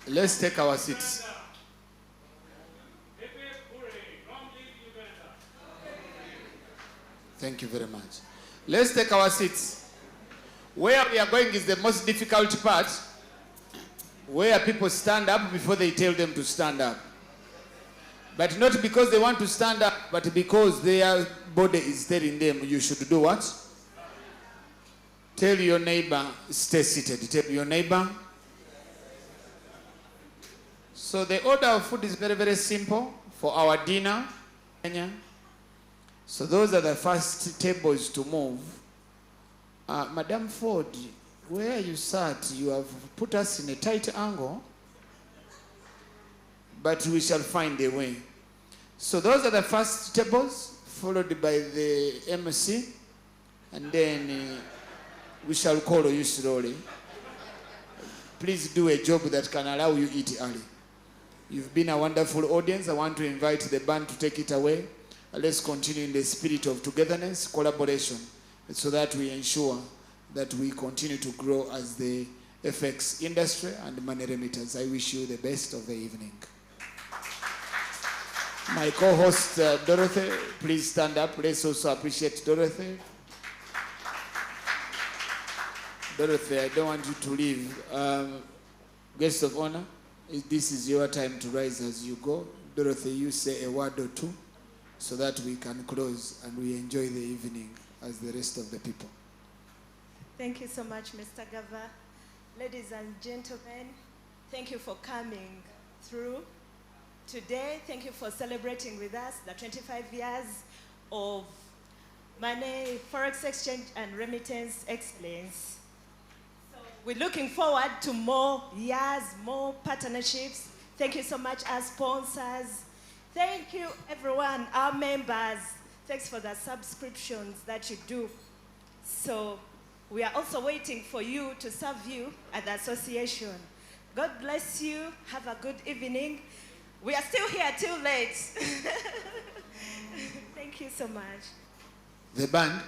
Let's take our seats. Thank you very much. Let's take our seats. Where we are going is the most difficult part, where people stand up before they tell them to stand up. But not because they want to stand up, but because their body is telling them you should do what? Tell your neighbor, stay seated. Tell your neighbor. So the order of food is very, very simple for our dinner. So those are the first tables to move. Madam Ford, where you sat, you have put us in a tight angle, but we shall find a way. So those are the first tables followed by the MC, and then we shall call you slowly. Please do a job that can allow you eat early. You've been a wonderful audience. I want to invite the band to take it away. Let's continue in the spirit of togetherness, collaboration, so that we ensure that we continue to grow as the FX industry and money remittance. I wish you the best of the evening. My co-host, Dorothy, please stand up. Let's also appreciate Dorothy. Dorothy, I don't want you to leave. Guest of honor, this is your time to rise as you go. Dorothy, you say a word or two so that we can close and we enjoy the evening as the rest of the people. Thank you so much, Mr. Gava. Ladies and gentlemen, thank you for coming through today. Thank you for celebrating with us the 25 years of Money, Forex Exchange, and Remittance Explains. We're looking forward to more years, more partnerships. Thank you so much, our sponsors. Thank you, everyone, our members. Thanks for the subscriptions that you do. So we are also waiting for you to serve you at the association. God bless you. Have a good evening. We are still here till late. Thank you so much. The band.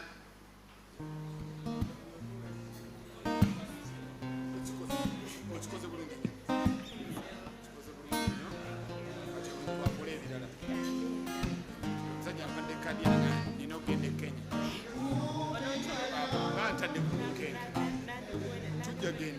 Again.